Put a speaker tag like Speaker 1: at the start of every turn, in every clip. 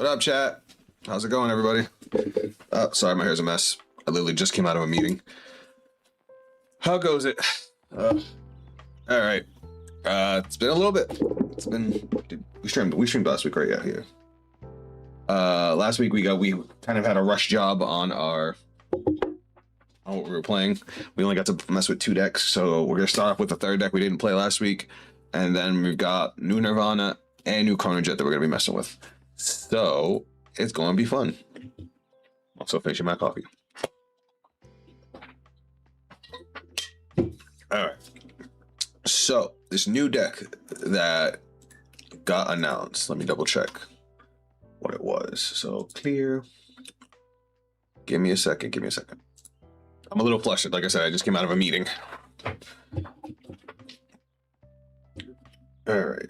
Speaker 1: What up, chat? How's it going, everybody? Oh, sorry, my hair's a mess. I literally just came out of a meeting. How goes it? All right. It's been a little bit. It's been. We streamed last week, right? Yeah, here. Last week we kind of had a rush job on what we were playing. We only got to mess with 2 decks, so we're gonna start off with the 3rd deck we didn't play last week, and then we've got new Nirvana and new Chronojet that we're gonna be messing with. So it's gonna be fun. Also finishing my coffee. All right. So this new deck that got announced. Let me double check what it was. So clear. Give me a second. I'm a little flustered. Like I said, I just came out of a meeting. All right.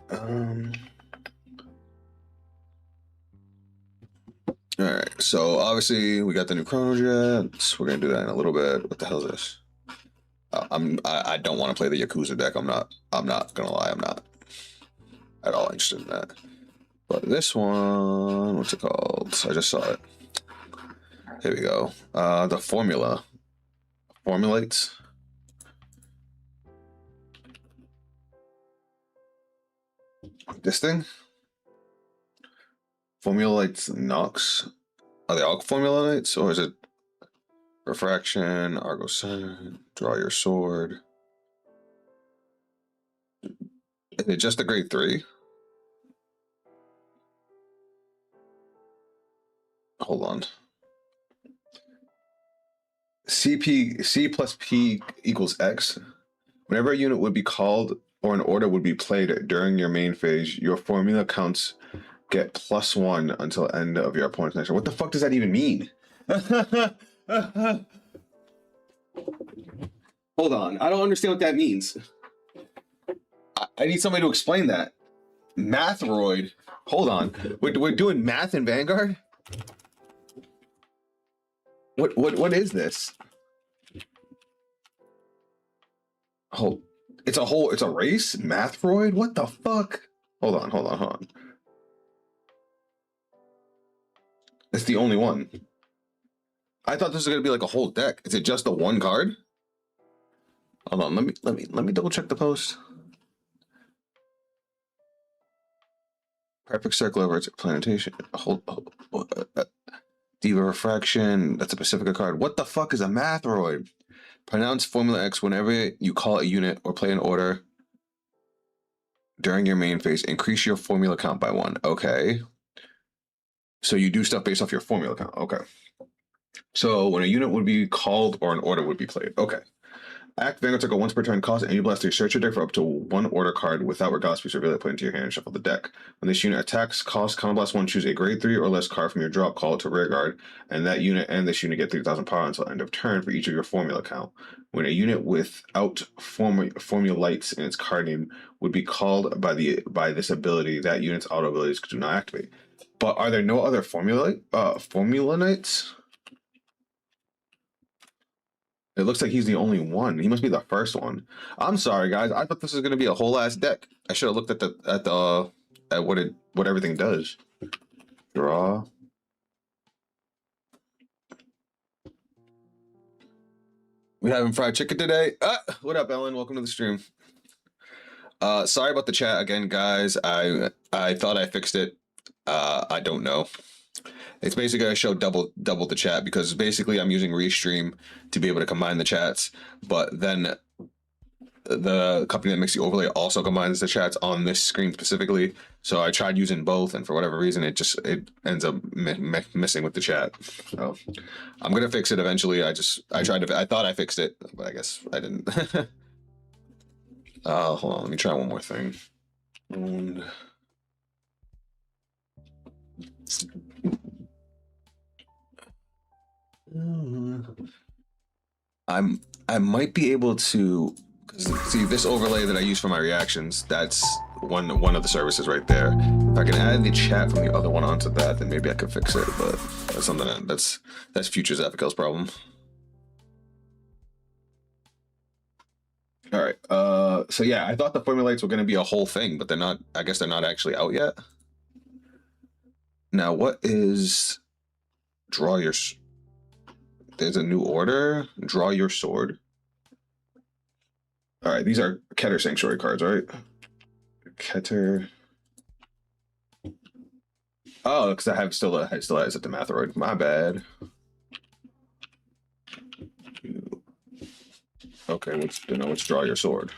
Speaker 1: All right. So obviously we got the new Chronojet. We're gonna do that in a little bit. What the hell is this? I don't want to play the Yakuza deck. I'm not gonna lie. I'm not at all interested in that. But this one, what's it called? I just saw it. Here we go. The formulates. This thing formulates Nox. Are they all formulates, or is it refraction, Argo Center, draw your sword? Is it just a grade 3? Hold on. C plus P equals X. Whenever a unit would be called or an order would be played during your main phase, your formula counts get +1 until end of your opponent's next turn. What the fuck does that even mean? Hold on, I don't understand what that means. I need somebody to explain that. Mathroid. Hold on, we're doing math in Vanguard. What is this? Oh, it's a race? Mathroid? What the fuck? Hold on. It's the only one. I thought this was gonna be like a whole deck. Is it just the one card? Hold on, let me double check the post. Perfect circle over its plantation. Diva Refraction. That's a Pacifica card. What the fuck is a Mathroid? Pronounce Formula X whenever you call a unit or play an order during your main phase. Increase your formula count by 1. Okay. So you do stuff based off your formula count. Okay. So when a unit would be called or an order would be played. Okay. Act Vanguard took a once per turn cost, and you blast to search your deck for up to 1 order card without regardless piece reveal it, put into your hand and shuffle the deck. When this unit attacks, cost counterblast 1, choose a grade 3 or less card from your drop, call it to rear guard, and that unit and this unit get 3,000 power until end of turn for each of your formula count. When a unit without formulates in its card name would be called by this ability, that unit's auto abilities do not activate. But are there no other formula knights? It looks like he's the only one. He must be the first one. I'm sorry, guys. I thought this was gonna be a whole ass deck. I should have looked at what everything does. Draw. We having fried chicken today. What up, Ellen? Welcome to the stream. Sorry about the chat again, guys. I thought I fixed it. I don't know. It's basically going to show double the chat because basically I'm using Restream to be able to combine the chats, but then the company that makes the overlay also combines the chats on this screen specifically. So I tried using both, and for whatever reason, it ends up missing with the chat. So I'm gonna fix it eventually. I thought I fixed it, but I guess I didn't. Hold on, let me try one more thing. I might be able to see this overlay that I use for my reactions. That's one of the services right there. If I can add the chat from the other one onto that, then maybe I could fix it. But that's something that's future Zaphikel's problem. All right. So yeah, I thought the formulates were going to be a whole thing, but they're not. I guess they're not actually out yet. Now, what is draw your? There's a new order. Draw your sword. All right, these are Keter Sanctuary cards, right? Keter. Oh, because I still has it the Mathroid. My bad. Okay, let's draw your sword.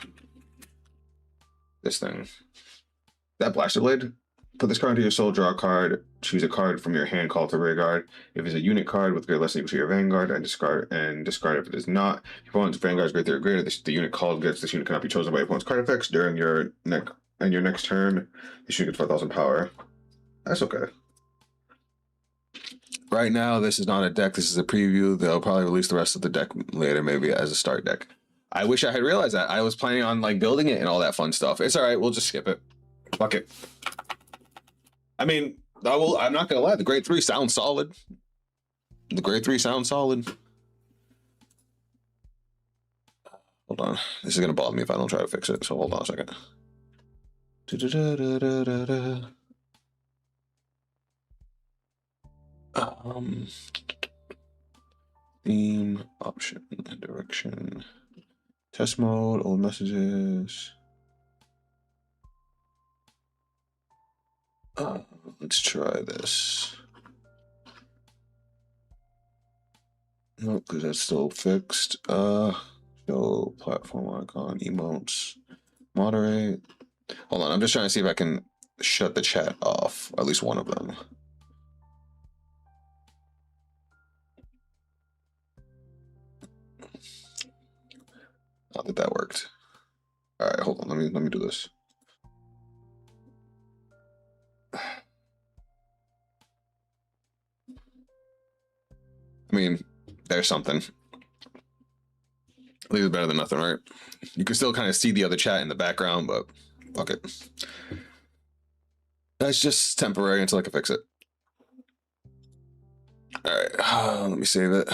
Speaker 1: This thing. That Blaster Blade. Put this card into your soul, draw a card, choose a card from your hand, call it to Vanguard. If it's a unit card with grade less than equal to your Vanguard, and discard if it is not. If your opponent's Vanguard is greater or greater, the unit called gets this unit cannot be chosen by your opponent's card effects during your next turn. This unit gets 5,000 power. That's okay. Right now, this is not a deck. This is a preview. They'll probably release the rest of the deck later, maybe as a start deck. I wish I had realized that. I was planning on like building it and all that fun stuff. It's all right. We'll just skip it. Fuck it. I mean, I'm not gonna lie. The grade 3 sounds solid. The grade 3 sounds solid. Hold on. This is gonna bother me if I don't try to fix it. So hold on a second. Theme, option, direction, test mode, old messages. Let's try this. Nope, because that's still fixed. Show platform icon, emotes, moderate. Hold on, I'm just trying to see if I can shut the chat off, at least one of them. Not that worked. All right, hold on. Let me do this. I mean, there's something. At least it's better than nothing, right? You can still kind of see the other chat in the background, but fuck it. That's just temporary until I can fix it. All right, let me save it.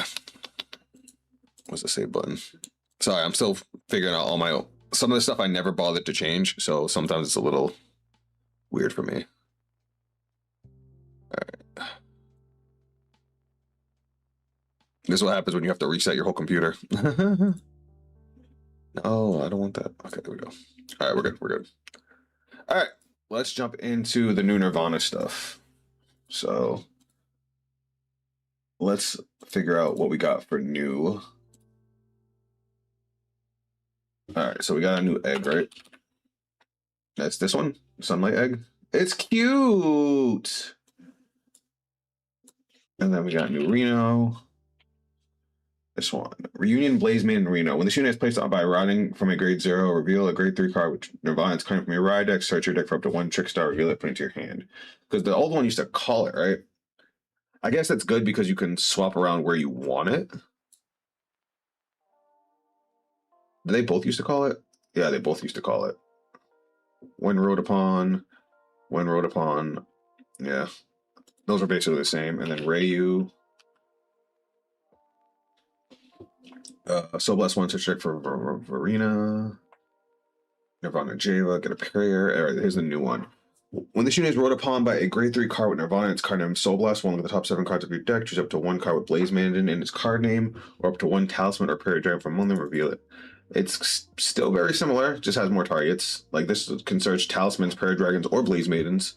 Speaker 1: What's the save button? Sorry, I'm still figuring out some of the stuff I never bothered to change, so sometimes it's a little weird for me. All right. This is what happens when you have to reset your whole computer. No, I don't want that. Okay, there we go. All right, we're good. All right, let's jump into the new Nirvana stuff. So let's figure out what we got for new. All right, so we got a new egg, right? That's this one, Sunlight Egg. It's cute. And then we got new Reno. This one, Reunion Blaze Maiden Reno. When this unit is placed on by routing from a grade 0, reveal a grade 3 card which Nirvana is coming from your ride deck, search your deck for up to 1 trick star, reveal it, put it into your hand. Because the old one used to call it, right? I guess that's good because you can swap around where you want it. Did they both used to call it? Yeah, they both used to call it. When rode upon. Yeah. Those are basically the same. And then Rayu. So bless one to check for Verena. Nirvana Java, get a prayer. All right, here's the new one. When this unit is rode upon by a grade 3 card with Nirvana and its card name Soul Blast, one of the top 7 cards of your deck, choose up to 1 card with Blaze Maiden in its card name, or up to 1 talisman or prayer dragon from among them, reveal it. It's still very similar, just has more targets. Like this can search talismans, prayer dragons, or Blaze Maidens,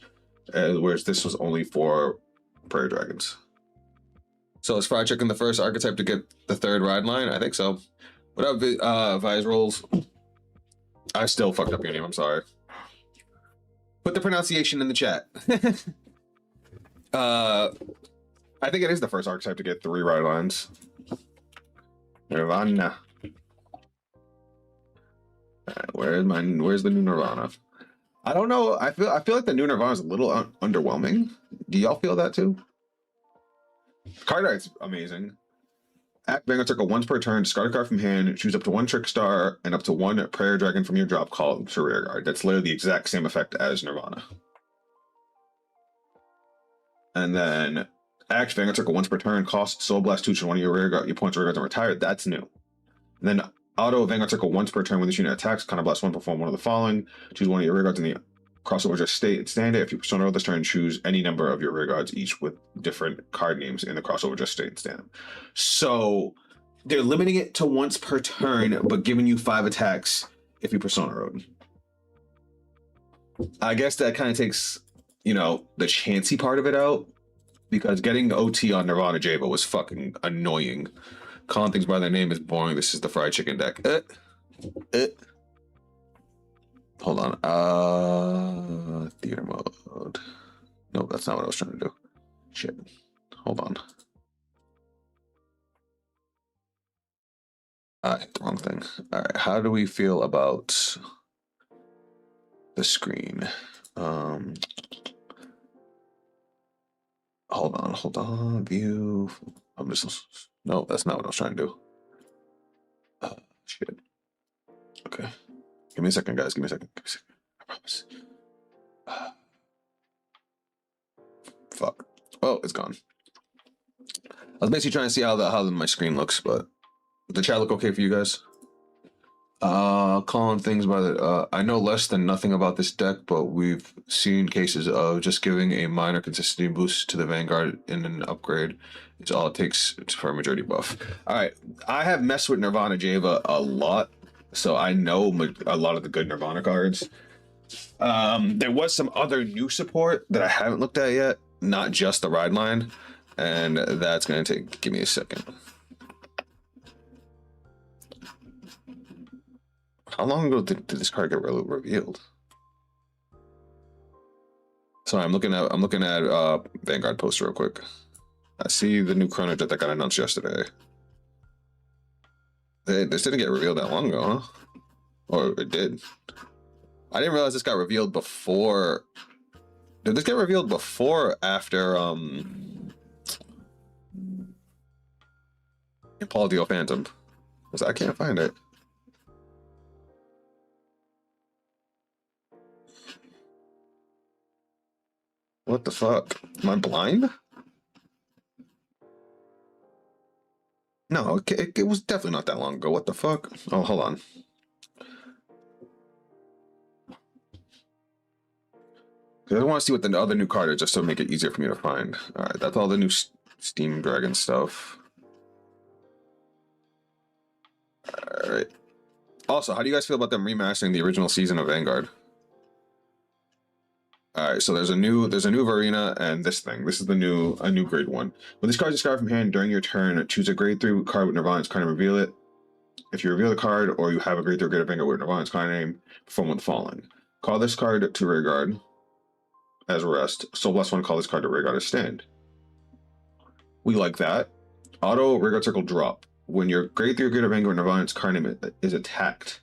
Speaker 1: whereas this was only for prayer dragons. So is Fried Chicken the first archetype to get the 3rd ride line? I think so. What up, Vise Rolls? I still fucked up your name, I'm sorry. Put the pronunciation in the chat. I think it is the first archetype to get 3 ride lines. Nirvana. Where's the new Nirvana? I don't know. I feel like the new Nirvana is a little underwhelming. Do y'all feel that too? Card art's amazing. Act Vanguard circle once per turn, discard a card from hand, choose up to 1 trick star and up to 1 prayer dragon from your drop column to rear guard. That's literally the exact same effect as Nirvana. And then Act Vanguard circle once per turn, cost Soul Blast 2 to 1 of your points rear guards and retire. That's new. And then auto Vanguard circle once per turn when this unit attacks, kind of blast 1, perform one of the following. Choose 1 of your rear guards in the crossover just state stand it. If you persona roll this turn, choose any number of your rear guards, each with different card names in the crossover just state stand. So they're limiting it to once per turn, but giving you 5 attacks if you persona road. I guess that kind of takes, you know, the chancy part of it out, because getting OT on Nirvana Java was fucking annoying. Calling things by their name is boring. This is the fried chicken deck. Hold on. Theater mode. No, that's not what I was trying to do. Shit. Hold on. I hit the wrong thing. All right. How do we feel about the screen? Hold on. View. I'm just. No, that's not what I was trying to do. Shit. Okay. Give me a second, guys. Give me a second. I promise. Fuck. Oh, it's gone. I was basically trying to see how my screen looks, but does the chat look okay for you guys? Calling things by the I know less than nothing about this deck, but we've seen cases of just giving a minor consistency boost to the Vanguard in an upgrade. It's all it takes for a majority buff. All right, I have messed with Nirvana Java a lot, so I know a lot of the good Nirvana cards. There was some other new support that I haven't looked at yet, not just the ride line, and that's gonna take. Give me a second. How long ago did this card get revealed? Sorry, I'm looking at Vanguard post real quick. I see the new Chrono Jet that got announced yesterday. This didn't get revealed that long ago, huh? Or it did. I didn't realize this got revealed before. Did this get revealed before or after Paul Dio Phantom? Because I can't find it. What the fuck? Am I blind? No, it was definitely not that long ago. What the fuck? Oh, hold on. I want to see what the other new card is, just to make it easier for me to find. All right, that's all the new Steam Dragon stuff. All right. Also, how do you guys feel about them remastering the original season of Vanguard? All right, so there's a new Varina and this thing. This is a new grade 1. When this card is discarded from hand during your turn, choose a grade 3 card with Nirvana's card and reveal it. If you reveal the card or you have a grade 3 grade of Vanguard with Nirvana's card name, perform with Fallen. Call this card to rear guard as rest. So +1, call this card to rear guard as stand. We like that. Auto rear guard circle drop. When your grade 3 grade of Vanguard with Nirvana's card name is attacked,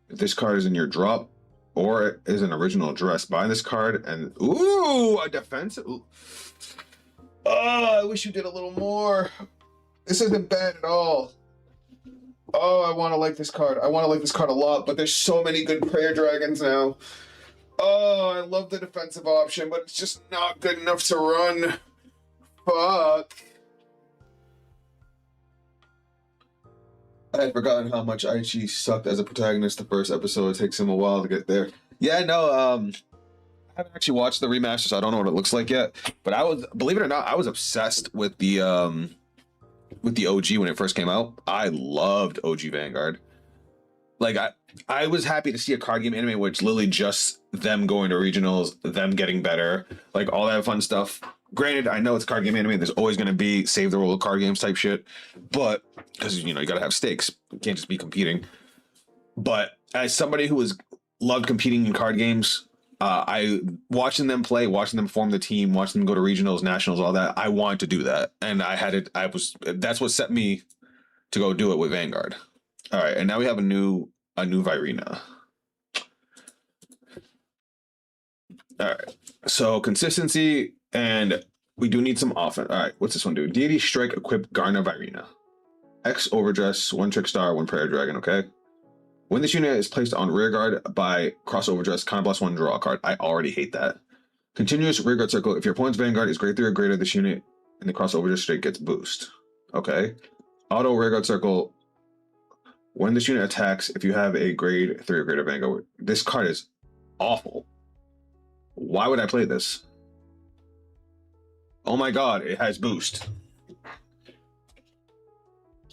Speaker 1: if this card is in your drop or is an original address, buy this card and ooh, a defense. Ooh. Oh, I wish you did a little more. This isn't bad at all. Oh, I want to like this card. I want to like this card a lot, but there's so many good prayer dragons now. Oh, I love the defensive option, but it's just not good enough to run. Fuck. I had forgotten how much Aichi sucked as a protagonist the first episode. It takes him a while to get there. Yeah, no, I haven't actually watched the remaster, so I don't know what it looks like yet. But I was, believe it or not, I was obsessed with the OG when it first came out. I loved OG Vanguard. Like I was happy to see a card game anime where it's literally just them going to regionals, them getting better, like all that fun stuff. Granted, I know it's a card game anime. There's always going to be save the world card games type shit, but because you got to have stakes, you can't just be competing. But as somebody who has loved competing in card games, I watching them play, watching them form the team, watching them go to regionals, nationals, all that. I wanted to do that, and I had it. That's what set me to go do it with Vanguard. All right, and now we have a new Virina. All right, so consistency, and we do need some offense. All right, what's this one do? Deity Strike equip Garna Virina. X Overdress, 1 Trick Star, 1 Prayer Dragon, okay? When this unit is placed on rear guard by cross overdress, con +1, draw a card. I already hate that. Continuous rear guard circle. If your opponent's Vanguard is grade 3 or greater, this unit in the cross overdress state gets boost. Okay. Auto rear guard circle. When this unit attacks, if you have a grade 3 or greater Vanguard, this card is awful. Why would I play this? Oh my god, it has boost.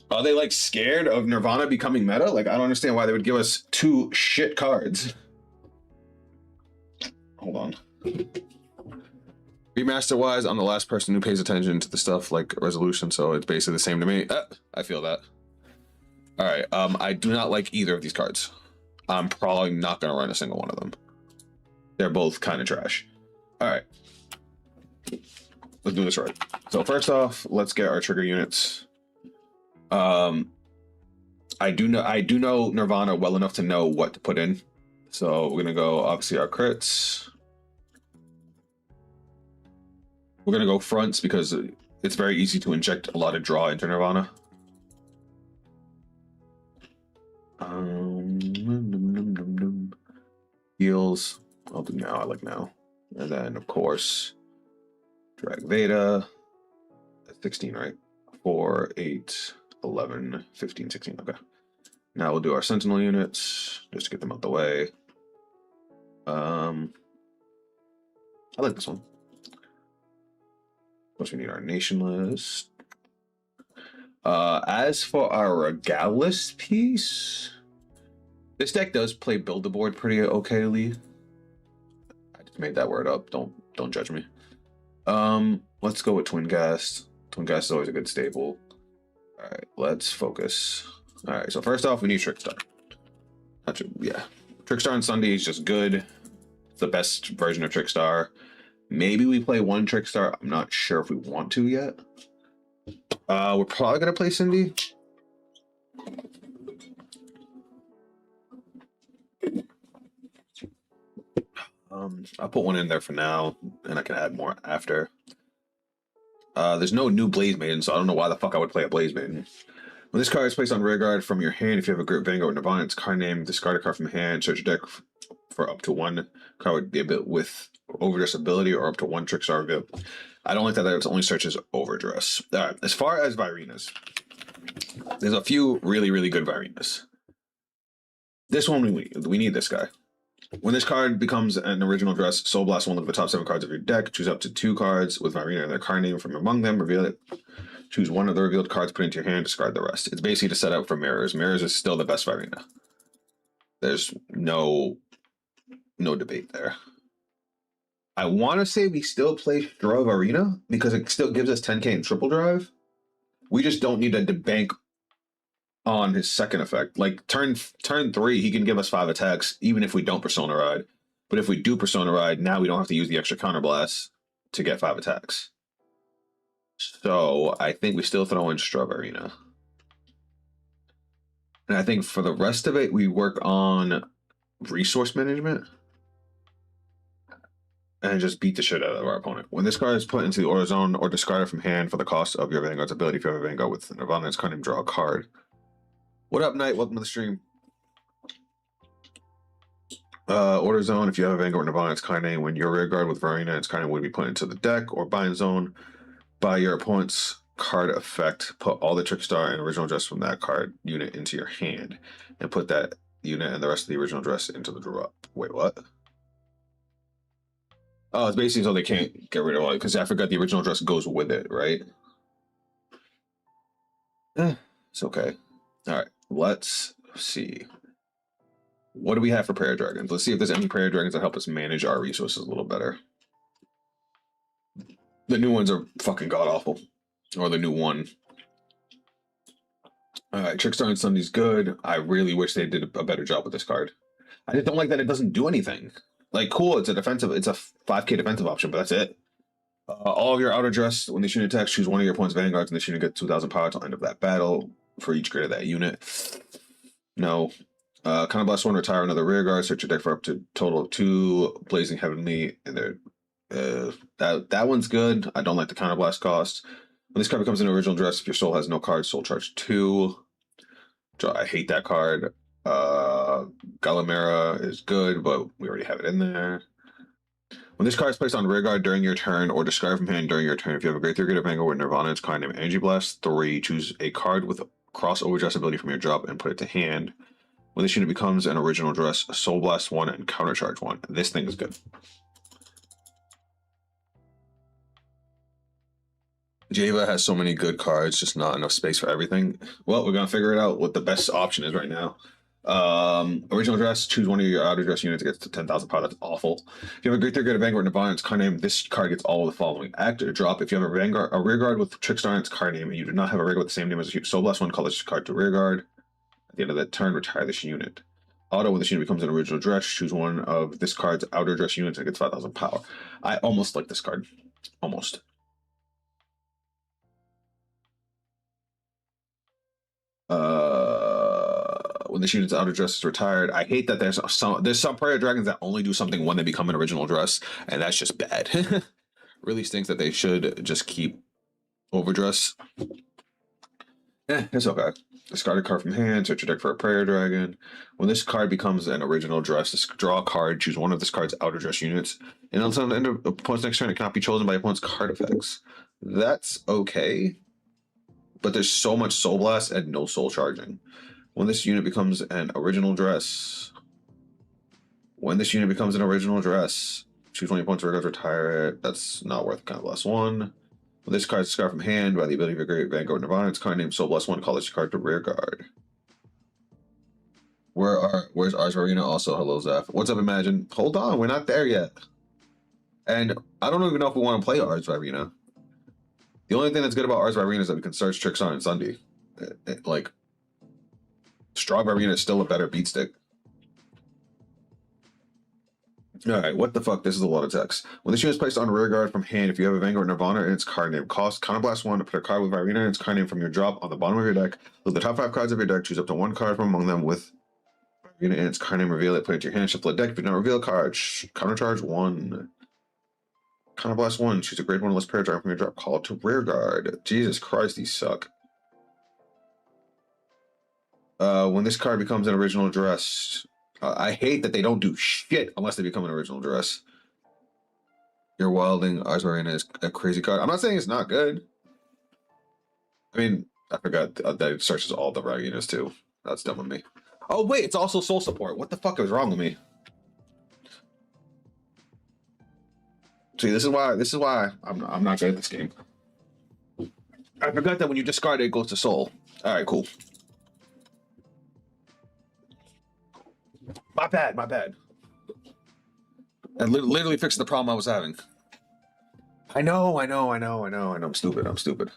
Speaker 1: Are they like scared of Nirvana becoming meta? Like, I don't understand why they would give us 2 shit cards. Hold on. Remaster wise, I'm the last person who pays attention to the stuff like resolution, so it's basically the same to me. I feel that. All right. I do not like either of these cards. I'm probably not gonna run a single one of them. They're both kind of trash. All right. Let's do this right. So first off, let's get our trigger units. I do know Nirvana well enough to know what to put in. So we're gonna go obviously our crits. We're gonna go fronts because it's very easy to inject a lot of draw into Nirvana. Heals. I'll do now. I like now. And then of course, drag Veda. That's 16, right? 4, 8, 11, 15, 16. Okay. Now we'll do our Sentinel units just to get them out the way. I like this one. Plus, we need our nation list. As for our Regalis piece, this deck does play build the board pretty okayly. I just made that word up. Don't judge me. Let's go with Twin Gas. Twin Gas is always a good staple. All right, let's focus. All right, so first off, we need Trickstar. Yeah, Trickstar on Sunday is just good. It's the best version of Trickstar. Maybe we play one Trickstar. I'm not sure if we want to yet. We're probably gonna play Cindy. I'll put one in there for now, and I can add more after. There's no new Blaze Maiden, so I don't know why the fuck I would play a Blaze Maiden. When this card is placed on rear guard from your hand, if you have a Grip Vanguard or Nirvana, its card name, discard a card from hand, search your deck for up to 1 card would be a bit with overdress ability or up to 1 Trickstar ability. I don't like that it only searches overdress. All right, as far as Virinas, there's a few really, really good Virinas. This one we need this guy. When this card becomes an original dress, Soul Blast one of the top 7 cards of your deck. Choose up to 2 cards with Virina and their card name from among them. Reveal it. Choose one of the revealed cards, put it into your hand, discard the rest. It's basically to set up for Mirrors. Mirrors is still the best Virina. There's no debate there. I want to say we still play Straw Arena because it still gives us 10k in triple drive. We just don't need to bank on his second effect. Like turn 3, he can give us 5 attacks even if we don't Persona Ride. But if we do Persona Ride, now we don't have to use the extra counterblast to get 5 attacks. So I think we still throw in Strub Arena. And I think for the rest of it, we work on resource management and just beat the shit out of our opponent. When this card is put into the order zone or discarded from hand for the cost of your Vanguard's ability, if you have a Vanguard with Nirvana, its card name, draw a card. What up, Knight? Welcome to the stream. Order zone, if you have a Vanguard Nirvana, its card name, when your rear guard with Varina, its card name would be put into the deck, or bind zone by your opponent's card effect. Put all the Trickstar and original dress from that card unit into your hand, and put that unit and the rest of the original dress into the drop. Wait, what? Oh, it's basically so they can't get rid of it, because I forgot the original dress goes with it, right? It's okay. All right, let's see. What do we have for Prayer Dragons? Let's see if there's any Prayer Dragons that help us manage our resources a little better. The new ones are fucking god-awful. Or the new one. All right, Trickstar and Sunday's good. I really wish they did a better job with this card. I just don't like that it doesn't do anything. Like, cool, it's a 5k defensive option, but that's it. All of your outer dress, when they shoot attacks, choose one of your opponent's vanguards and they shoot and get 2,000 power till end of that battle for each grade of that unit. No. Counterblast one, retire another rear guard, search your deck for up to total of 2 Blazing Heavenly, and that one's good. I don't like the counterblast cost. When this card becomes an original dress, if your soul has no cards, soul charge 2. I hate that card. Galamera is good, but we already have it in there. When this card is placed on rear guard during your turn or discard from hand during your turn, if you have a Great 3 Greater Vanguard with Nirvana, its card name Energy Blast 3, choose a card with cross overdress ability from your drop and put it to hand. When this unit becomes an original dress, Soul Blast 1 and Countercharge 1. This thing is good. Java has so many good cards, just not enough space for everything. Well, we're gonna figure it out what the best option is right now. Original dress, choose one of your outer dress units, gets to 10,000 power. That's awful. If you have a great third grade of Vanguard Nirvana, its card name, this card gets all of the following. Act or drop. If you have a Vanguard, a rear guard with Trickstar in its card name, and you do not have a rear guard with the same name as a Soul Blast one, call this card to rear guard. At the end of that turn, retire this unit. Auto, when this unit becomes an original dress, choose one of this card's outer dress units and gets 5,000 power. I almost like this card. Almost. When this unit's outer dress is retired, I hate that there's some prayer dragons that only do something when they become an original dress, and that's just bad. Really stinks that they should just keep overdress. It's okay. Discard a card from hand, search your deck for a prayer dragon. When this card becomes an original dress, draw a card, choose one of this card's outer dress units, and until the end of opponent's next turn, it cannot be chosen by opponent's card effects. That's okay, but there's so much Soul Blast and no Soul Charging. When this unit becomes an original dress, choose one of your opponent's records, retire it. That's not worth kind of less one. When this card is discarded from hand by the ability of a great Vanguard Nirvana, its card name Soul Blast one, call this card to rear guard. Where's Ars Varina? Also, hello Zeph. What's up, Imagine? Hold on, we're not there yet. And I don't even know if we want to play Ars Varina. The only thing that's good about Ars Varina is that we can search Tricks on and Sunday. Like, Straw Varina is still a better beat stick. Alright, what the fuck? This is a lot of text. When this unit is placed on rear guard from hand, if you have a Vanguard Nirvana and its card name, cost Counterblast 1 to put a card with Varina and its card name from your drop on the bottom of your deck. Look at the top 5 cards of your deck, choose up to 1 card from among them with Varina and its card name, reveal it, put it into your hand, shuffle a deck. If you don't reveal a card, countercharge 1. Counterblast 1, choose a grade 1 less prayer dragon from your drop, call it to rear guard. Jesus Christ, these suck. When this card becomes an original dress, I hate that they don't do shit unless they become an original dress. Your Wilding Ars Varina is a crazy card. I'm not saying it's not good. I mean, I forgot that it searches all the Varinas too. That's dumb of me. Oh wait, it's also soul support. What the fuck is wrong with me? See, this is why I'm not good at this game. I forgot that when you discard it, it goes to soul. All right, cool. My bad. I literally fixed the problem I was having. I know. I'm stupid.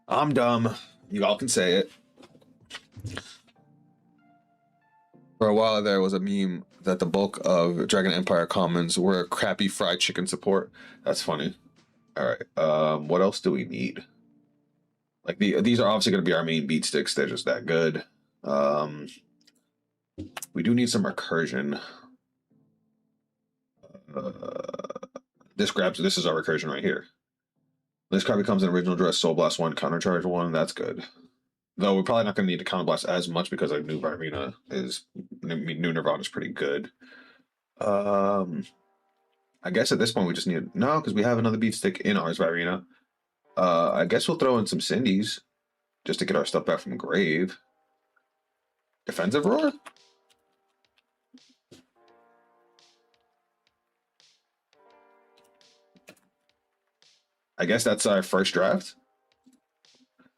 Speaker 1: I'm dumb. You all can say it. For a while there was a meme that the bulk of Dragon Empire commons were crappy fried chicken support. That's funny. All right. What else do we need? Like these are obviously going to be our main beat sticks. They're just that good. We do need some recursion. This is our recursion right here. This card becomes an original dress, Soul Blast 1, Countercharge 1. That's good. Though we're probably not going to need to Counterblast as much because our new Varina is, new Nirvana is pretty good. I guess at this point we just need, no, because we have another beat stick in Ars Varina. I guess we'll throw in some Cindy's just to get our stuff back from grave. Defensive Roar? I guess that's our first draft.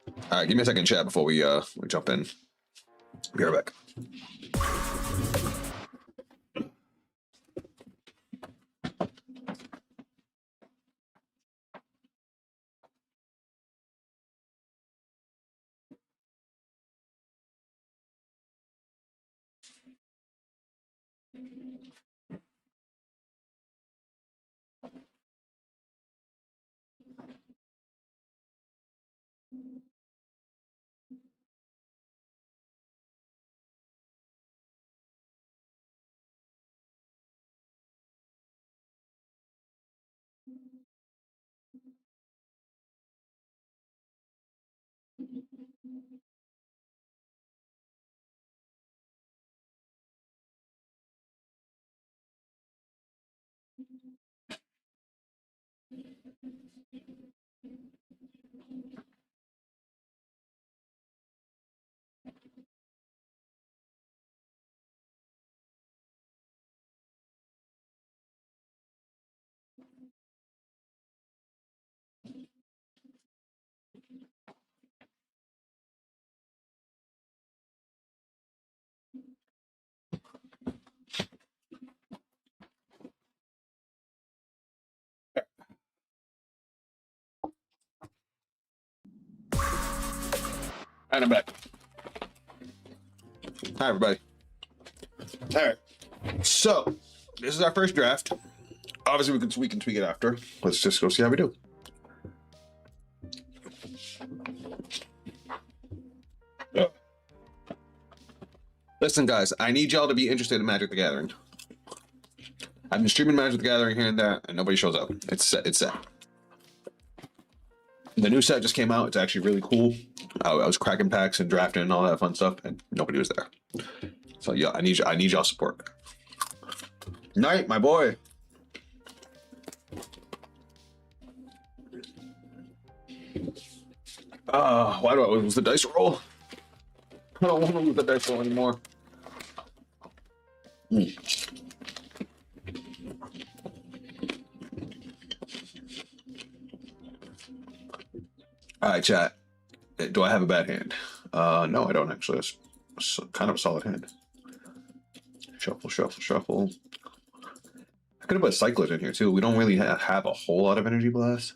Speaker 1: All right, give me a second, chat, before we jump in. Be right back. And I'm back. Hi, everybody. All right. So, this is our first draft. Obviously, we can tweak it after. Let's just go see how we do. Listen, guys, I need y'all to be interested in Magic the Gathering. I've been streaming Magic the Gathering here and there, and nobody shows up. It's set. It's set. The new set just came out. It's actually really cool. I was cracking packs and drafting and all that fun stuff, and nobody was there. So yeah, I need y'all support. Night, my boy. Why do I lose the dice roll? I don't want to lose the dice roll anymore. All right, chat. Do I have a bad hand? No, I don't actually. It's kind of a solid hand. Shuffle, shuffle, shuffle. I could have put cyclers in here too. We don't really have a whole lot of energy blast.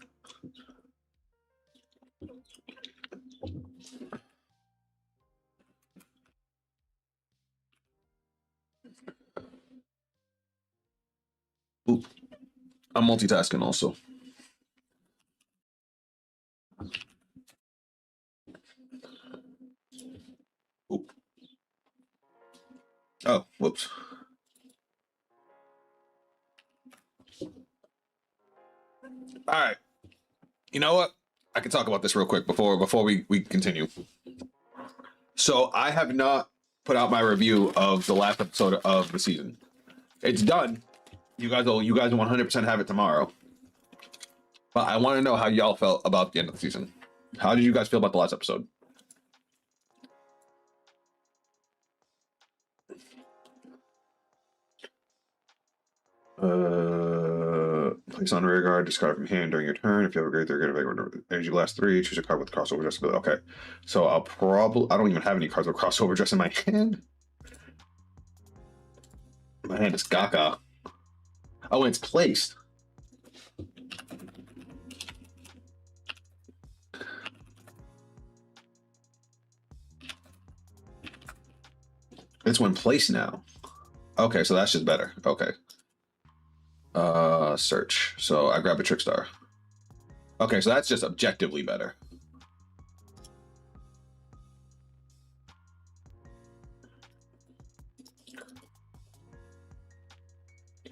Speaker 1: Ooh. I'm multitasking also. Ooh. Oh, whoops. All right. You know what? I can talk about this real quick before we continue. So I have not put out my review of the last episode of the season. It's done. You guys will 100% have it tomorrow. But I want to know how y'all felt about the end of the season. How did you guys feel about the last episode? Place on rear guard, discard from hand during your turn. If you have a great, they're going to energy blast 3. Choose a card with crossover dress ability. Okay, so I don't even have any cards with crossover dress in my hand. My hand is Gaga. Oh, and it's placed. It's when placed now. Okay, so that's just better. Okay. Search. So I grab a Trickstar. Okay, so that's just objectively better.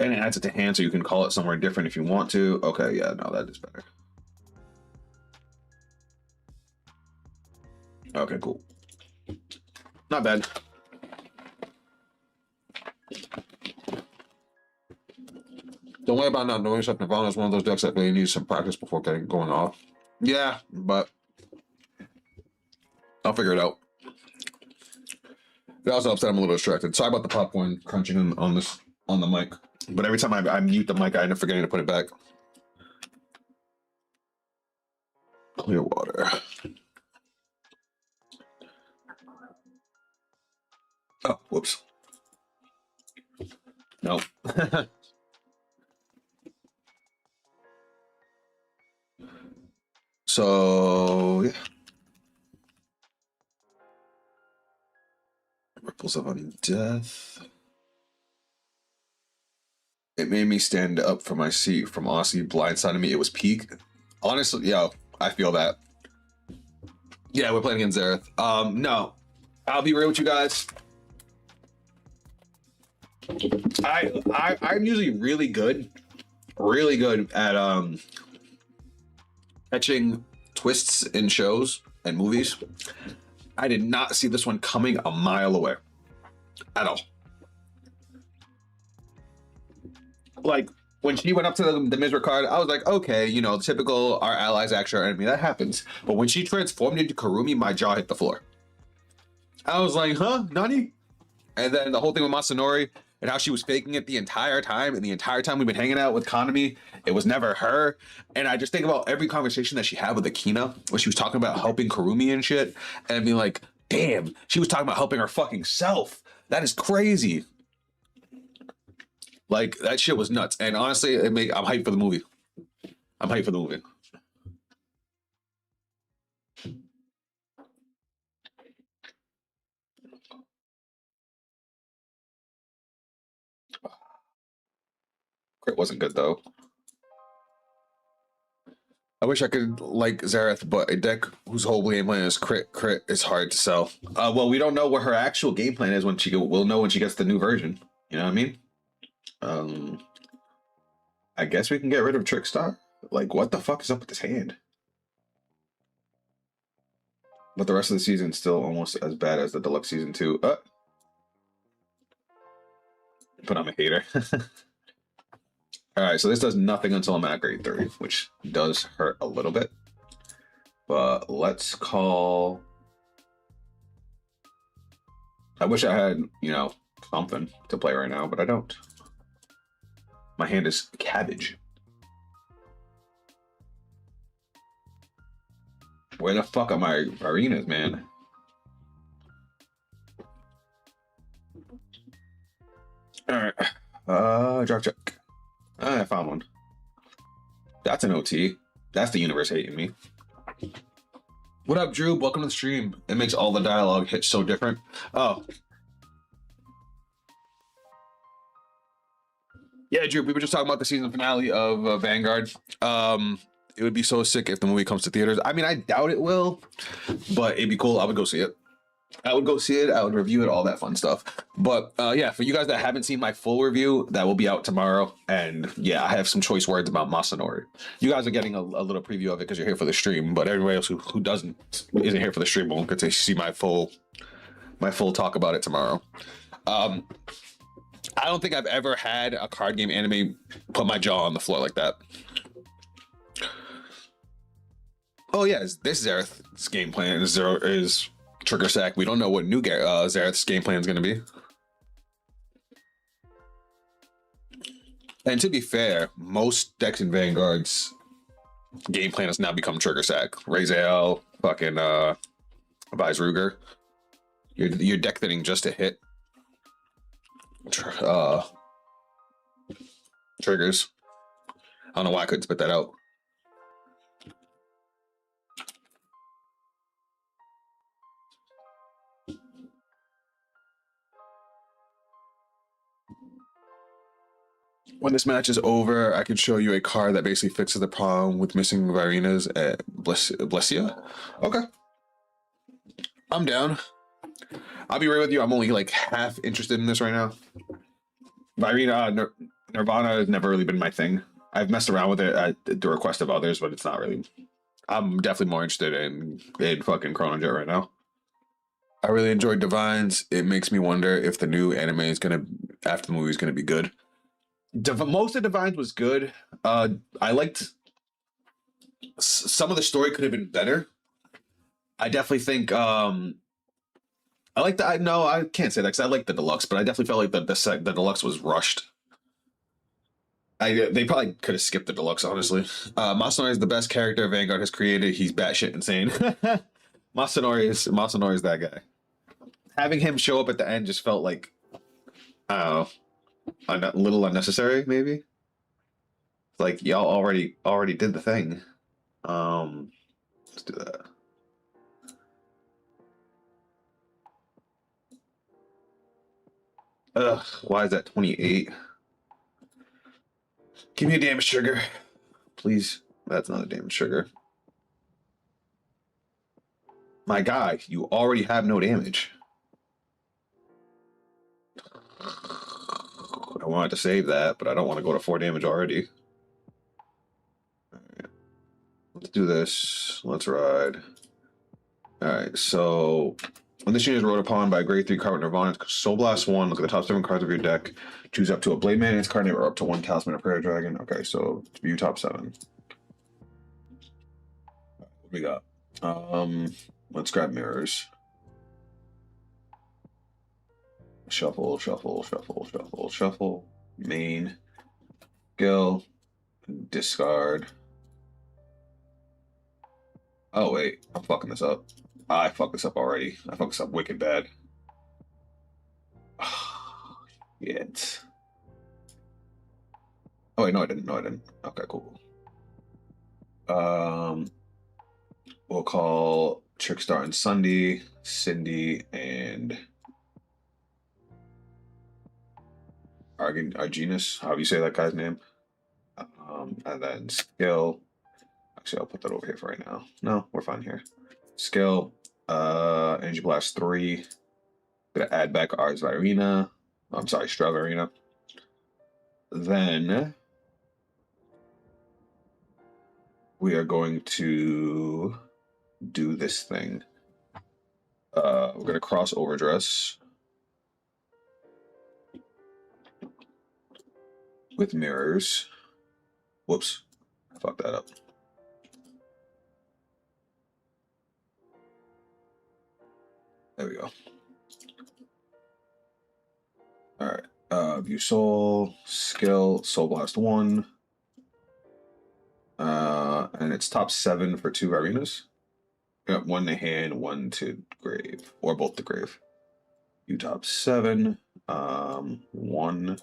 Speaker 1: And it adds it to hand, so you can call it somewhere different if you want to. Okay, yeah, no, that is better. Okay, cool. Not bad. Don't worry about not knowing stuff. Nirvana is one of those decks that really needs some practice before getting going off. Yeah, but I'll figure it out. It also helps that I'm a little distracted. Sorry about the popcorn crunching on the mic. But every time I mute the mic, I end up forgetting to put it back. Clear water. Oh, whoops. No. So, yeah. Ripples of Undeath. It made me stand up from my seat from Aussie blindsiding me. It was peak. Honestly, yo, I feel that. Yeah, we're playing against Zareth. No, I'll be real with you guys. I'm usually really good at catching twists in shows and movies. I did not see this one coming a mile away at all. Like when she went up to the Mizra card, I was like, okay, you know, typical our allies actually our enemy. That happens. But when she transformed into Karumi, my jaw hit the floor. I was like, huh, Nani? And then the whole thing with Masanori and how she was faking it the entire time, and the entire time we've been hanging out with Konami, it was never her. And I just think about every conversation that she had with Akina, where she was talking about helping Karumi and shit, and being like, damn, she was talking about helping her fucking self. That is crazy. Like, that shit was nuts. And honestly, I'm hyped for the movie. I'm hyped for the movie. Crit wasn't good though. I wish I could like Zareth, but a deck whose whole game plan is crit is hard to sell. Well, we don't know what her actual game plan is when we'll know when she gets the new version. You know what I mean? I guess we can get rid of Trickstar. Like, what the fuck is up with this hand? But the rest of the season is still almost as bad as the deluxe season 2. But I'm a hater. Alright, so this does nothing until I'm at grade 3, which does hurt a little bit. But let's call... I wish I had, you know, something to play right now, but I don't. My hand is cabbage. Where the fuck are my arenas, man? Alright. Drop check. I found one. That's an OT. That's the universe hating me. What up, Drew? Welcome to the stream. It makes all the dialogue hit so different. Oh. Yeah, Drew, we were just talking about the season finale of Vanguard. It would be so sick if the movie comes to theaters. I mean, I doubt it will, but it'd be cool. I would go see it. I would go see it. I would review it, all that fun stuff. But yeah, for you guys that haven't seen my full review, that will be out tomorrow. And yeah, I have some choice words about Masanori. You guys are getting a little preview of it because you're here for the stream, but everybody else who isn't here for the stream won't get to see my full talk about it tomorrow. I don't think I've ever had a card game anime put my jaw on the floor like that. Oh yeah, this Zareth's game plan is Trigger Sack. We don't know what new Zareth's game plan is going to be. And to be fair, most decks in Vanguard's game plan has now become Trigger Sack. Razel, fucking Vise Ruger. You're deck thinning just to hit triggers. I don't know why I couldn't spit that out. When this match is over, I can show you a card that basically fixes the problem with missing Varina's at Blessia. Okay. I'm down. I'll be right with you. I'm only like half interested in this right now. Virina, Nirvana has never really been my thing. I've messed around with it at the request of others, but it's not really. I'm definitely more interested in fucking Chrono Jet right now. I really enjoyed Divines. It makes me wonder if the new anime is gonna, after the movie, is gonna be good. Most of Divines was good. I liked some of the story could have been better. I definitely think I like the no, I can't say that because I like the deluxe, but I definitely felt like the deluxe was rushed. They probably could have skipped the deluxe, honestly. Masanori is the best character Vanguard has created. He's batshit insane. Masanori is that guy. Having him show up at the end just felt like I don't know. A little unnecessary, maybe. Like y'all already did the thing. Let's do that. Ugh, why is that 28? Give me a damage trigger, please. That's not a damage trigger. My guy, you already have no damage. I wanted to save that, but I don't want to go to 4 damage already. Alright. Let's do this. Let's ride. Alright, so when this unit is rode upon by a grade 3 card with Nirvana, Soul Blast 1, look at the top 7 cards of your deck. Choose up to a Blade Man, its card name, or up to 1 Talisman or Prayer Dragon. Okay, so view top 7. What we got? Let's grab mirrors. Shuffle, shuffle, shuffle, shuffle, shuffle. Main. Go. Discard. Oh, wait. I'm fucking this up. I fucked this up already. I fucked this up wicked bad. Shit. Oh, wait. No, I didn't. No, I didn't. Okay, cool. We'll call Trickstar and Sunday, Cindy, and Arginus, however you say that guy's name. And then skill. Actually, I'll put that over here for right now. No, we're fine here. Skill, Energy Blast 3. Gonna add back Ars Virina. I'm sorry, Stravarina. Then we are going to do this thing. We're gonna cross Overdress with mirrors. Whoops, I fucked that up. There we go. All right. View Soul, Skill, Soul Blast 1. And it's top 7 for 2 arenas. Got 1 to hand, 1 to grave, or both to grave. You top 7, 1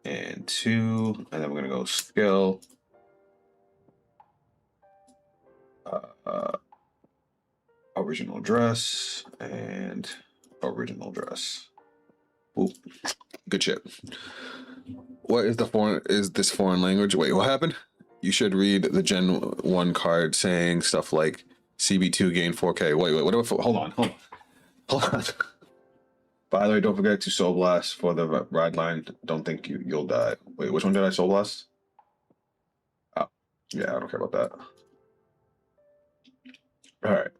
Speaker 1: and 2, and then we're gonna go skill. Original dress and original dress. Oop. Good shit. What is this foreign language? Wait, what happened? You should read the Gen 1 card saying stuff like CB2 gain 4K. Wait, what about, hold on. By the way, don't forget to Soul Blast for the ride line. Don't think you'll die. Wait, which one did I Soul Blast? Oh, yeah, I don't care about that. All right.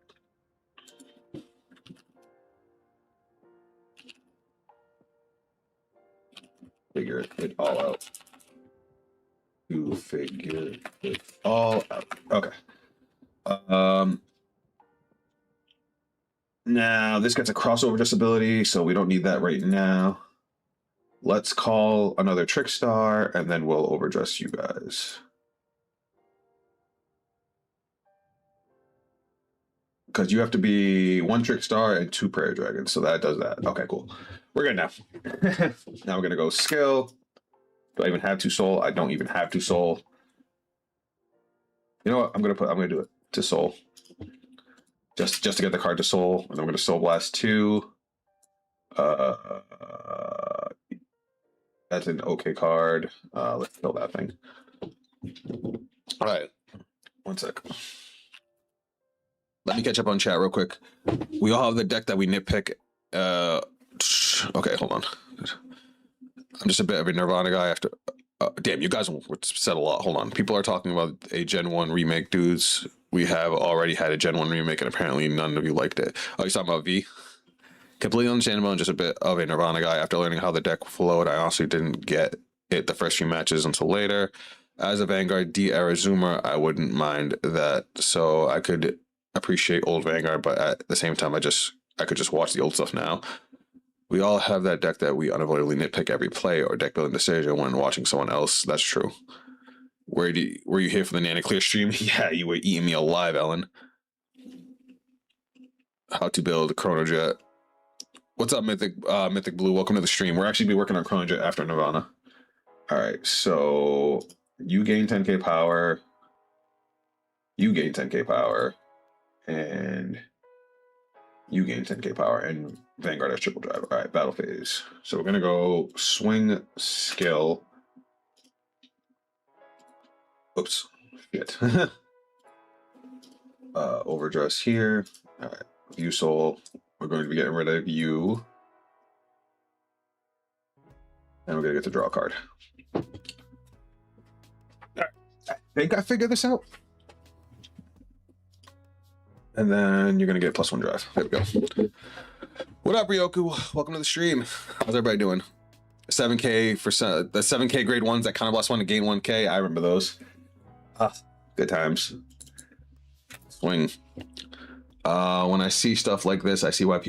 Speaker 1: Figure it all out. You figure it all out. Okay. Now this gets a crossover disability, so we don't need that right now. Let's call another Trick Star, and then we'll overdress you guys. Because you have to be 1 Trick Star and 2 Prayer Dragons, so that does that. Okay, cool. We're good now. Now we're gonna go skill. Do I even have 2 soul? I don't even have 2 soul. You know what? I'm gonna do it to soul. Just to get the card to soul, and I'm gonna Soul Blast 2. That's an okay card. Let's kill that thing. All right, 1 sec. Let me catch up on chat real quick. We all have the deck that we nitpick. Okay, hold on. I'm just a bit of a Nirvana guy after. Damn, you guys said a lot. Hold on. People are talking about a Gen 1 remake, dudes. We have already had a Gen 1 remake, and apparently none of you liked it. Oh, you're talking about V? Completely understandable and just a bit of a Nirvana guy. After learning how the deck flowed, I honestly didn't get it the first few matches until later. As a Vanguard D-era zoomer, I wouldn't mind that. So I could appreciate old Vanguard, but at the same time, I could just watch the old stuff now. We all have that deck that we unavoidably nitpick every play or deck building decision when watching someone else. That's true. Were you here for the Nana Clear stream? Yeah, you were eating me alive, Ellen. How to build Chrono Jet. What's up, Mythic Blue? Welcome to the stream. We're actually be working on Chrono Jet after Nirvana. All right, so you gain 10k power. You gain 10k power, and you gain 10k power, and Vanguard has triple drive. All right, battle phase. So we're gonna go swing skill. Oops, shit. Overdress here. All right, view soul. We're going to be getting rid of you, and we're gonna get to draw a card. All right, I think I figured this out. And then you're gonna get +1 drive. There we go. What up, Ryoku? Welcome to the stream. How's everybody doing? 7K for the 7K grade ones that kind of +1 to gain 1K. I remember those. Good times. Swing. When I see stuff like this, I see why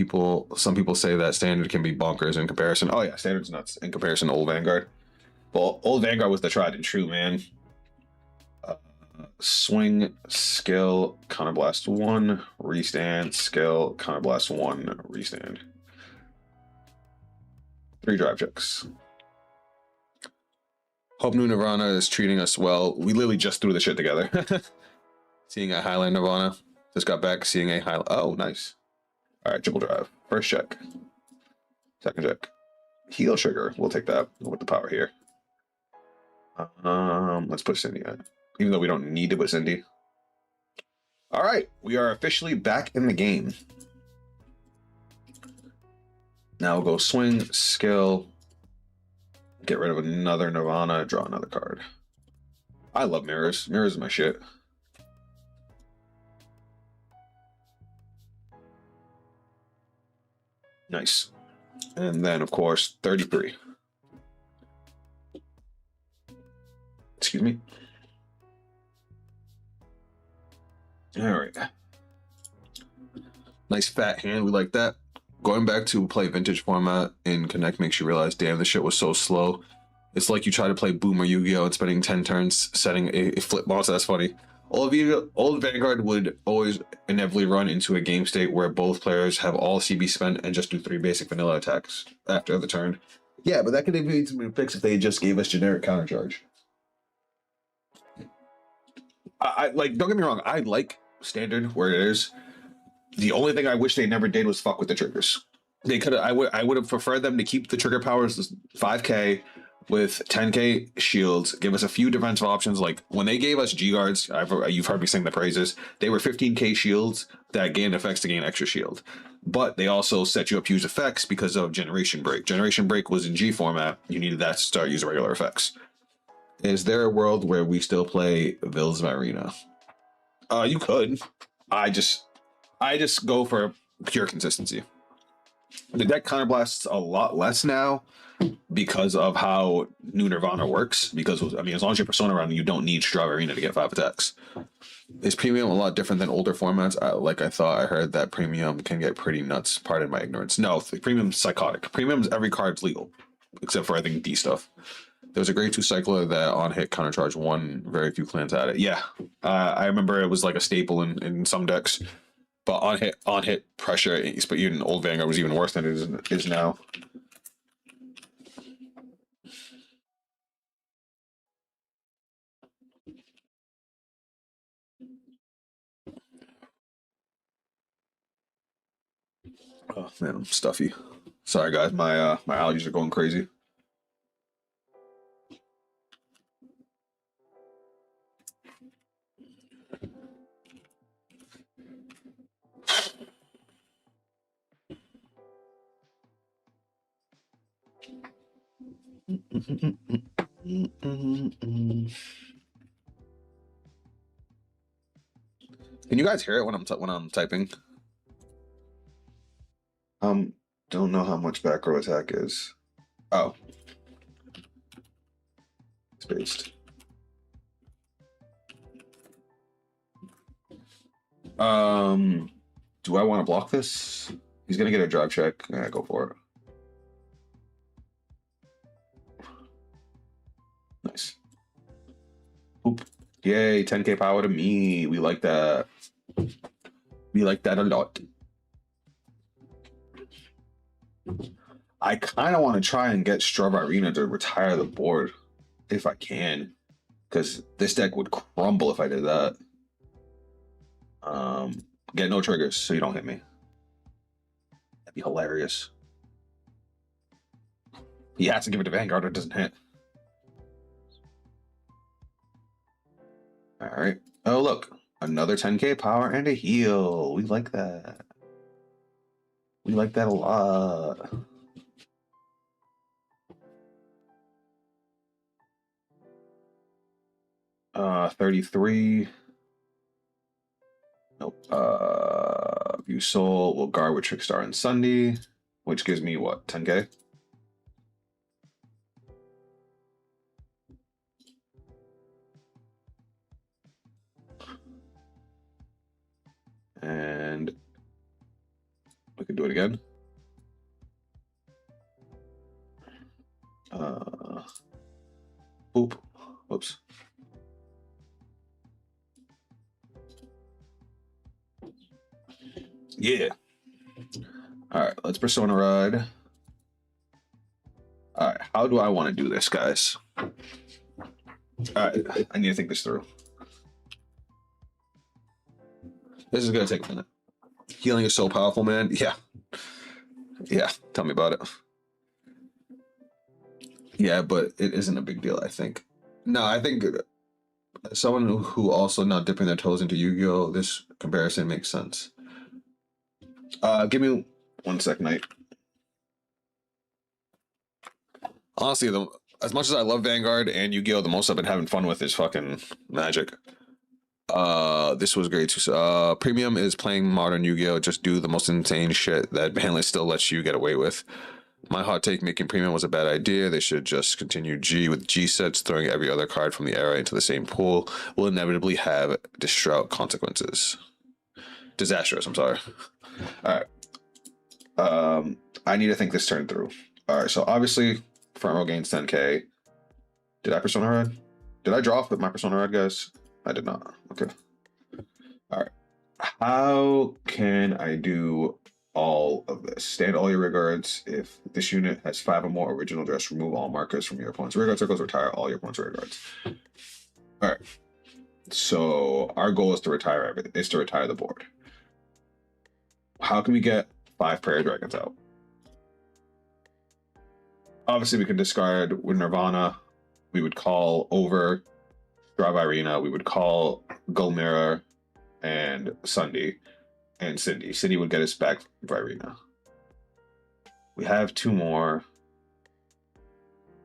Speaker 1: some people say that standard can be bonkers in comparison. Oh yeah, standard's nuts in comparison to old Vanguard. Well, old Vanguard was the tried and true, man. Swing, skill, counterblast 1, restand, skill, counterblast 1, restand. 3 drive checks. Hope New Nirvana is treating us well. We literally just threw the shit together. Seeing a Highline Nirvana. Just got back, seeing a Highline. Oh, nice. All right, triple drive. First check. Second check. Heal trigger. We'll take that with the power here. Let's put Cindy on, even though we don't need to put Cindy. All right, we are officially back in the game. Now we'll go swing, skill, get rid of another Nirvana, draw another card. I love mirrors. Mirrors is my shit. Nice. And then, of course, 33. Excuse me. All right. Nice fat hand. We like that. Going back to play vintage format in Connect makes you realize, damn, this shit was so slow. It's like you try to play Boom or Yu-Gi-Oh! And spending 10 turns setting a flip monster. That's funny. Old Vanguard would always inevitably run into a game state where both players have all CB spent and just do 3 basic vanilla attacks after the turn. Yeah, but that could be fixed if they just gave us generic countercharge. I like, don't get me wrong, I like standard where it is. The only thing I wish they never did was fuck with the triggers. They could have. I would have preferred them to keep the trigger powers 5K with 10K shields. Give us a few defensive options. Like when they gave us G guards, you've heard me sing the praises. They were 15K shields that gain effects to gain extra shield, but they also set you up to use effects because of Generation Break. Generation Break was in G format. You needed that to start using regular effects. Is there a world where we still play Vils Arena? You could. I just go for pure consistency. The deck counterblasts a lot less now because of how new Nirvana works. Because, I mean, as long as you're Persona around, you don't need Straw Arena to get 5 attacks. Is Premium a lot different than older formats? I heard that Premium can get pretty nuts. Pardon my ignorance. No, Premium's psychotic. Premium's every card's legal, except for, I think, D stuff. There was a grade 2 cycler that on hit countercharge 1. Very few clans had it. Yeah, I remember it was like a staple in some decks. But on hit pressure, but even old Vanguard was even worse than it is now. Oh man, I'm stuffy. Sorry guys, my allergies are going crazy. Can you guys hear it when I'm typing? Don't know how much back row attack is. Oh, spaced. Do I want to block this? He's gonna get a drive check. Yeah, go for it. Nice. Oop. Yay, 10K power to me. We like that. We like that a lot. I kind of want to try and get Strub Arena to retire the board if I can, because this deck would crumble if I did that. Get no triggers so you don't hit me. That'd be hilarious. He has to give it to Vanguard or it doesn't hit. All right. Oh, look. Another 10K power and a heal. We like that. We like that a lot. Uh, 33. Nope. View Soul will guard with Trickstar and Sunday, which gives me what, 10K? And we can do it again. Oop. Whoops. Yeah. All right, let's Persona Ride. All right, how do I want to do this, guys? All right, I need to think this through. This is gonna take a minute. Healing is so powerful, man. Yeah. Yeah, tell me about it. Yeah, but it isn't a big deal, I think. No, I think someone who also not dipping their toes into Yu-Gi-Oh, this comparison makes sense. Give me 1 second, mate. Honestly, as much as I love Vanguard and Yu-Gi-Oh, the most I've been having fun with is fucking Magic. This was great too. Premium is playing modern Yu-Gi-Oh. Just do the most insane shit that Bandless still lets you get away with. My hot take: making premium was a bad idea. They should just continue G with G sets, throwing every other card from the era into the same pool will inevitably have distraught consequences. Disastrous. I'm sorry. All right. I need to think this turn through. All right. So obviously, Fermo gains 10k. Did I Persona Red? Did I draw off with my Persona Red, guys? I did not. Okay. All right. How can I do all of this? Stand all your regards. If this unit has 5 or more original dress, remove all markers from your opponent's rearguard circles, retire all your opponent's rearguards. All right. So our goal is to retire everything. Is to retire the board. How can we get 5 prayer dragons out? Obviously, we can discard with Nirvana. We would call over Drive Irina. We would call Gulmira and Sunday and Cindy. Cindy would get us back Irina. We have 2 more.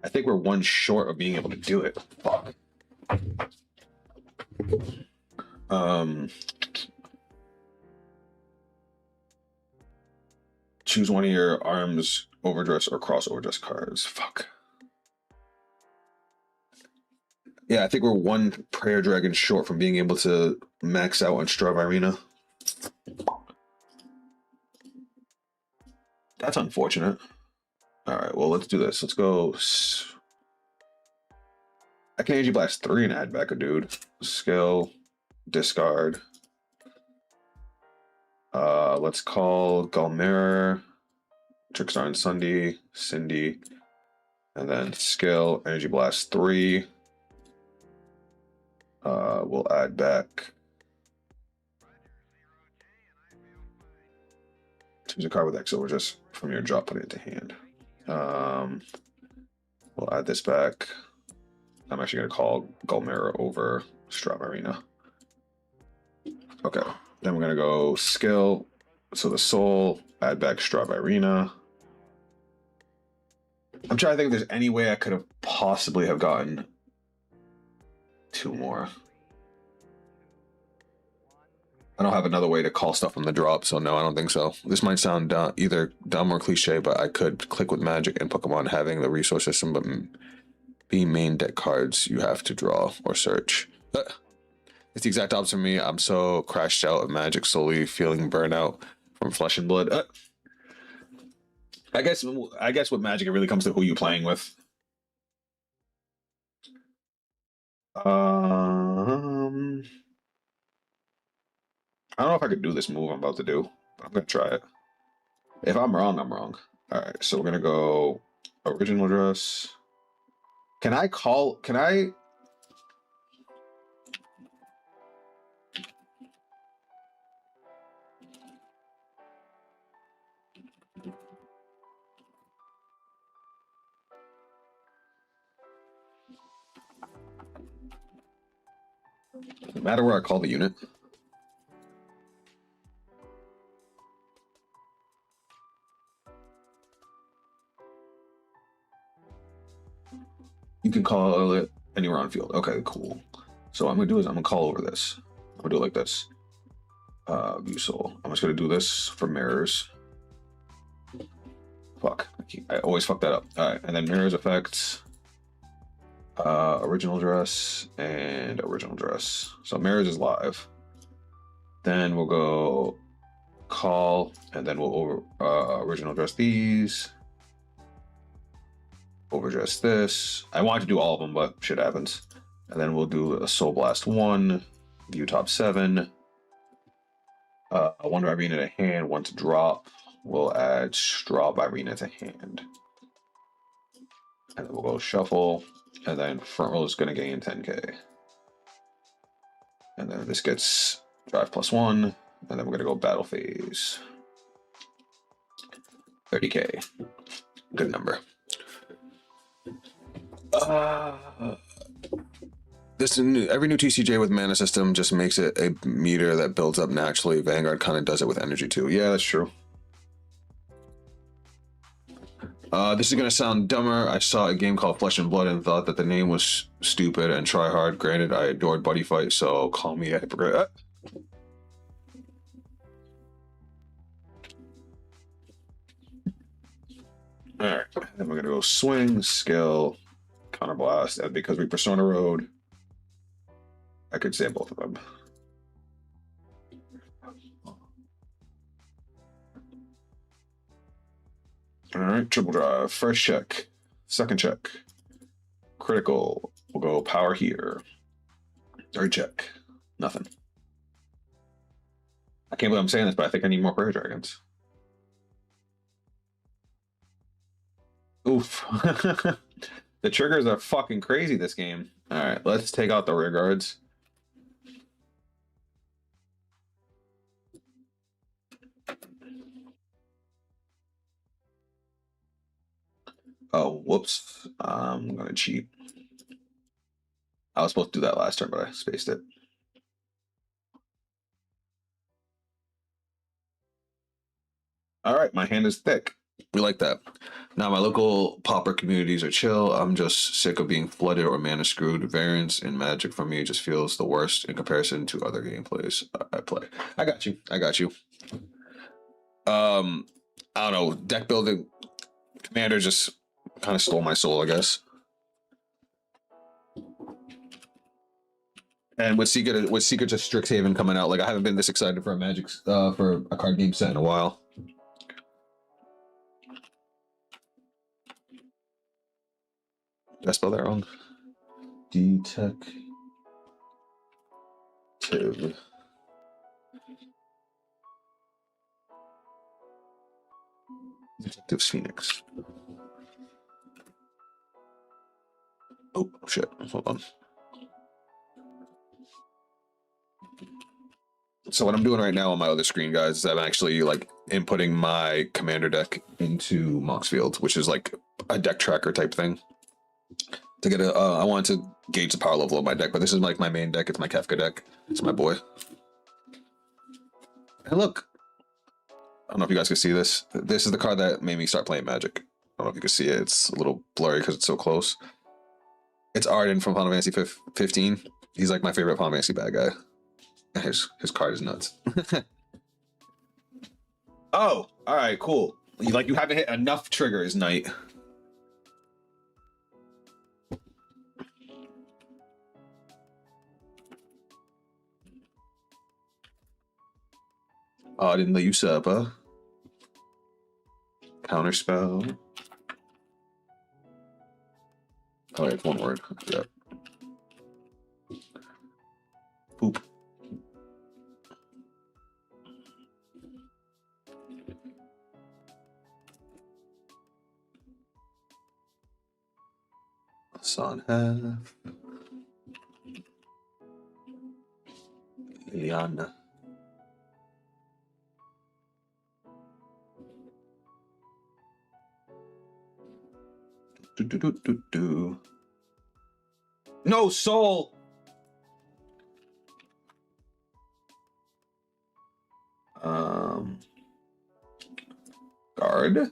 Speaker 1: I think we're 1 short of being able to do it. Fuck. Choose one of your arms overdress or cross overdress cards. Fuck. Yeah, I think we're 1 prayer dragon short from being able to max out on Strav Irina. That's unfortunate. All right, well, let's do this. Let's go. I can Energy Blast 3 and add back a dude. Skill, discard. Let's call Gulmira, Trickstar and Sunday, Cindy, and then skill, Energy Blast 3. We'll add back. Choose a card with X over just from your drop, put it into hand. We'll add this back. I'm actually going to call Gulmira over Strav Arena. Okay, then we're going to go skill. So the soul, add back Strav Arena. I'm trying to think if there's any way I could have possibly have gotten 2 more. I don't have another way to call stuff from the drop, so no, I don't think so. This might sound either dumb or cliche, but I could click with Magic and Pokemon having the resource system, but being main deck cards you have to draw or search. It's the exact opposite for me. I'm so crashed out of Magic, slowly feeling burnout from Flesh and Blood. I guess with Magic, it really comes to who you're playing with. I don't know if I could do this move I'm about to do, but I'm gonna try it. If I'm wrong, I'm wrong. All right, so we're gonna go original dress. Can I? No matter where I call the unit. You can call it anywhere on field. Okay, cool. So what I'm gonna do is I'm gonna call over this. I'm gonna do it like this. View soul. I'm just gonna do this for mirrors. Fuck. I always fuck that up. All right, and then mirrors effects. Original dress and original dress. So mirrors is live. Then we'll go call, and then we'll original dress these. Overdress this. I want to do all of them, but shit happens. And then we'll do a Soul Blast 1, view top 7. 1 Irina to hand, 1 to drop. We'll add Straw Irina to hand. And then we'll go shuffle. And then front row is going to gain 10k. And then this gets drive +1. And then we're going to go battle phase. 30k. Good number. every new TCJ with mana system just makes it a meter that builds up naturally. Vanguard kind of does it with energy too. Yeah, that's true. This is gonna sound dumber. I saw a game called Flesh and Blood and thought that the name was stupid and try hard. Granted, I adored Buddy Fight, so call me a hypocrite. All right, then we're gonna go swing, skill, counterblast, and because we Persona Road, I could say both of them. All right, triple drive, first check, second check, critical. We'll go power here. Third check, nothing. I can't believe I'm saying this, but I think I need more prayer dragons. Oof. The triggers are fucking crazy this game. All right, let's take out the rear guards. Oh, whoops. I'm going to cheat. I was supposed to do that last turn, but I spaced it. All right, my hand is thick. We like that. Now, my local pauper communities are chill. I'm just sick of being flooded or mana screwed. Variance in Magic for me just feels the worst in comparison to other gameplays I play. I got you. I got you. I don't know. Deck building Commander just kind of stole my soul, I guess. And with Secret to Strixhaven coming out, like I haven't been this excited for a Magic for a card game set in a while. Did I spell that wrong? Detective Phoenix. Oh shit! Hold on. So what I'm doing right now on my other screen, guys, is I'm actually like inputting my commander deck into Moxfield, which is like a deck tracker type thing. To get a, I wanted to gauge the power level of my deck, but this is like my main deck. It's my Kefka deck. It's my boy. And look, I don't know if you guys can see this. This is the card that made me start playing Magic. I don't know if you can see it. It's a little blurry because it's so close. It's Arden from Final Fantasy 15. He's like my favorite Final Fantasy bad guy. His card is nuts. Oh, all right, cool. You haven't hit enough triggers, Knight. Arden the Usurper. Counterspell. Oh, it's one word. Yep. Poop. Son have. Liliana. Do. No soul. Guard.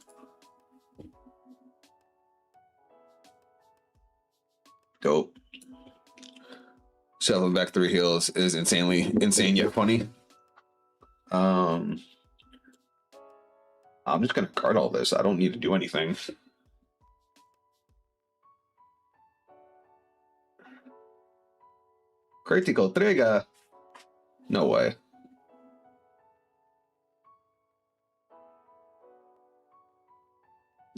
Speaker 1: Dope. Shuffling back 3 heals is insane yet funny. I'm just gonna guard all this. I don't need to do anything. Critical trigger. No way.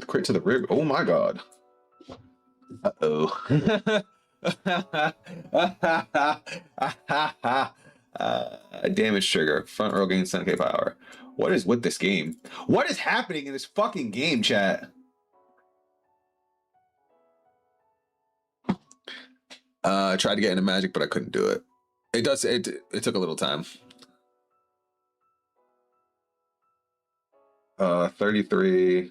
Speaker 1: Crit to the rib. Oh my god. Uh-oh. Damage trigger. Front row gains 10k power. What is with this game? What is happening in this fucking game, chat? I tried to get into Magic, but I couldn't do it. It took a little time. 33.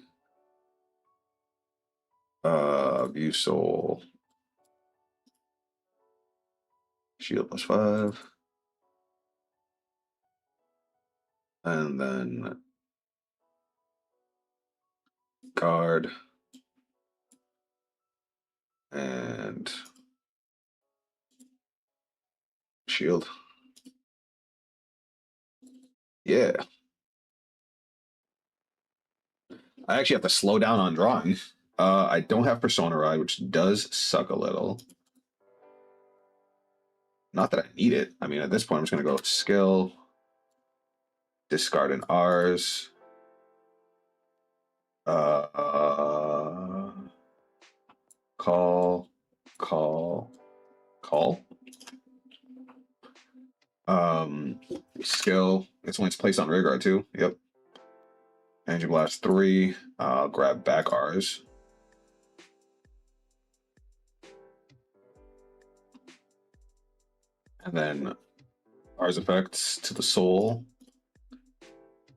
Speaker 1: View soul. Shield +5. And then guard. And shield. Yeah. I actually have to slow down on drawing. I don't have Persona Ride, which does suck a little. Not that I need it. I mean, at this point, I'm just going to go skill, discard an R's. Call. Skill. It's when it's placed on rear guard too. Yep. Energy Blast 3. Grab back R's. And then R's effects to the soul.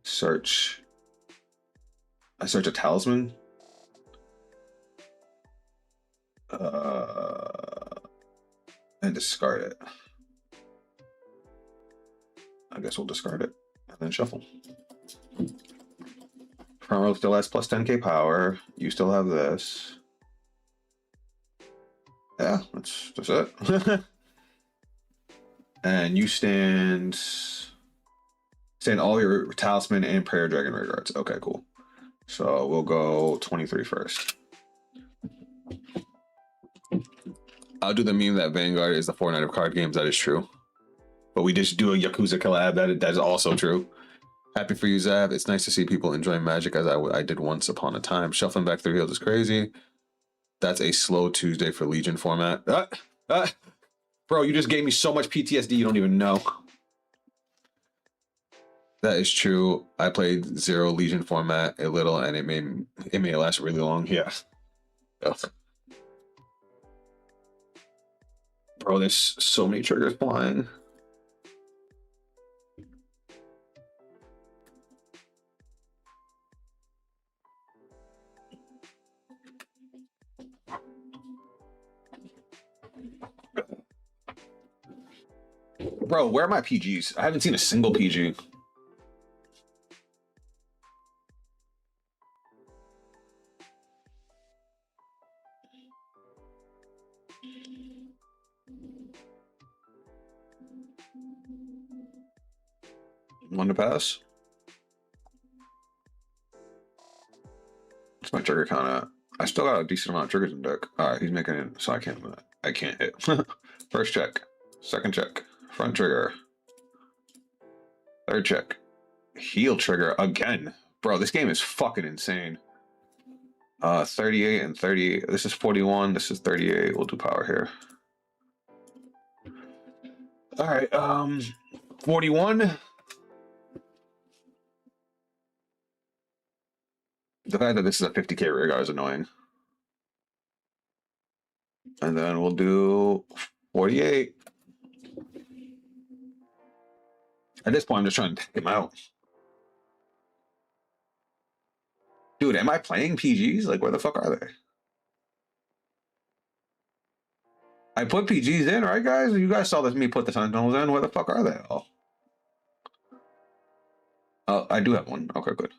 Speaker 1: Search. I search a talisman. And discard it. I guess we'll discard it and then shuffle. Front row still has plus 10k power. You still have this. Yeah, that's it. And you stand all your talisman and prayer dragon rear guards. Okay, cool. So we'll go 23 first. I'll do the meme that Vanguard is the Fortnite of card games. That is true. But we just do a Yakuza collab. That is also true. Happy for you, Zav. It's nice to see people enjoying Magic as I did once upon a time. Shuffling back through Heels is crazy. That's a slow Tuesday for Legion format. Bro, you just gave me so much PTSD you don't even know. That is true. I played 0 Legion format a little, and it made it last really long. Yeah. Ugh. Bro, there's so many triggers flying. Bro, where are my PGs? I haven't seen a single PG. One to pass. What's my trigger count at? I still got a decent amount of triggers in deck. All right, he's making it, so I can't hit. First check, second check, front trigger, third check, heel trigger again. Bro, this game is fucking insane. 38 and 38. This is 41. This is 38. We'll do power here. All right, 41. The fact that this is a 50k rear guard is annoying. And then we'll do 48. At this point, I'm just trying to take him out. Dude, am I playing PGs? Like, where the fuck are they? I put PGs in, right, guys? You guys saw this me put the Sentinels in. Where the fuck are they all? Oh, I do have one. Okay, good.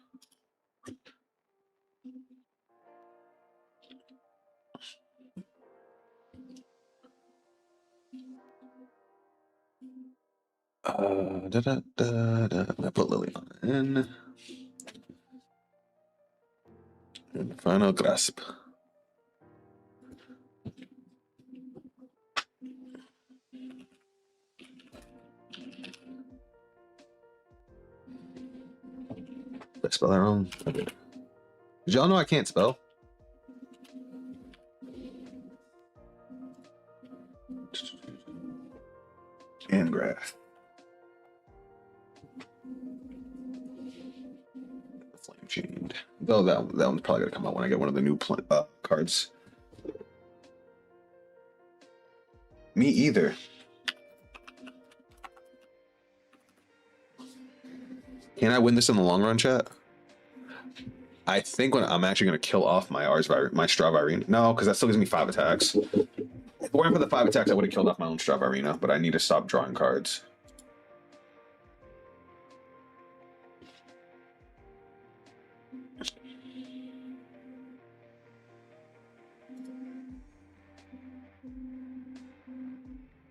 Speaker 1: I put Lily on in. And final grasp. Did I spell that wrong? Okay. Did y'all know I can't spell? And graph. Flame chained. Though that one's probably gonna come out when I get one of the new cards. Me either. Can I win this in the long run, chat? I think when I'm actually gonna kill off my Straw Virene. No, because that still gives me 5 attacks. If it weren't for the 5 attacks, I would have killed off my own Strava Arena, but I need to stop drawing cards.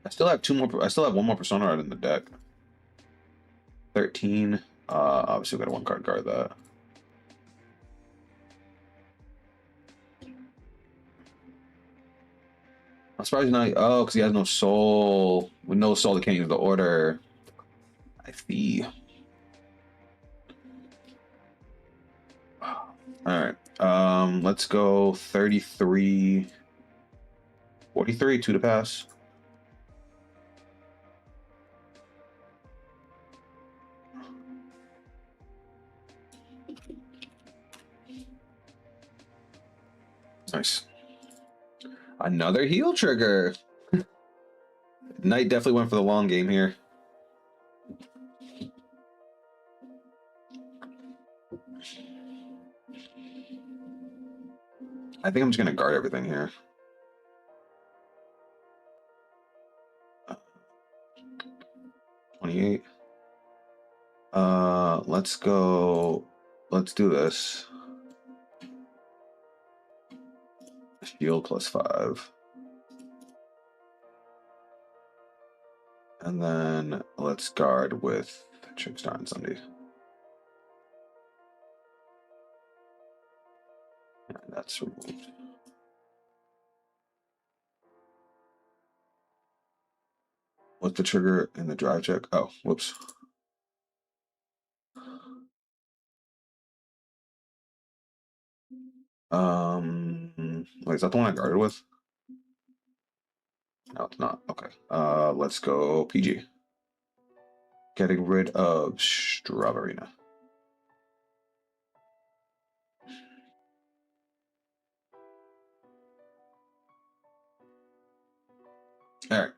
Speaker 1: I still have 2 more. I still have 1 more Persona art in the deck. 13. Obviously, we got a 1 card guard that. I'm surprised he's not. Oh, because he has no soul. With no soul, he can't use the order. I see. All right. Let's go 33. 43, 2 to pass. Nice. Another heal trigger. Knight definitely went for the long game here. I think I'm just going to guard everything here. $28. Let's go. Let's do this. Shield +5. And then let's guard with Trickstar and Sunday. And that's removed. What's the trigger in the drive check? Oh, whoops. Wait, is that the one I guarded with? No, it's not. Okay. Let's go PG. Getting rid of Stravarina. All right.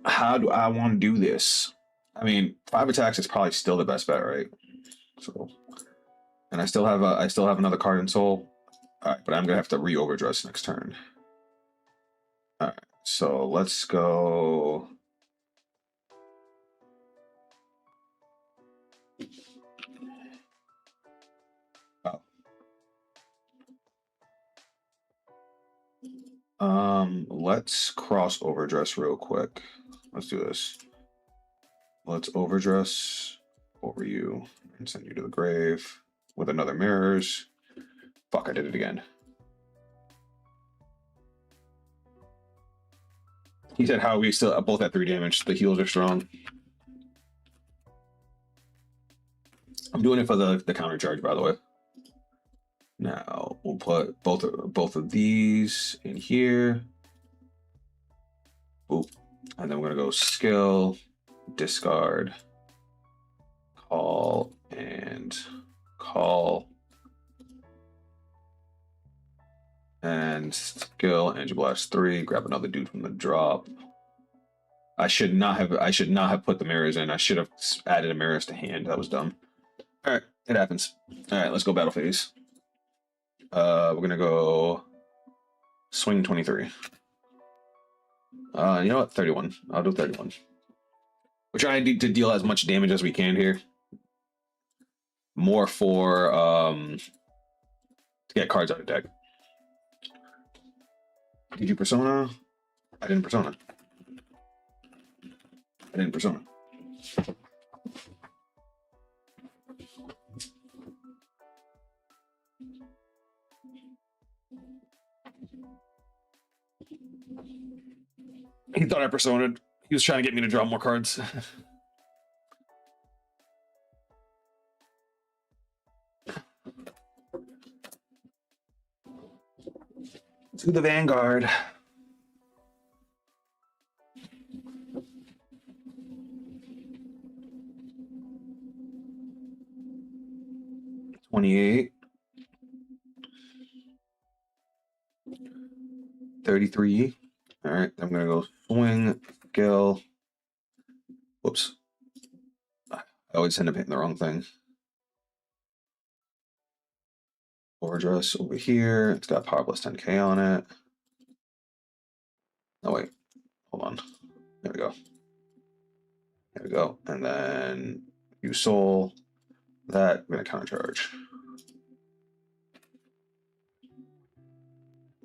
Speaker 1: How do I want to do this? I mean, 5 attacks is probably still the best bet, right? So, and I still have another card in soul. All right, but I'm gonna have to re-overdress next turn. All right, so let's go. Let's cross overdress real quick. Let's do this. Let's overdress over you and send you to the grave with another mirrors. Fuck, I did it again. He said how we still both at 3 damage. The heals are strong. I'm doing it for the counter charge, by the way. Now we'll put both of these in here. Oop. And then we're gonna go skill, discard, call, and call. And skill, Energy Blast 3, grab another dude from the drop. I should not have put the mirrors in. I should have added a mirrors to hand. That was dumb. Alright, it happens. Alright, let's go battle phase. We're gonna go swing 23. You know what? 31. I'll do 31. We're trying to deal as much damage as we can here. More for to get cards out of deck. Did you persona? I didn't persona. I didn't persona. He thought I personaed. He was trying to get me to draw more cards. To the Vanguard. $28. 33. All right, I'm gonna go swing, skill. Whoops. I always end up hitting the wrong thing. Overdress over here. It's got power plus 10k on it. Oh wait, hold on. There we go. There we go. And then you soul that. I'm gonna countercharge.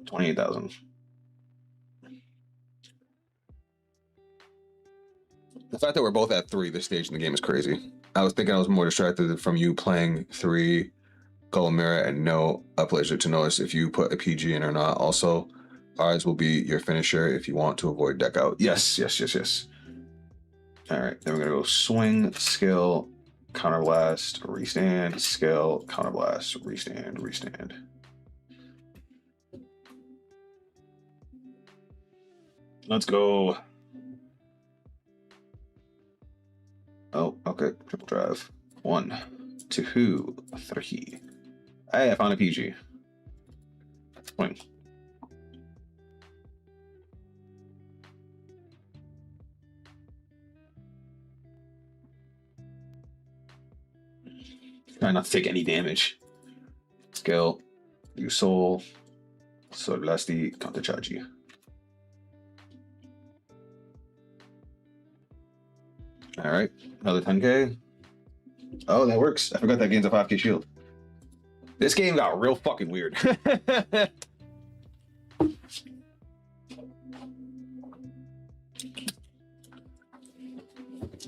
Speaker 1: 28,000. The fact that we're both at 3 this stage in the game is crazy. I was thinking I was more distracted from you playing 3 Golem Mirror and no a pleasure to notice if you put a PG in or not. Also, ours will be your finisher if you want to avoid deck out. Yes, yes, yes, yes. All right, then we're gonna go swing, skill, counterblast, restand, skill, counterblast, restand, restand. Let's go. Oh, okay. Triple drive. 1, 2, 3. Hey, I found a PG. Swing. Try not to take any damage. Skill. You soul. So Blasti, countercharge. All right, another 10K. Oh, that works. I forgot that game's a 5K shield. This game got real fucking weird.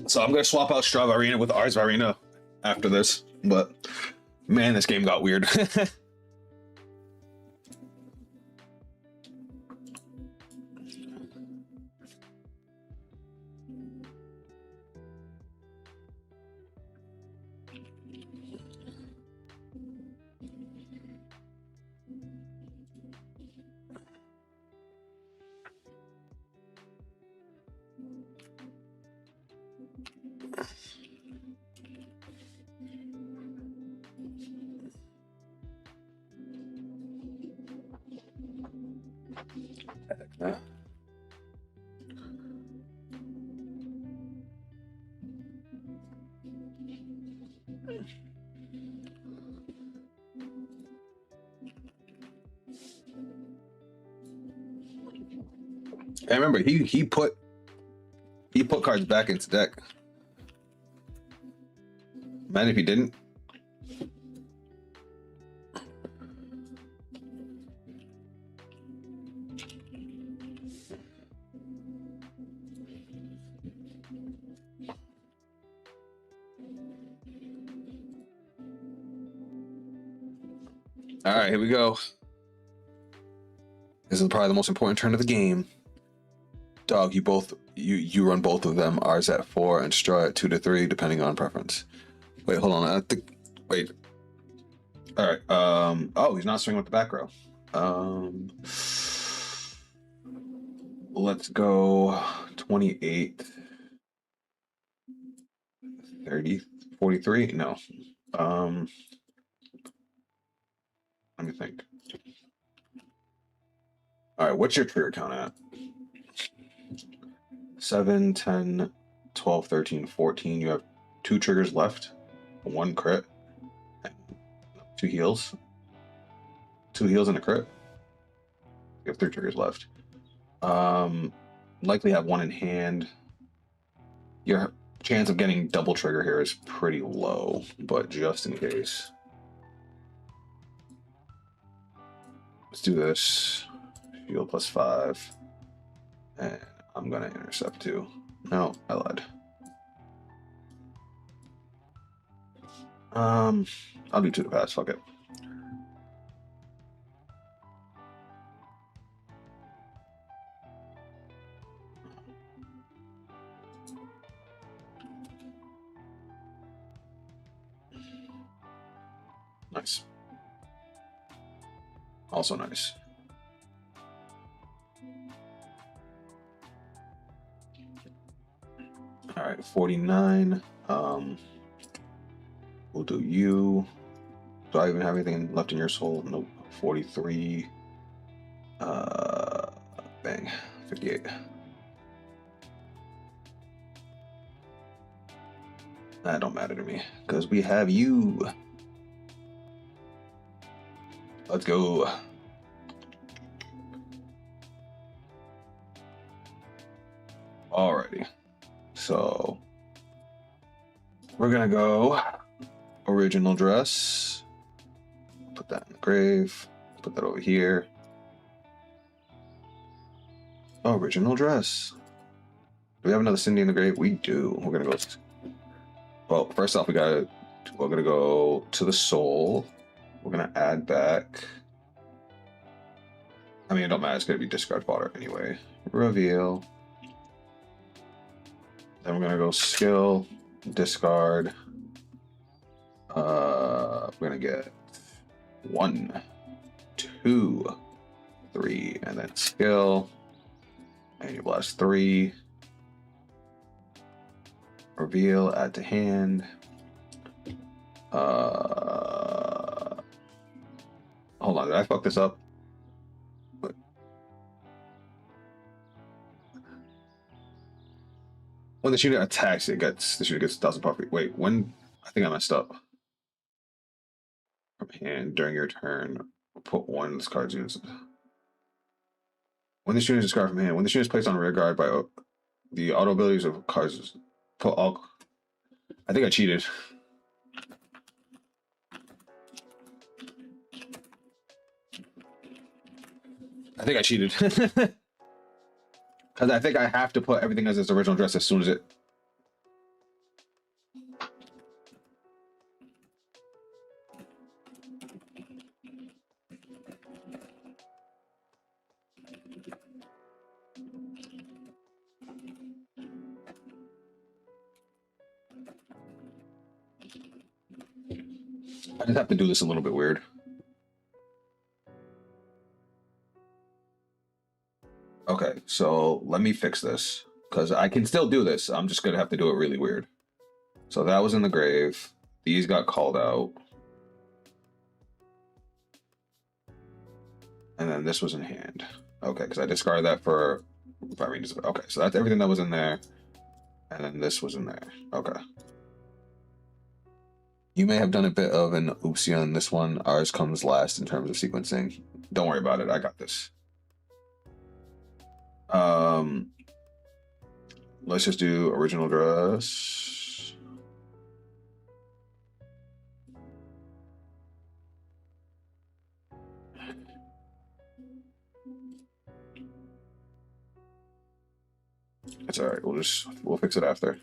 Speaker 1: So I'm gonna swap out Strava Arena with Ars Arena after this, but man, this game got weird. I remember he put cards back into deck. Man, if he didn't. All right, here we go. This is probably the most important turn of the game. Dog, you run both of them. Ours at 4 and Straw at 2 to 3, depending on preference. Wait, hold on. I think. Wait. All right. Oh, he's not swinging with the back row. Let's go 28, 30, 43. No. Let me think. All right, what's your trigger count at? 7, 10, 12, 13, 14. You have 2 triggers left, 1 crit, and 2 heals. 2 heals and a crit. You have 3 triggers left. Likely have 1 in hand. Your chance of getting double trigger here is pretty low, but just in case. Let's do this. Shield +5. And I'm gonna intercept 2. No, I lied. I'll do 2 to pass, fuck it. Nice. Also nice. All right, 49. We'll do you. Do I even have anything left in your soul? Nope. 43. Bang. 58. That don't matter to me because we have you. Let's go. So we're gonna go original dress. Put that in the grave. Put that over here. Original dress. Do we have another Cindy in the grave? We do. We're gonna go. Well, first off, we're gonna go to the soul. We're gonna add back. I mean, it don't matter. It's gonna be discard fodder anyway. Reveal. Then we're gonna go skill, discard. We're gonna get 1, 2, 3, and then skill. And you blast 3. Reveal, add to hand. Hold on, did I fuck this up? What? When the shooter attacks, the shooter gets 1,000 profit. Wait, when? I think I messed up. From hand during your turn, put 1 of this card's units. When the shooter is discarded from hand, when the shooter is placed on rear guard by the auto abilities of cards, put all. I think I cheated. Because I think I have to put everything as its original dress as soon as it. I just have to do this a little bit weird. Okay, so let me fix this because I can still do this. I'm just gonna have to do it really weird. So that was in the grave. These got called out. And then this was in hand. Okay, because I discarded that for Virina's. Okay, so that's everything that was in there. And then this was in there. Okay. You may have done a bit of an oopsie on this one. Ours comes last in terms of sequencing. Don't worry about it. I got this. Let's just do original dress. It's all right. We'll fix it after.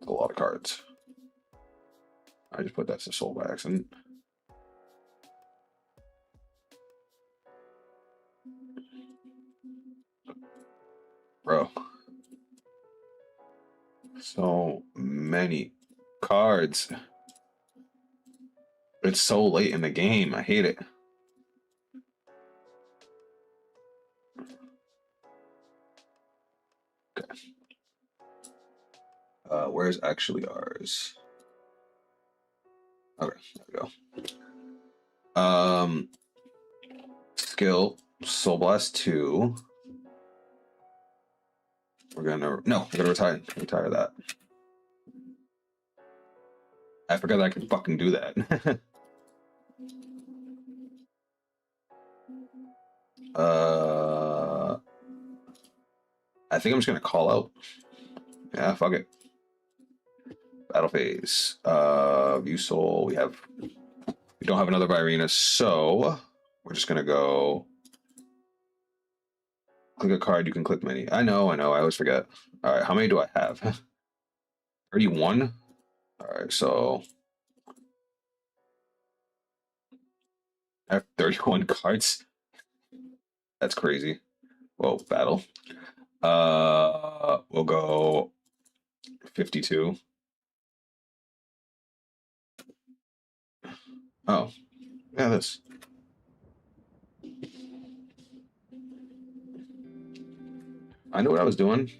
Speaker 1: A lot of cards. I just put that to soul by accident. Bro. So many cards. It's so late in the game. I hate it. Okay. Where's actually ours? Okay, there we go. Skill, Soul Blast 2. We're gonna retire that. I forgot that I can fucking do that. I think I'm just gonna call out. Yeah, fuck it. Battle phase. View soul. We don't have another Virina, so we're just gonna go click a card. You can click many. I know. I always forget. All right, how many do I have? 31. All right, so I have 31 cards. That's crazy. Whoa, battle. We'll go 52. Oh, yeah, this. I knew what I was doing.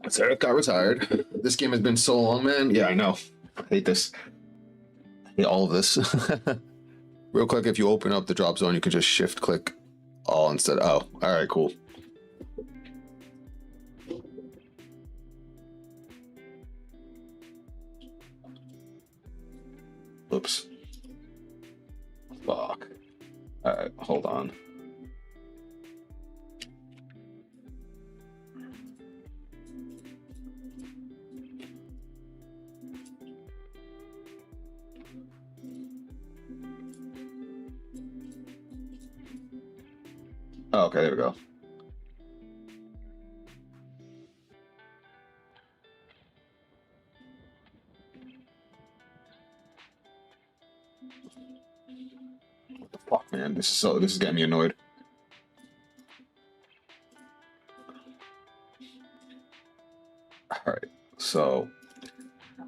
Speaker 1: Sarah got retired. This game has been so long, man. Yeah, I know. I hate this. I hate all of this. Real quick, if you open up the drop zone, you can just shift click all instead. Oh, all right, cool. Oops. Fuck. Alright, hold on. Oh, okay, there we go. What the fuck, man? This is getting me annoyed. Alright, so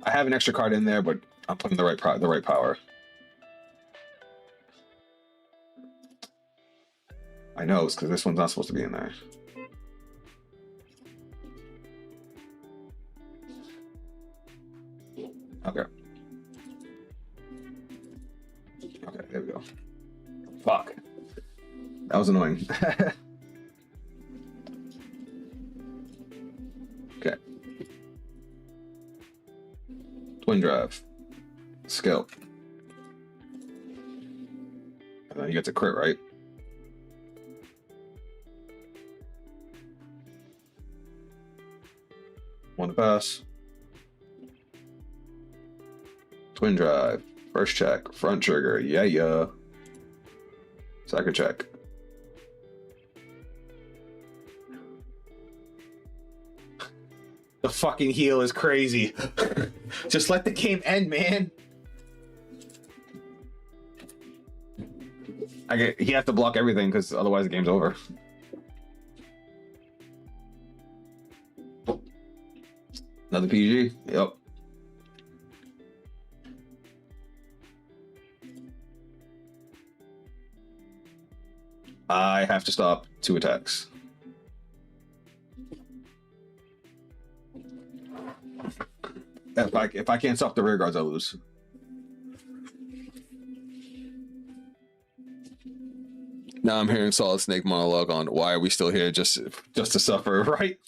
Speaker 1: I have an extra card in there, but I'm putting the right power. I know, it's because this one's not supposed to be in there. Okay. Okay, there we go. Fuck. That was annoying. Okay. Twin drive. Skill. And then you get to crit, right? One to pass. Twin drive. First check. Front trigger. Yeah. Second check. The fucking heal is crazy. Just let the game end, man. He has to block everything because otherwise the game's over. Another PG? Yep. I have to stop 2 attacks. If I can't stop the rear guards, I lose. Now I'm hearing Solid Snake monologue on why are we still here just to suffer, right?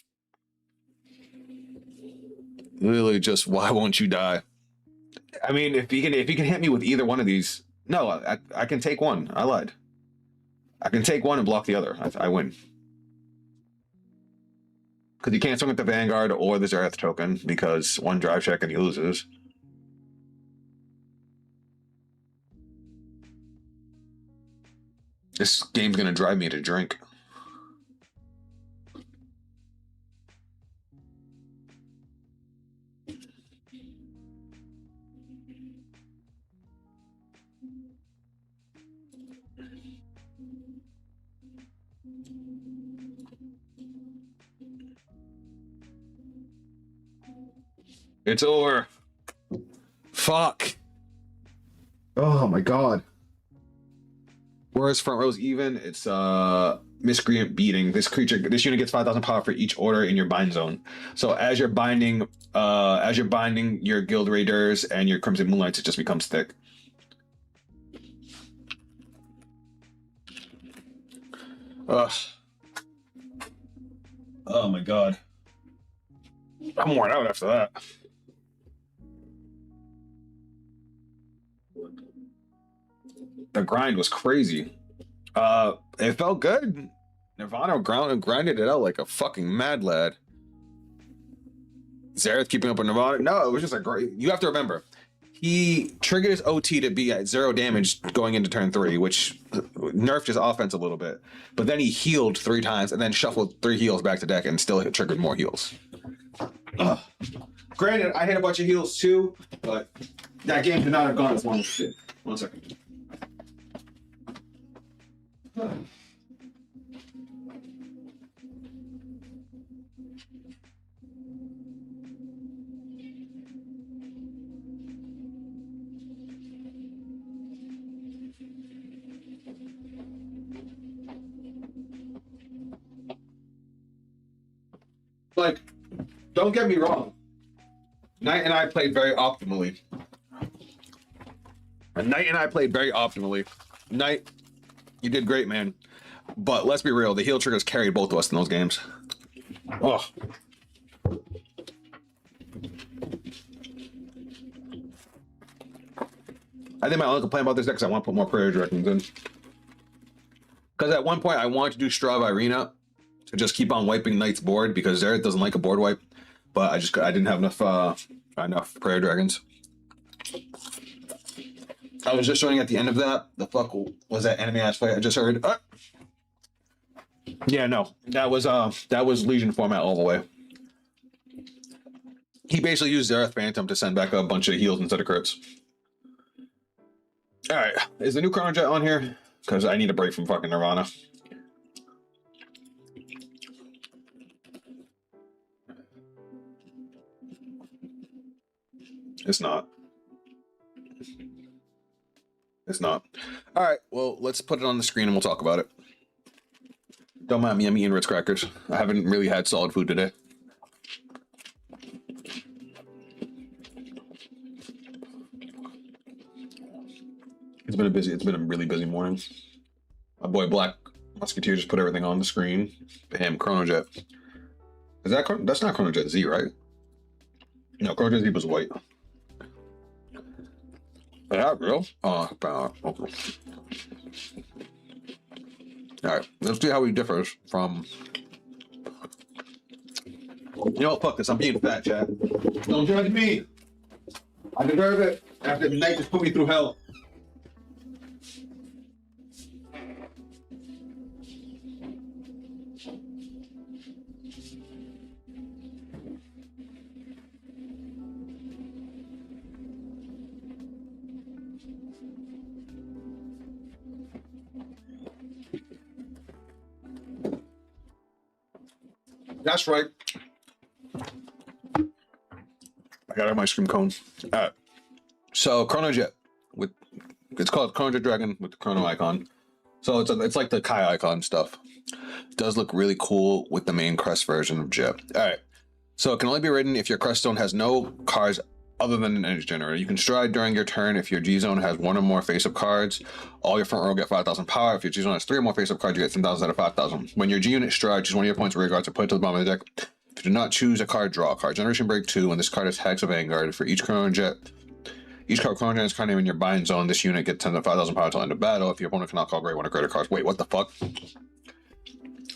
Speaker 1: Literally just why won't you die? I mean, if he can hit me with either one of these, no, I can take one. I lied. I can take one and block the other. I win. Because he can't swing with the Vanguard or the Zareth token because one drive check and he loses. This game's gonna drive me to drink. It's over. Fuck. Oh my god. Whereas front row's even, it's miscreant beating. This unit gets 5,000 power for each order in your bind zone. So as you're binding your Guild Raiders and your Crimson Moonlights, it just becomes thick. Ugh. Oh my god. I'm worn out after that. The grind was crazy. It felt good. Nirvana grinded it out like a fucking mad lad. Zareth keeping up with Nirvana. No, it was just a great. You have to remember, he triggered his OT to be at 0 damage going into turn 3, which nerfed his offense a little bit. But then he healed 3 times and then shuffled 3 heals back to deck and still triggered more heals. Ugh. Granted, I hit a bunch of heals too, but that game could not have gone as long as it did. 1 second. Like, don't get me wrong. Knight and I played very optimally. Knight, you did great, man. But let's be real, the heal triggers carried both of us in those games. Oh. I think my only complaint about this deck is I want to put more Prayer Dragons in. Because at one point I wanted to do Straw Arena to just keep on wiping Knight's board because Zereth doesn't like a board wipe. But I didn't have enough Prayer Dragons. I was just showing at the end of that. The fuck was that enemy ass fight I just heard? Yeah, no, that was Legion format all the way. He basically used Zereth Phantom to send back a bunch of heals instead of crits. All right, is the new Chrono Jet on here? Because I need a break from fucking Nirvana. It's not. It's not. All right, well, let's put it on the screen and we'll talk about it. Don't mind me, I'm eating Ritz crackers. I haven't really had solid food today. It's been a really busy morning. My boy Black Musketeer just put everything on the screen. Bam, Chrono Jet. That's not Chrono Jet Z, right? No, Chrono Jet Z was white. Yeah, real? Okay. Alright, let's see how he differs from... You know what, fuck this, I'm being fat, chat. Don't judge me! I deserve it after the night just put me through hell. That's right. I got an ice cream cone. All right. So Chrono Jet it's called Chrono Jet Dragon with the Chrono icon. So it's like the Kai icon stuff. It does look really cool with the main crest version of Jet. All right. So it can only be ridden if your crest zone has no cards other than an energy generator. You can stride during your turn if your G zone has one or more face-up cards. All your front row get 5,000 power. If your G zone has 3 or more face-up cards, you get 10,000 out of 5,000. When your G unit strides, choose one of your points of rear guards and put it to the bottom of the deck. If you do not choose a card, draw a card. Generation Break 2, when this card attacks a Vanguard, for each Chrono Jet, each card Chrono Jet is card name in your bind zone. This unit gets 10 to 5,000 power till end of battle. If your opponent cannot call one of greater cards. Wait, what the fuck?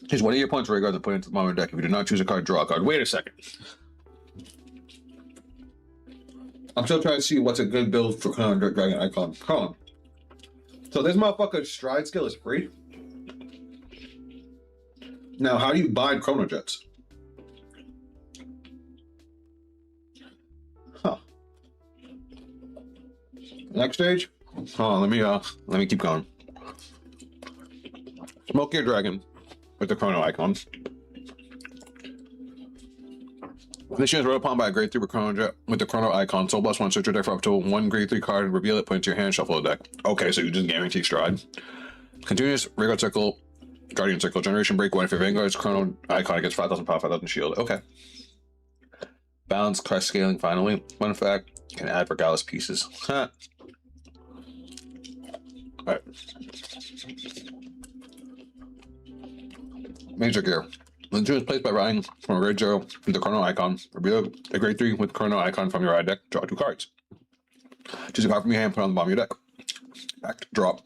Speaker 1: Choose one of your points of rear guards and put it into the bottom of the deck. If you do not choose a card, draw a card. Wait a second. I'm still trying to see what's a good build for Chrono Jet Dragon icon. Hold on. So this motherfucker's stride skill is free? Now, how do you bind Chrono Jets? Huh. Next stage? Hold on, let me keep going. Smoke your dragon with the Chrono icon. This unit is rolled upon by a grade 3 with Chrono Jet with the Chrono icon. Soul plus 1, search your deck for up to 1 grade 3 card, reveal it, put it into your hand, shuffle the deck. Okay, so you just guarantee stride. Continuous Rearguard Circle, Guardian Circle, Generation Break 1. If your Vanguard's Chrono icon gets 5,000 power, 5,000 shield. Okay. Balance, crest scaling, finally. Fun fact, you can add Regalis pieces. Huh. Alright. Major gear. When the is placed by riding from a grade 0 with the Chrono icon, reveal a grade 3 with Chrono icon from your ride deck, draw 2 cards. Choose a card from your hand, put it on the bottom of your deck. Act, drop.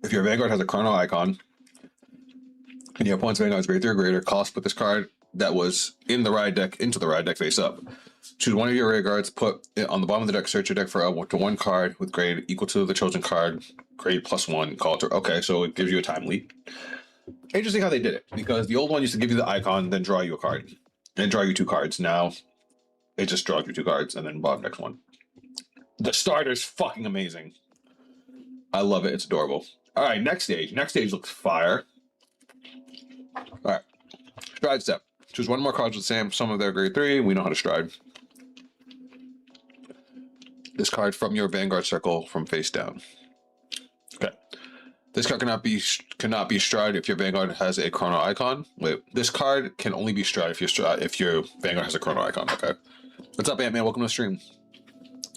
Speaker 1: If your Vanguard has a Chrono icon, and your opponent's Vanguard is grade 3 or greater, cost put this card that was in the ride deck into the ride deck face up. Choose one of your rear guards, put it on the bottom of the deck, search your deck for up to 1 card with grade equal to the chosen card, grade +1, call it. Okay, so it gives you a time leap. Interesting how they did it, because the old one used to give you the icon, then draw you a card, and draw you 2 cards. Now, it just draws you 2 cards, and then bottom next one. The starter's fucking amazing. I love it. It's adorable. All right, next stage. Next stage looks fire. All right, stride step. Choose 1 more card with some of their grade 3. We know how to stride. This card from your Vanguard circle from face down. Okay. This card cannot be stride if your Vanguard has a Chrono icon. Wait, this card can only be stride if your Vanguard has a Chrono icon. Okay. What's up, Ant-Man? Welcome to the stream.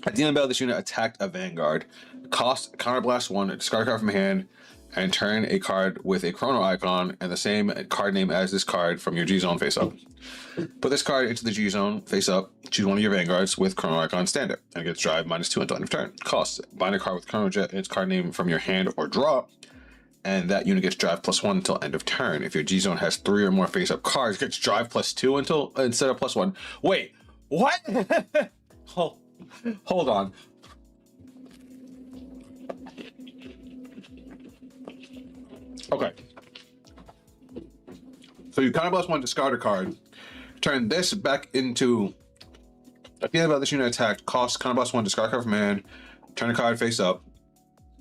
Speaker 1: At the end of battle, this unit attacked a Vanguard. Cost counterblast 1, discard a card from hand, and turn a card with a chrono icon and the same card name as this card from your G zone face up. Put this card into the G zone face up. Choose one of your vanguards with chrono icon standard, and it gets drive -2 until end of turn. Cost: bind a card with chrono jet and its card name from your hand or draw, and that unit gets drive +1 until end of turn. If your G zone has 3 or more face up cards, it gets drive +2 until instead of +1. Wait, what? Hold on. Okay. So you kind of +1 discard a card. Turn this back into. At the end of this unit attacked, cost kind of +1 discard card from hand. Turn a card face up.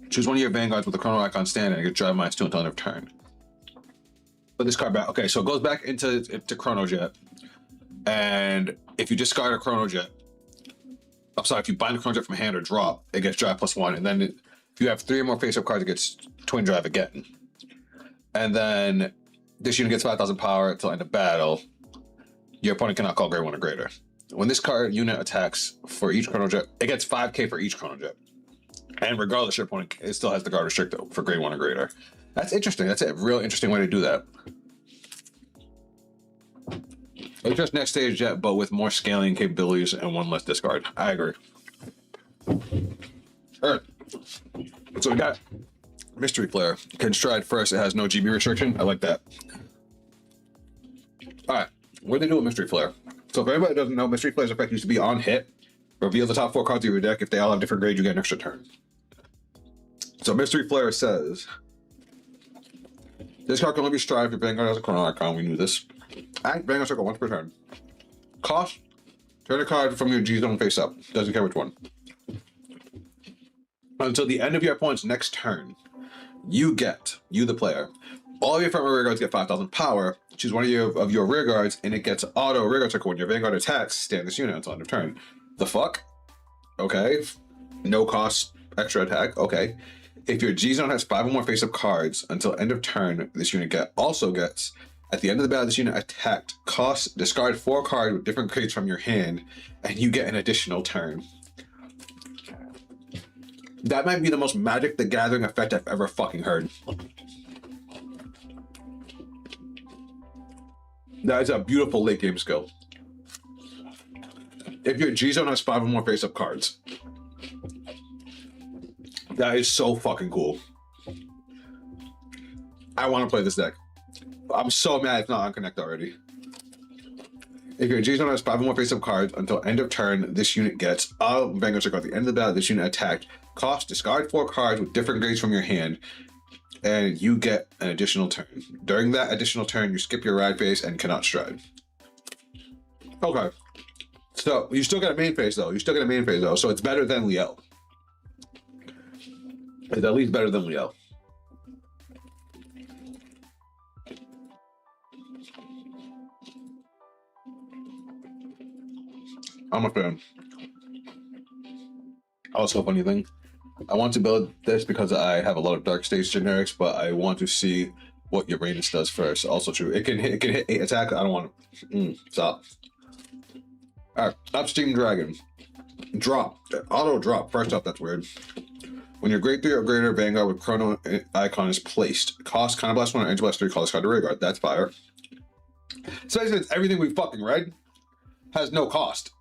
Speaker 1: Choose one of your vanguards with the chrono icon standard and get drive -2 until end of turn. Put this card back. Okay, so it goes back into Chrono Jet. And if you discard a Chrono Jet, I'm sorry, if you bind a Chrono Jet from hand or drop, it gets drive +1. And then if you have 3 or more face-up cards, it gets twin drive again. And then this unit gets 5,000 power until end of battle. Your opponent cannot call grade 1 or greater. When this card unit attacks for each Chrono Jet, it gets 5k for each Chrono Jet. And regardless, your opponent it still has the guard restrict for grade 1 or greater. That's interesting. That's a real interesting way to do that. It's just next stage jet, but with more scaling capabilities and 1 less discard. I agree. Alright. So we got Mystery Flare. Can stride first. It has no GB restriction. I like that. Alright. What do they do with Mystery Flare? So if anybody doesn't know, Mystery Flare's effect used to be on hit. Reveal the top 4 cards of your deck. If they all have different grades, you get an extra turn. So Mystery Flare says, this card can only be strived if Vanguard has a chrono icon. We knew this. Act Vanguard Circle once per turn. Cost: turn a card from your G zone face up. Doesn't care which one. Until the end of your opponent's next turn, you the player, all of your front row rear guards get 5,000 power. Choose one of your rear guards, and it gets auto rear guard circle when your Vanguard attacks. Stand this unit until end of turn. The fuck? Okay. No cost, extra attack. Okay. If your G zone has 5 or more face-up cards until end of turn, this unit also gets, at the end of the battle, this unit attacked. Cost: discard 4 cards with different grades from your hand, and you get an additional turn. That might be the most Magic the Gathering effect I've ever fucking heard. That is a beautiful late game skill. If your G zone has 5 or more face-up cards. That is so fucking cool. I want to play this deck. I'm so mad it's not on Connect already. If your G zone has 5 or more face-up cards until end of turn, this unit gets a Vanguard Circle. At the end of the battle, this unit attacked. Cost: discard 4 cards with different grades from your hand, and you get an additional turn. During that additional turn, you skip your ride phase and cannot stride. Okay. So you still get a main phase though. So it's better than Liel. It's at least better than Liel. I'm a fan. Also, funny thing, I want to build this because I have a lot of Dark Stage generics, but I want to see what Uranus does first. Also true. It can hit 8 attack. I don't want to. Stop. Alright, Upstream Dragon. Drop. Auto drop. First up, that's weird. When your grade 3 or greater Vanguard with Chrono icon is placed, cost kind of +1 or Edge +3, call this card to rear guard. That's fire. So it's everything we fucking read has no cost.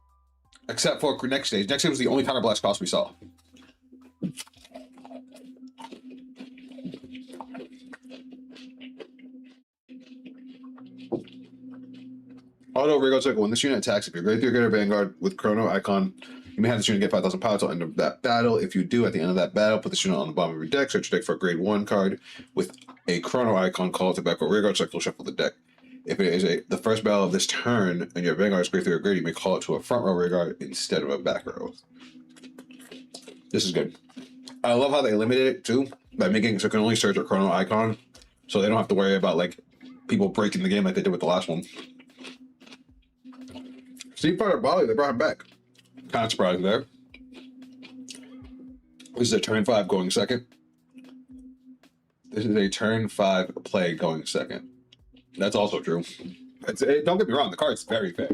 Speaker 1: Except for next stage. Next stage was the only counterblast cost we saw. Auto rear guard circle. When this unit attacks, if your grade 3 or greater Vanguard with Chrono icon, you may have this unit get 5,000 power until end of that battle. If you do, at the end of that battle, put this unit on the bottom of your deck. Search your deck for a grade 1 card with a Chrono icon. Call it to back or rear guard circle. Shuffle the deck. If it is the first battle of this turn and your Vanguard is grade 3 or greater, you may call it to a front row rear guard instead of a back row. This is good. I love how they limited it too by making it so it can only search a Chrono icon, so they don't have to worry about like people breaking the game like they did with the last one. Steve Fighter Bali, they brought him back. Kind of surprised there. This is a turn 5 going second. This is a turn 5 play going second. That's also true. Don't get me wrong, the card's very fair.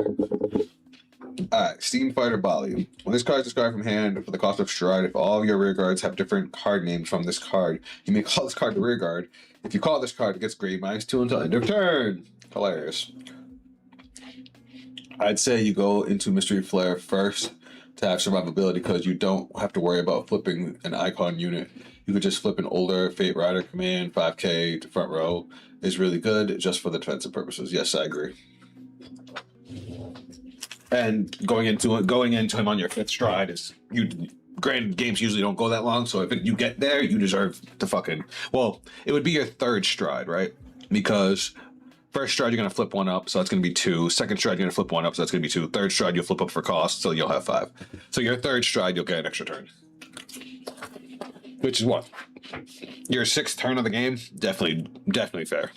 Speaker 1: Alright, Steam Fighter Bali. When this card is discarded from hand for the cost of Stride, if all of your rear guards have different card names from this card, you may call this card the rear guard. If you call this card, it gets grade -2 until end of turn. Hilarious. I'd say you go into Mystery Flare first to have survivability because you don't have to worry about flipping an icon unit. You could just flip an older Fate Rider command 5k to front row. Is really good just for the defensive purposes. Yes, I agree. And going into him on your 5th stride is granted, games usually don't go that long, so if you get there, you deserve to fucking, well, it would be your 3rd stride, right? Because 1st stride you're gonna flip 1 up, so that's gonna be 2. 2nd stride you're gonna flip 1 up, so that's gonna be 2. 3rd stride you'll flip up for cost, so you'll have 5. So your 3rd stride you'll get an extra turn, which is what, your 6th turn of the game. Definitely fair.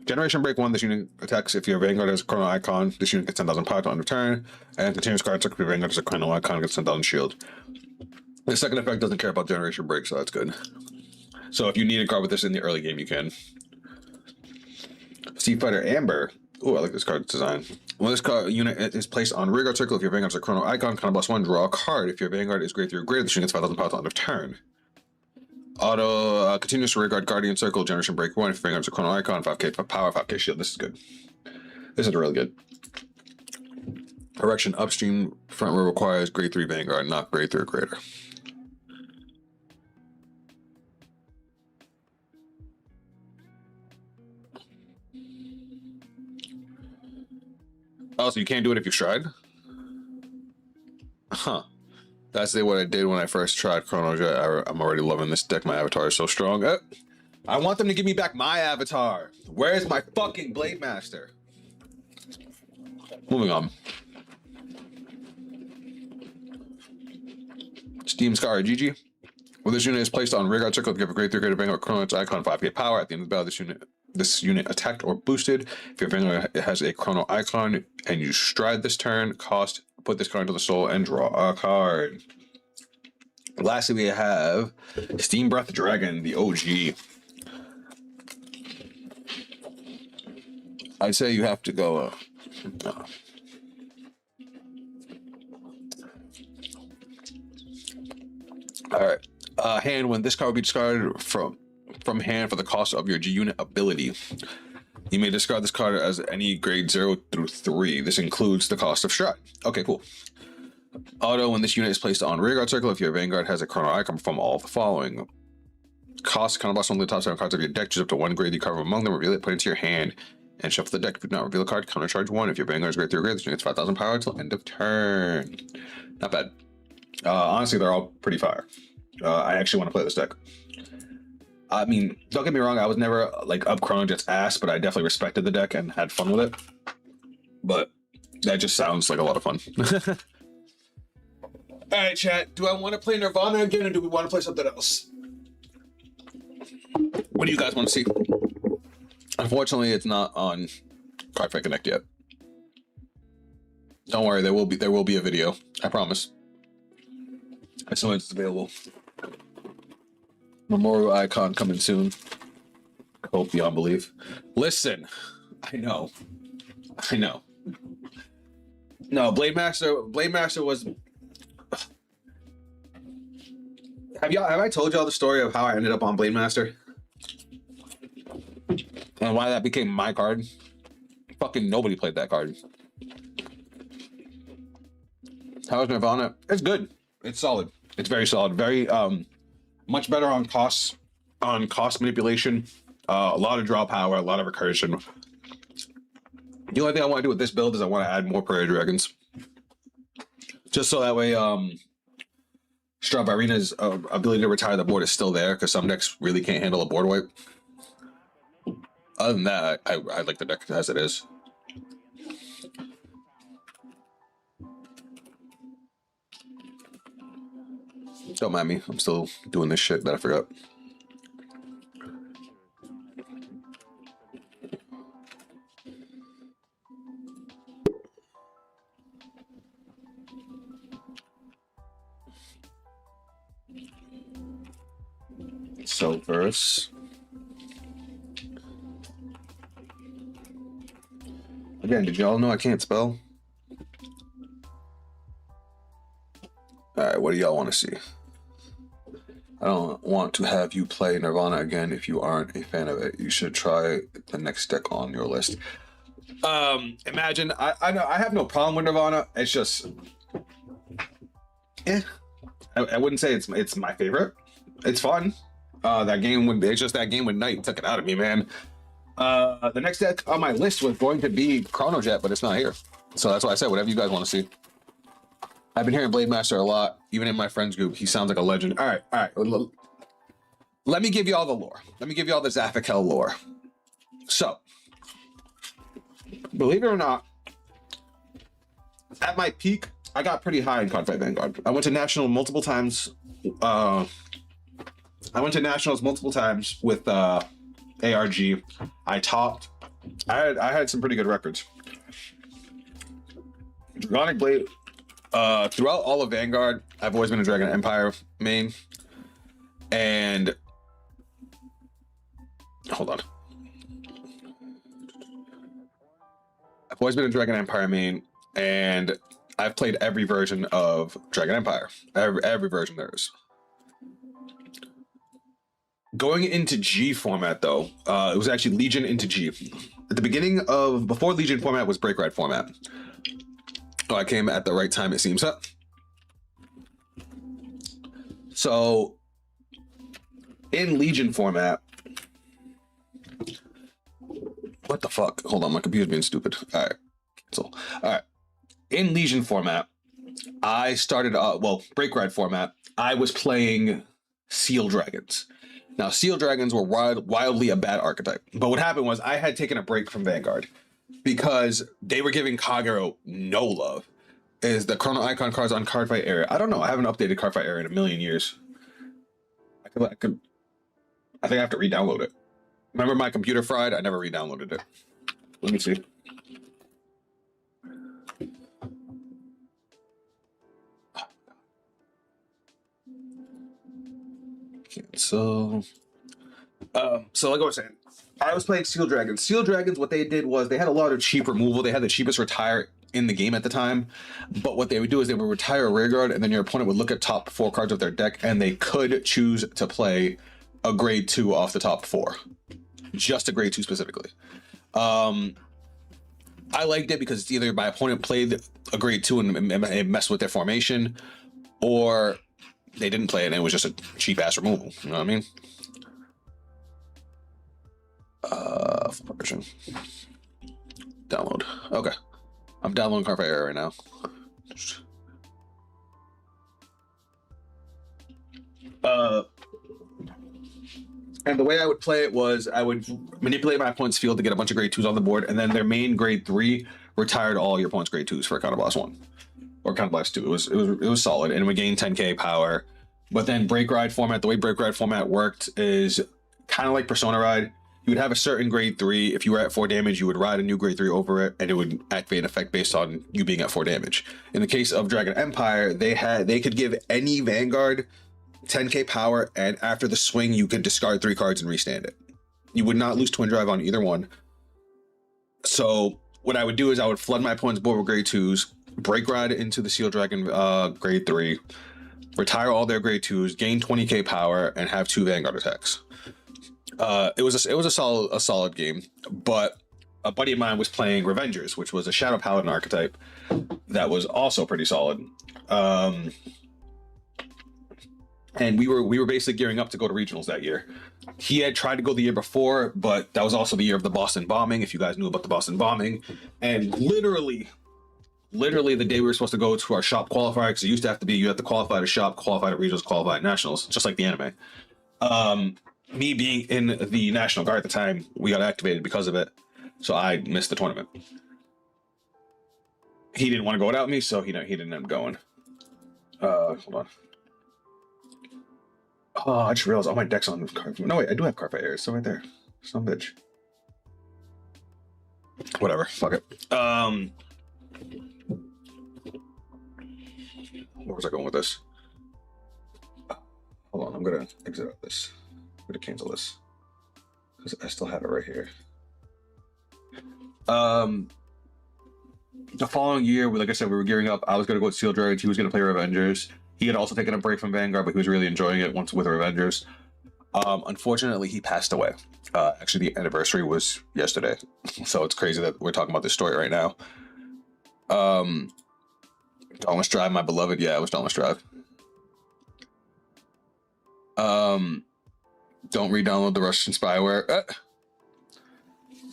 Speaker 1: Generation Break 1, this unit attacks if your Vanguard has a chrono icon. This unit gets 10,000 power to end of turn, and continuous card attack if your Vanguard has a chrono icon, gets 10,000 shield. The second effect doesn't care about Generation Break, so that's good. So if you need a card with this in the early game, you can. Steam Fighter Amber. Oh, I like this card design. When this card unit is placed on rearguard circle, if your Vanguard has a chrono icon, +1, draw a card. If your Vanguard is grade 3 or greater, this unit gets 5,000 power to end of turn. Auto continuous rearguard guardian circle, Generation Break 1. If your Vanguard has a chrono icon, 5k power, 5k shield. This is good. This is really good. Correction, upstream front row requires grade 3 Vanguard, not grade 3 or greater. Oh, so you can't do it if you stride? Huh. That's what I did when I first tried Chrono Jet. I'm already loving this deck. My avatar is so strong. I want them to give me back my avatar. Where's my fucking Blade Master? Moving on. Steam Scar GG. When this unit is placed on rearguard circle, if you have a grade 3 greater Vanguard Chrono icon 5k power at the end of the battle, this unit attacked or boosted. If your Vanguard has a chrono icon and you stride this turn, put this card into the soul and draw a card. Lastly, we have Steam Breath Dragon, the OG. I'd say you have to go. All right. Hand, when this card will be discarded from hand for the cost of your G unit ability. You may discard this card as any grade 0 through 3. This includes the cost of Stride. Okay, cool. Auto, when this unit is placed on rearguard circle, if your Vanguard has a chrono icon from all of the following. Cost +1 on the top 7 cards of your deck, choose up to 1 grade you carve among them, reveal it, put it into your hand, and shuffle the deck. If you do not reveal a card, countercharge 1. If your Vanguard is grade 3 or greater, this unit gets 5,000 power until end of turn. Not bad. Honestly, they're all pretty fire. I actually want to play this deck. I mean, don't get me wrong, I was never like up Chrono Jet's ass, but I definitely respected the deck and had fun with it. But that just sounds like a lot of fun. All right, chat. Do I want to play Nirvana again, or do we want to play something else? What do you guys want to see? Unfortunately, it's not on Cardfight Connect yet. Don't worry, there will be a video. I promise. As soon as it's available. Memorial icon coming soon. Hope beyond belief. Listen, I know. No, Blade Master was. Have I told y'all the story of how I ended up on Blade Master? And why that became my card? Fucking nobody played that card. How is Nirvana? It's good. It's solid. It's very solid. Very much better on cost manipulation. A lot of draw power, a lot of recursion. The only thing I want to do with this build is I want to add more Prairie Dragons. Just so that way Strawberry's ability to retire the board is still there, because some decks really can't handle a board wipe. Other than that, I like the deck as it is. Don't mind me. I'm still doing this shit that I forgot. So first, Again, did y'all know I can't spell? All right, what do y'all want to see? I don't want to have you play Nirvana again if you aren't a fan of it. You should try the next deck on your list. Imagine, I know I have no problem with Nirvana. It's just, I wouldn't say it's my favorite. It's fun. That game would, it's just that game with Knight took it out of me, man. The next deck on my list was going to be Chronojet, but it's not here. So that's why I said whatever you guys want to see. I've been hearing Blade Master a lot, even in my friends group. He sounds like a legend. All right. Let me give you all the lore. Let me give you all the Zaphikel lore. So, believe it or not, at my peak, I got pretty high in Cardfight Vanguard. I went to national multiple times. I went to nationals multiple times with ARG. I topped. I had some pretty good records. Dragonic Blade. Throughout all of Vanguard, I've always been a Dragon Empire main. And hold on. I've always been a Dragon Empire main, and I've played every version of Dragon Empire. Every version there is. Going into G format, though, it was actually Legion into G. At the beginning of, before Legion format was Break Ride format. Oh, I came at the right time, it seems. Huh? So, in Legion format, what the fuck? Hold on, my computer's being stupid. All right, cancel. All right, in Legion format, I started, Break Ride format, I was playing Seal Dragons. Now, Seal Dragons were wildly a bad archetype. But what happened was I had taken a break from Vanguard because they were giving Kagero no love. Is the Chrono Icon cards on Cardfight area? I don't know. I haven't updated Cardfight area in a million years. I think I have to re-download it. Remember my computer fried? I never re-downloaded it. Let me see. So like I was saying, I was playing Seal Dragons. Seal Dragons, what they did was they had a lot of cheap removal. They had the cheapest retire in the game at the time. But what they would do is they would retire a rear guard, and then your opponent would look at top 4 cards of their deck, and they could choose to play a grade 2 off the top 4. Just a grade 2 specifically. I liked it because it's either my opponent played a grade 2 and it messed with their formation, or they didn't play it and it was just a cheap ass removal. You know what I mean? Version. Download. Okay. I'm downloading Cardfight Era right now. And the way I would play it was I would manipulate my opponent's field to get a bunch of grade 2s on the board, and then their main grade 3 retired all your opponent's grade 2s for a counter blast 1. Or counter blast 2. It was solid, and we gained 10k power. But then Break Ride format, the way Break Ride format worked is kind of like Persona Ride. You would have a certain grade 3. If you were at 4 damage, you would ride a new grade 3 over it, and it would activate an effect based on you being at 4 damage. In the case of Dragon Empire, they could give any Vanguard 10k power, and after the swing, you could discard 3 cards and restand it. You would not lose Twin Drive on either one. So what I would do is I would flood my opponent's board with grade 2s, Break Ride into the Seal Dragon grade 3, retire all their grade 2s, gain 20k power, and have 2 Vanguard attacks. It was a solid game, but a buddy of mine was playing Revengers, which was a Shadow Paladin archetype that was also pretty solid. And we were basically gearing up to go to regionals that year. He had tried to go the year before, but that was also the year of the Boston bombing, if you guys knew about the Boston bombing. And literally the day we were supposed to go to our shop qualifier, because it used to have to be you have to qualify to shop, qualify to regionals, qualify to nationals, just like the anime. Me being in the National Guard at the time, we got activated because of it, so I missed the tournament. He didn't want to go without me, so he didn't end up going. Hold on. Oh, I just realized all my decks on Cardfight. No, wait, I do have Cardfight Air. It's still right there. Some bitch. Whatever. Fuck it. Where was I going with this? Hold on, I'm gonna exit out this. I'm gonna cancel this because I still have it right here. the following year, like I said, we were gearing up. I was going to go with Steel Dragons. He was going to play Revengers. He had also taken a break from Vanguard, but he was really enjoying it once with Revengers. Unfortunately, he passed away. Actually, the anniversary was yesterday, so it's crazy that we're talking about this story right now. Dauntless Drive, my beloved. Yeah, it was Dauntless Drive. Don't re-download the Russian spyware.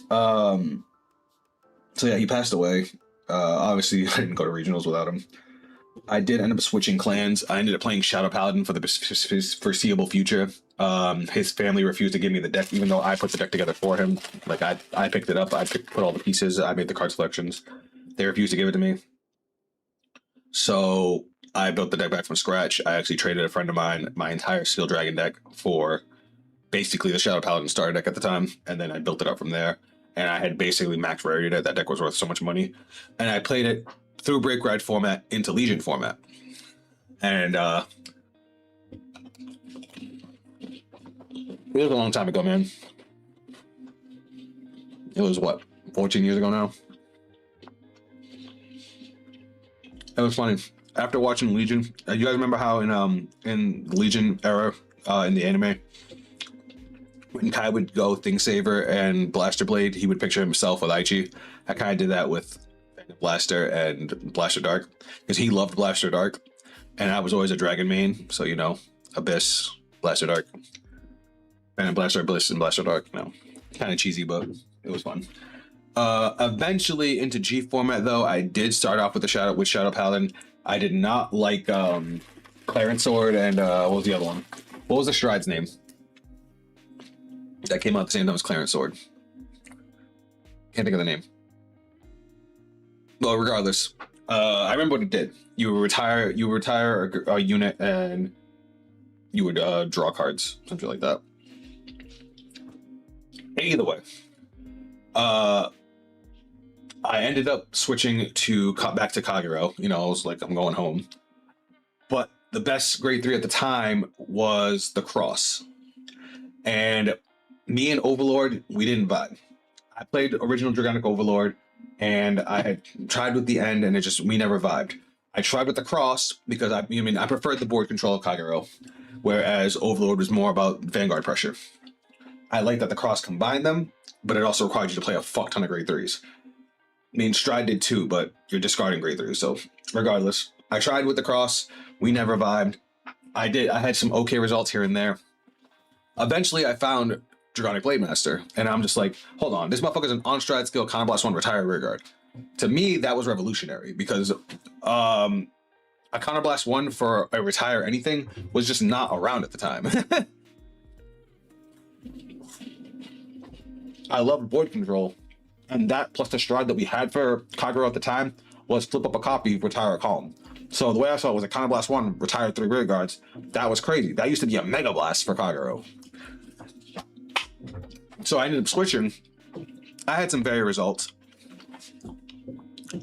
Speaker 1: So yeah, he passed away. Obviously, I didn't go to regionals without him. I did end up switching clans. I ended up playing Shadow Paladin for the foreseeable future. His family refused to give me the deck, even though I put the deck together for him. Like I picked it up. I put all the pieces. I made the card selections. They refused to give it to me. So I built the deck back from scratch. I actually traded a friend of mine my entire Steel Dragon deck for basically the Shadow Paladin starter deck at the time, and then I built it up from there. And I had basically max rarity that that deck was worth so much money, and I played it through Break Ride format into Legion format, and it was a long time ago, man. It was what, 14 years ago now. It was funny. After watching Legion, you guys remember how in Legion era in the anime, when Kai would go Thingsaver and Blaster Blade, he would picture himself with Aichi. I kind of did that with Blaster and Blaster Dark because he loved Blaster Dark, and I was always a Dragon main, so you know, Abyss, Blaster Dark, and Blaster Abyss and Blaster Dark. You know, kind of cheesy, but it was fun. Eventually into G format though, I did start off with Shadow Paladin. I did not like Clarence Sword and what was the other one? What was the Stride's name? That came out the same time as Clarence Sword. Can't think of the name. Well, regardless, I remember what it did. You would retire a unit and you would draw cards, something like that. Either way, I ended up switching to back to Kagero. You know, I was like, I'm going home. But the best grade 3 at the time was the Cross. And me and Overlord, we didn't vibe. I played original Dragonic Overlord, and I had tried with the End, and we never vibed. I tried with the Cross because I preferred the board control of Kagero, whereas Overlord was more about Vanguard pressure. I like that the Cross combined them, but it also required you to play a fuck ton of grade 3s. I mean, Stride did too, but you're discarding grade 3s. So regardless, I tried with the Cross. We never vibed. I had some okay results here and there. Eventually, I found Dragonic Blade Master, and I'm just like, hold on, this motherfucker's an on-stride skill, Counterblast 1, retire rearguard. To me, that was revolutionary because a Counterblast 1 for a retire anything was just not around at the time. I loved board control, and that plus the Stride that we had for Kagero at the time was flip up a copy, retire a column. So the way I saw it was a Counterblast 1, retire 3 rearguards. That was crazy. That used to be a Mega Blast for Kagero. So I ended up switching. I had some varied results.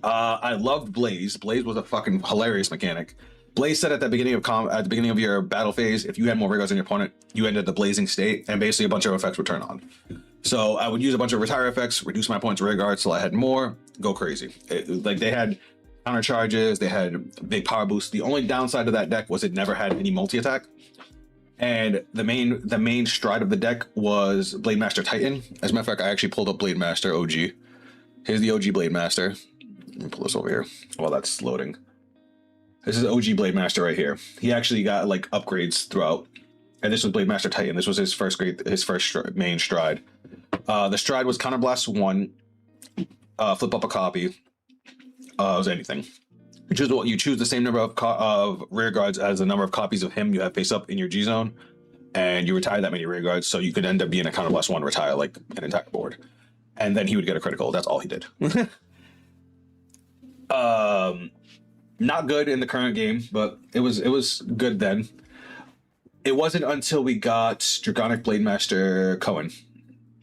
Speaker 1: I loved Blaze. Blaze was a fucking hilarious mechanic. Blaze said at the beginning of your battle phase, if you had more rearguards than your opponent, you ended the blazing state, and basically a bunch of effects would turn on. So I would use a bunch of retire effects, reduce my opponent's rearguards till I had more, go crazy. Like they had counter charges, they had big power boosts. The only downside of that deck was it never had any multi-attack. And the main stride of the deck was Blade Master Titan. As a matter of fact, I actually pulled up Blade Master OG. Here's the OG Blade Master. Let me pull this over here while that's loading. This is OG Blade Master right here. He actually got like upgrades throughout. And this was Blade Master Titan. This was his first main stride. The stride was Counterblast 1, flip up a copy. It was anything. You choose the same number of rear guards as the number of copies of him you have face up in your G zone, and you retire that many rear guards, so you could end up being a Counterblast 1 retire like an entire board. And then he would get a critical. That's all he did. Not good in the current game, but it was good then. It wasn't until we got Dragonic Blade Master Cohen,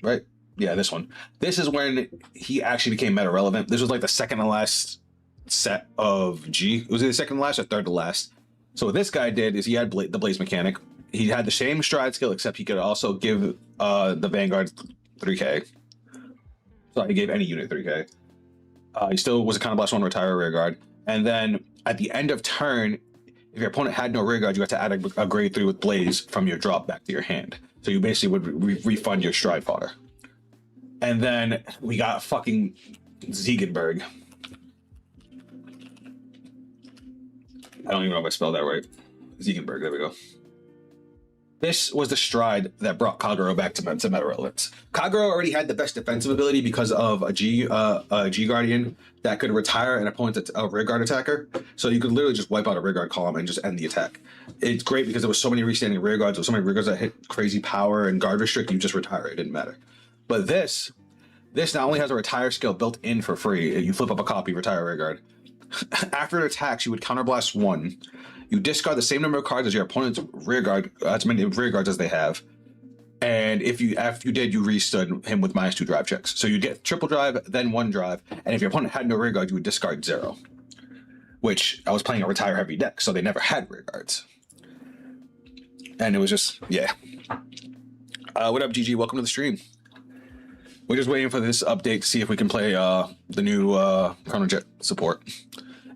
Speaker 1: right? Yeah, this one. This is when he actually became meta relevant. This was like the second to last set of G. Was it the second to last or third to last? So what this guy did is he had the Blaze mechanic. He had the same stride skill, except he could also give the Vanguard 3k. So he gave any unit 3k. He still was a Counterblast 1 retire rear guard. And then at the end of turn, if your opponent had no rear guard, you had to add a grade 3 with Blaze from your drop back to your hand. So you basically would refund your stride fodder. And then we got fucking Ziegenberg. I don't even know if I spelled that right. Ziegenberg, there we go. This was the stride that brought Kagero back to meta relevance. Kagero already had the best defensive ability because of a G Guardian that could retire an opponent's rear guard attacker. So you could literally just wipe out a rear guard column and just end the attack. It's great because there was so many restanding rear guards, there was so many rear guards that hit crazy power and guard restrict, you just retire, it didn't matter. But this not only has a retire skill built in for free, you flip up a copy, retire rear guard. After it attacks, you would counterblast 1. You discard the same number of cards as your opponent's rear guard, as many rear guards as they have. And after you did, you restood him with -2 drive checks. So you get triple drive, then 1 drive. And if your opponent had no rear guard, you would discard 0. Which I was playing a retire heavy deck, so they never had rear guards. And it was just, yeah. What up, GG? Welcome to the stream. We're just waiting for this update to see if we can play the new Chrono Jet support.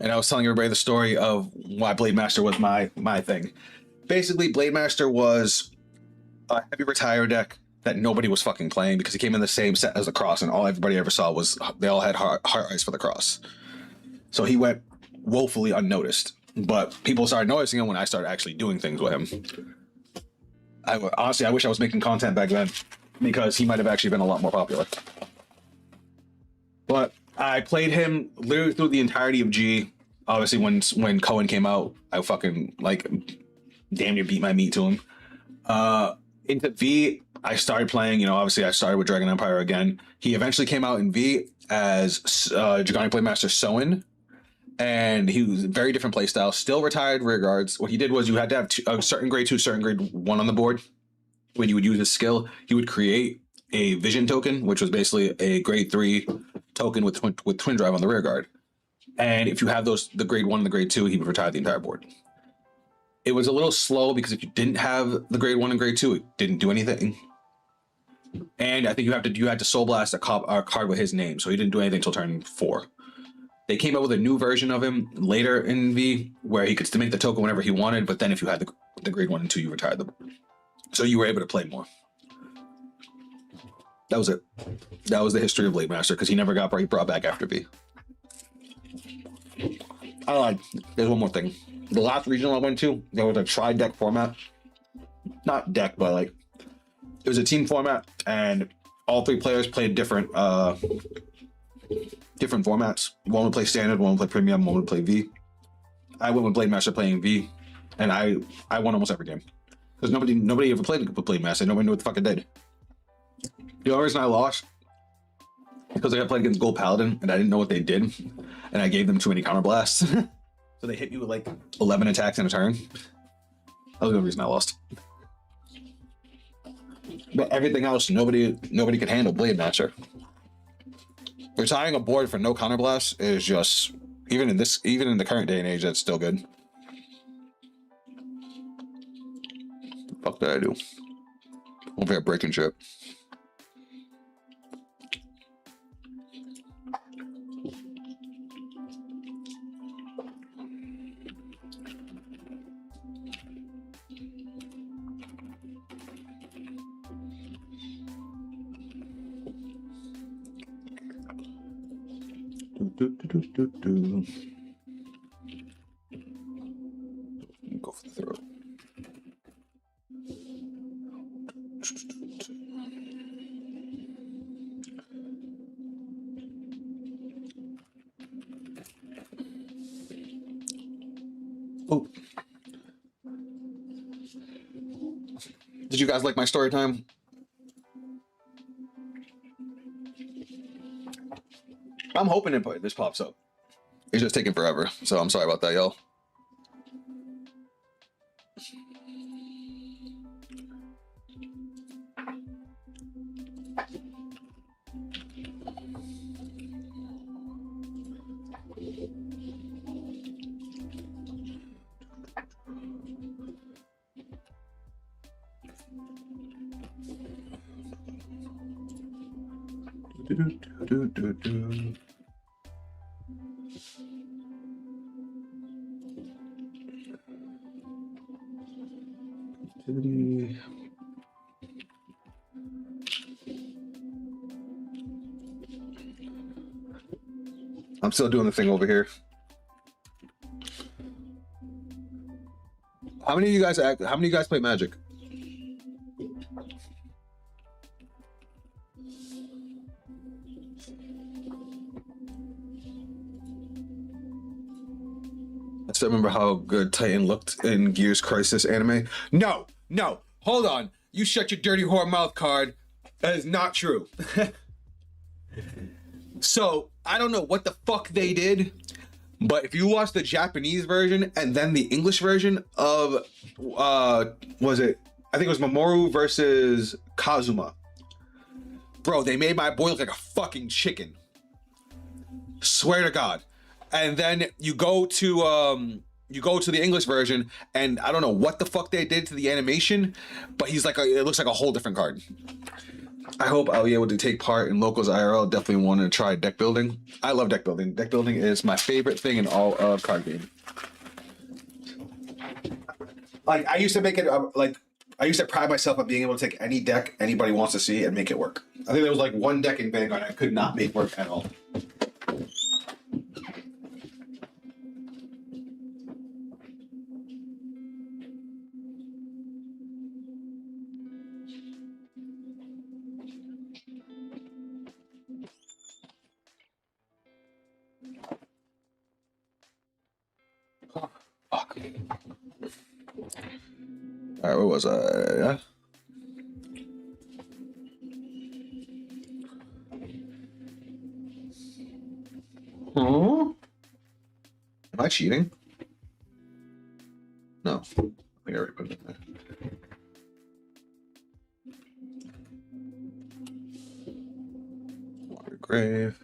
Speaker 1: And I was telling everybody the story of why Blade Master was my thing. Basically, Blade Master was a heavy retire deck that nobody was fucking playing because he came in the same set as the Cross, and all everybody ever saw was they all had heart eyes for the Cross. So he went woefully unnoticed. But people started noticing him when I started actually doing things with him. Honestly, I wish I was making content back then because he might have actually been a lot more popular. But I played him literally through the entirety of G. Obviously, when Cohen came out, I fucking like damn near beat my meat to him. Into V, I started playing. Obviously, I started with Dragon Empire again. He eventually came out in V as Dragonic Blade Master Soin, and he was a very different playstyle. Still retired rear guards. What he did was you had to have a certain grade 2, certain grade 1 on the board. When you would use his skill, he would create a vision token, which was basically a grade 3 token with twin drive on the rear guard. And if you have the grade 1 and the grade 2, he would retire the entire board. It was a little slow because if you didn't have the grade 1 and grade 2, it didn't do anything. And I think you had to soul blast a card with his name, so he didn't do anything until turn 4. They came out with a new version of him later in V where he could still make the token whenever he wanted, but then if you had the grade 1 and 2, you retired them. So you were able to play more. That was it. That was the history of Blade Master because he never got brought back after V. I lied. There's one more thing. The last regional I went to, there was a tri-deck format. Not deck, but like it was a team format, and all 3 players played different formats. One would play standard, one would play premium, one would play V. I went with Blade Master playing V, and I won almost every game. Because nobody ever played with Blade Master. Nobody knew what the fuck it did. The only reason I lost because I got played against Gold Paladin and I didn't know what they did, and I gave them too many counterblasts. So they hit you with like 11 attacks in a turn. That was the reason I lost. But everything else, nobody could handle Blade Master. Retiring a board for no counterblast is just even in the current day and age, that's still good. Fuck did I do? Over here breaking shit. Go for the throat. Oh. Did you guys like my story time? I'm hoping this pops up. It's just taking forever, so I'm sorry about that, y'all. I'm still doing the thing over here. How many of you guys play Magic? I still remember how good Titan looked in Gears Crisis anime. No, hold on. You shut your dirty whore mouth, Card. That is not true. So, I don't know what the fuck they did, but if you watch the Japanese version and then the English version of, was it? I think it was Mamoru versus Kazuma. Bro, they made my boy look like a fucking chicken. Swear to God. And then you go to the English version, and I don't know what the fuck they did to the animation, but he's like it looks like a whole different card. I hope I'll be able to take part in Locals IRL. Definitely want to try deck building. I love deck building. Deck building is my favorite thing in all of card game. Like I used to make it I used to pride myself on being able to take any deck anybody wants to see and make it work. I think there was like one deck in Vanguard I could not make work at all. Fuck. All right, where was I? Yeah. Am I cheating? No. I think I already put it in there. Water Grave.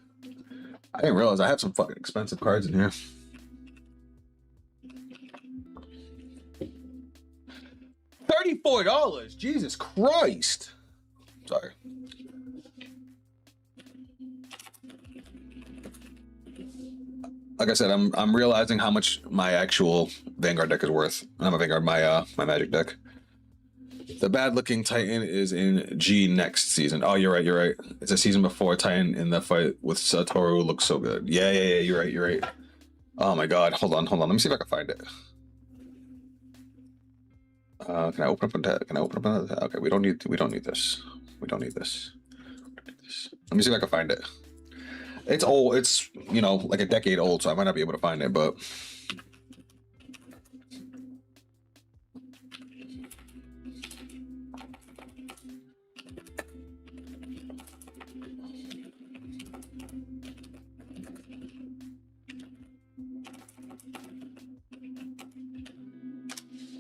Speaker 1: I didn't realize I have some fucking expensive cards in here. $34. Jesus Christ. Sorry. Like I said, I'm realizing how much my actual Vanguard deck is worth. I'm a Vanguard, my Magic deck. The bad looking Titan is in G next season. Oh, you're right. It's a season before Titan in the fight with Satoru looks so good. Yeah, you're right. Oh my god, hold on. Let me see if I can find it. Can I open up a tab? Can I open up another tab? Okay, we don't need this. Let me see if I can find it. It's old. It's, you know, like a decade old, so I might not be able to find it, but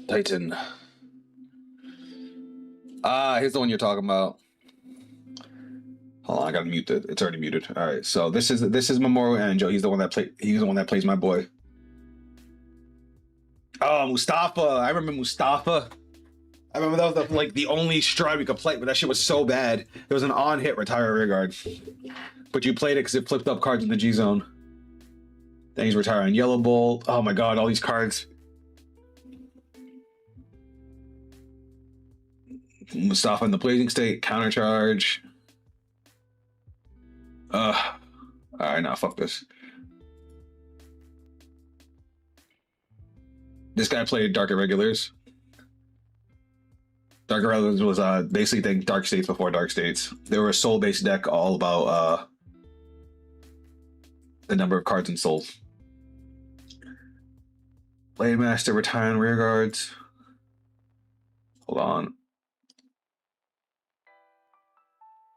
Speaker 1: Titan. Here's the one you're talking about. Hold on, I gotta mute it. It's already muted. All right, so this is Mamoru Anjo. He's the one that plays my boy. Oh, Mustafa. I remember Mustafa. I remember that was like the only stride we could play, but that shit was so bad. It was an on-hit retire rear guard. But you played it because it flipped up cards in the G zone. Then he's retiring Yellow Bolt. Oh my god, all these cards. Mustafa in the blazing state, countercharge. Alright, now fuck this. This guy played Dark Irregulars. Dark Irregulars was basically think Dark States before Dark States. They were a soul-based deck all about the number of cards in souls. Blade Master, retiring rear guards. Hold on.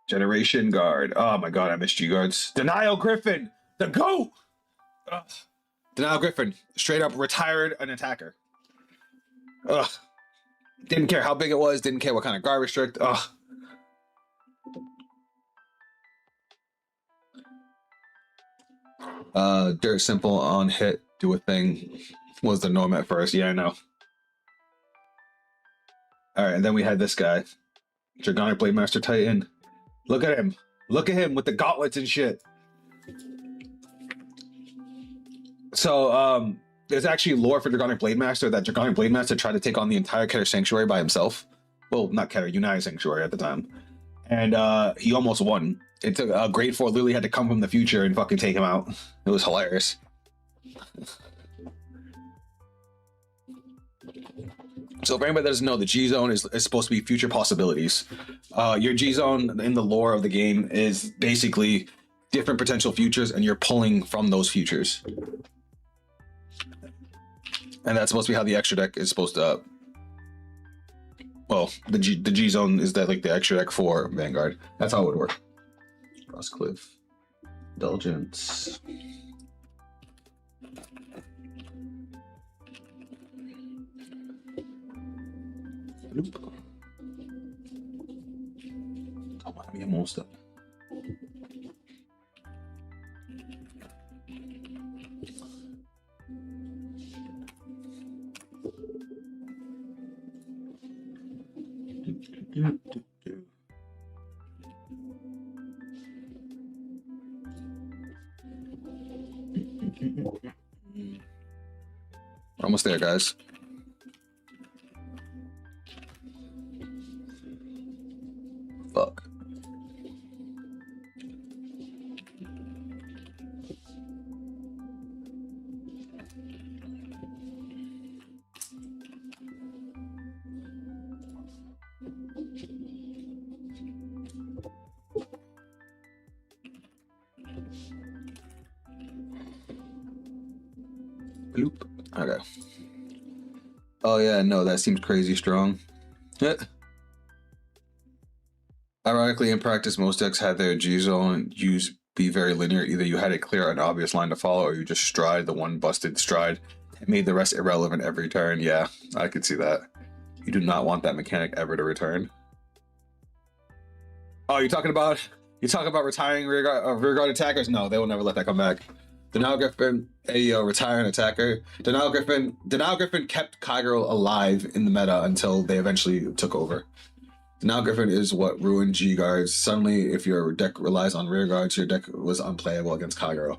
Speaker 1: Generation Guard. Oh my god, I missed G guards. Denial Griffin, the GOAT! Ugh. Denial Griffin, straight up retired an attacker. Ugh. Didn't care how big it was, didn't care what kind of guard restrict. Ugh. Dirt Simple on hit, do a thing. Was the norm at first. Yeah, I know. Alright, and then we had this guy. Dragonic Blade Master Titan. Look at him. Look at him with the gauntlets and shit. So, there's actually lore for Dragonic Blade Master that Dragonic Blade Master tried to take on the entire Keter Sanctuary by himself. Well, not Keter, United Sanctuary at the time. And he almost won. It took a grade 4 literally had to come from the future and fucking take him out. It was hilarious. So if anybody that doesn't know, the G zone is supposed to be future possibilities. Your G zone in the lore of the game is basically different potential futures, and you're pulling from those futures. And that's supposed to be how the extra deck is supposed to. Well, the G zone is that like the extra deck for Vanguard. That's how it would work. Crosscliff, Indulgence. Nope. Come on, me almost up. We're almost there, guys. Fuck. Bloop. Okay. Oh yeah, no, that seems crazy strong. Ironically, in practice, most decks had their G zone use be very linear. Either you had a clear and obvious line to follow, or you just stride the one busted stride and made the rest irrelevant every turn. Yeah, I could see that. You do not want that mechanic ever to return. Oh, you're talking about retiring rearguard attackers? No, they will never let that come back. Denial Griffin, retire an attacker. Denial Griffin kept Kagero alive in the meta until they eventually took over. Denial Griffin is what ruined G guards. Suddenly, if your deck relies on rear guards, your deck was unplayable against Kagero.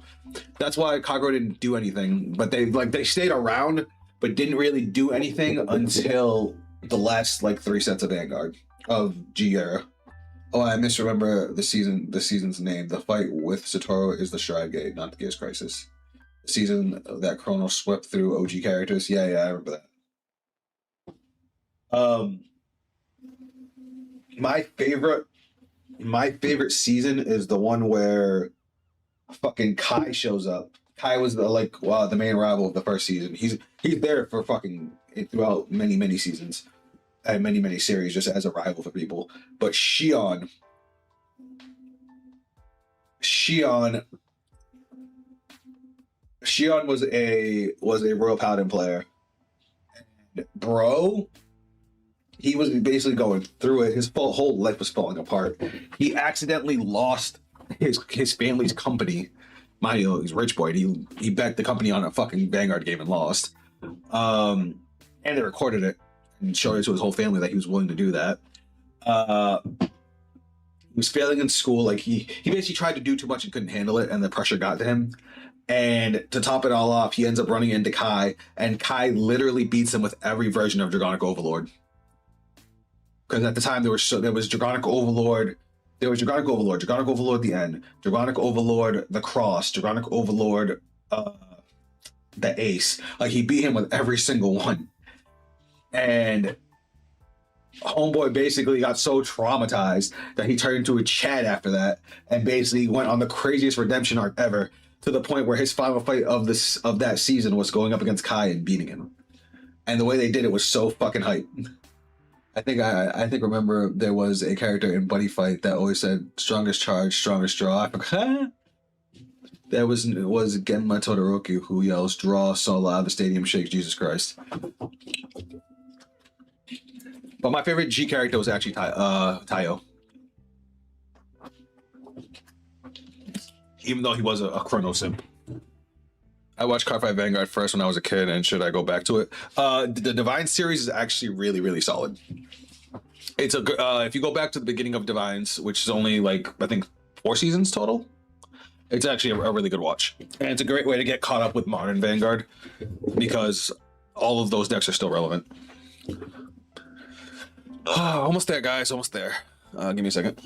Speaker 1: That's why Kagero didn't do anything, but they stayed around, but didn't really do anything until the last 3 sets of Vanguard of G era. Oh, I misremember the season's name. The fight with Satoru is the Stride Gate, not the Gears Crisis. The season that Chronos swept through OG characters. Yeah, I remember that. My favorite season is the one where fucking Kai shows up. Kai was the main rival of the first season. He's there for fucking throughout many seasons and many series just as a rival for people. But Shion was a Royal Paladin player. And bro, he was basically going through it. His whole life was falling apart. He accidentally lost his family's company. Mind you, he's a rich boy. He bet the company on a fucking Vanguard game and lost. And they recorded it and showed it to his whole family that he was willing to do that. He was failing in school. He basically tried to do too much and couldn't handle it, and the pressure got to him. And to top it all off, he ends up running into Kai, and Kai literally beats him with every version of Dragonic Overlord. Because at the time there was Dragonic Overlord, Dragonic Overlord the End, Dragonic Overlord the Cross, Dragonic Overlord the Ace. He beat him with every single one. And homeboy basically got so traumatized that he turned into a Chad after that, and basically went on the craziest redemption arc ever, to the point where his final fight of that season was going up against Kai and beating him. And the way they did it was so fucking hype. I think remember there was a character in Buddy Fight that always said strongest charge, strongest draw. I forgot. That was Genma Todoroki who yells draw so loud the stadium shakes, Jesus Christ. But my favorite G character was actually Tayo. Even though he was a Chrono simp. I watched Cardfight Vanguard first when I was a kid, and should I go back to it? The Divine series is actually really solid. It's if you go back to the beginning of Divines, which is only I think 4 seasons total, it's actually a really good watch. And it's a great way to get caught up with modern Vanguard, because all of those decks are still relevant. Almost there, guys. Almost there. Give me a second.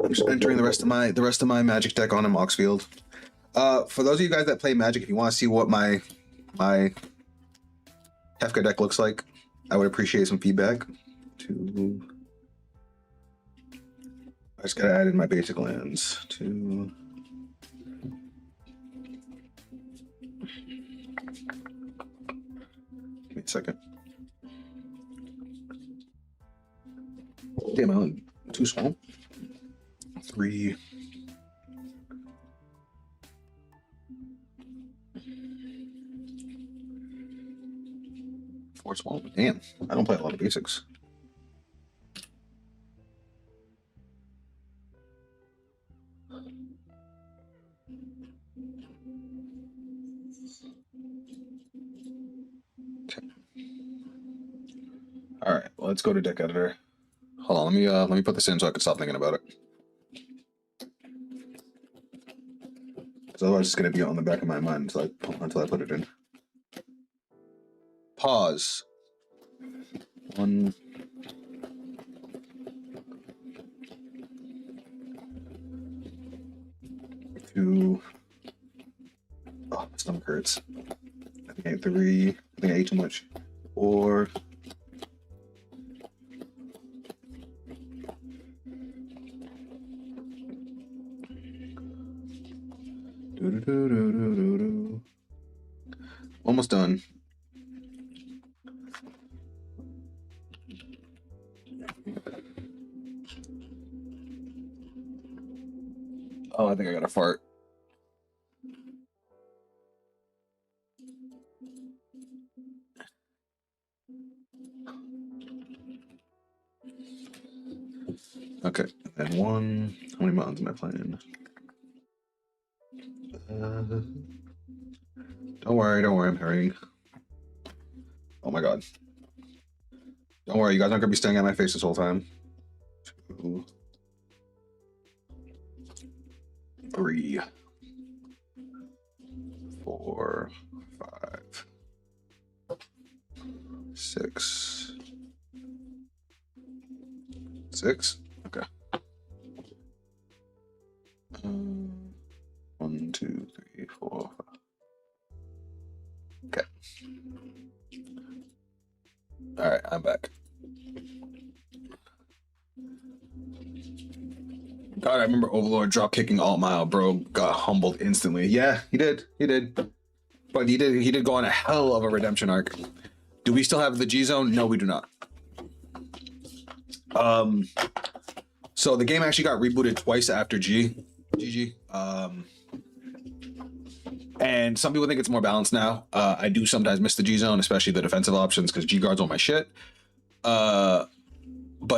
Speaker 1: I'm just entering the rest of my Magic deck on a Moxfield. For those of you guys that play Magic, if you want to see what my Hefka deck looks like, I would appreciate some feedback. I just gotta add in my basic lands to. Give me a second. Damn, I'm too small. 3. Four small. Damn, I don't play a lot of basics. Okay. All right, let's go to deck editor. Hold on, let me put this in so I can stop thinking about it. Because otherwise it's gonna be on the back of my mind until I put it in. Pause. 1. 2. Oh, my stomach hurts. I think I ate 3. I think I ate too much. 4. Almost done. Oh, I think I got a fart. Okay, and 1. How many mountains am I playing? Don't worry, I'm hurrying. Oh my god. Don't worry, you guys aren't gonna be staring at my face this whole time. 2, 3, 4, 5, 6. 6? Okay. 1, 2, 3, 4, 5. Okay. All right, I'm back. God, I remember Overlord drop kicking Alt Mile, bro. Got humbled instantly. Yeah, he did. But he did go on a hell of a redemption arc. Do we still have the G Zone? No, we do not. So the game actually got rebooted twice after GG. And some people think it's more balanced now. I do sometimes miss the G Zone, especially the defensive options, because G guards all my shit. But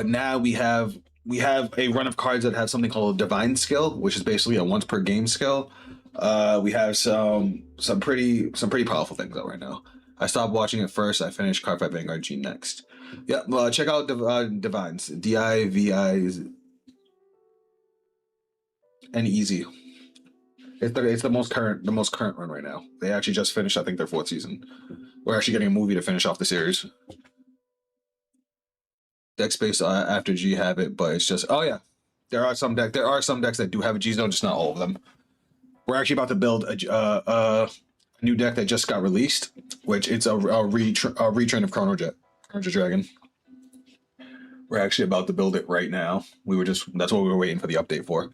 Speaker 1: now we have a run of cards that have something called a divine skill, which is basically a once per game skill. We have some pretty powerful things out right now. I stopped watching it first. I finished Cardfight Vanguard G next. Yeah, check out Divines. DIVIs and easy. It's the most current run right now. They actually just finished, I think, their 4th season. We're actually getting a movie to finish off the series. Deck space after G have it, but it's just there are some decks that do have a G Zone, just not all of them. We're actually about to build a new deck that just got released, which it's a retrain of Chrono Dragon. We're actually about to build it right now. That's what we were waiting for the update for.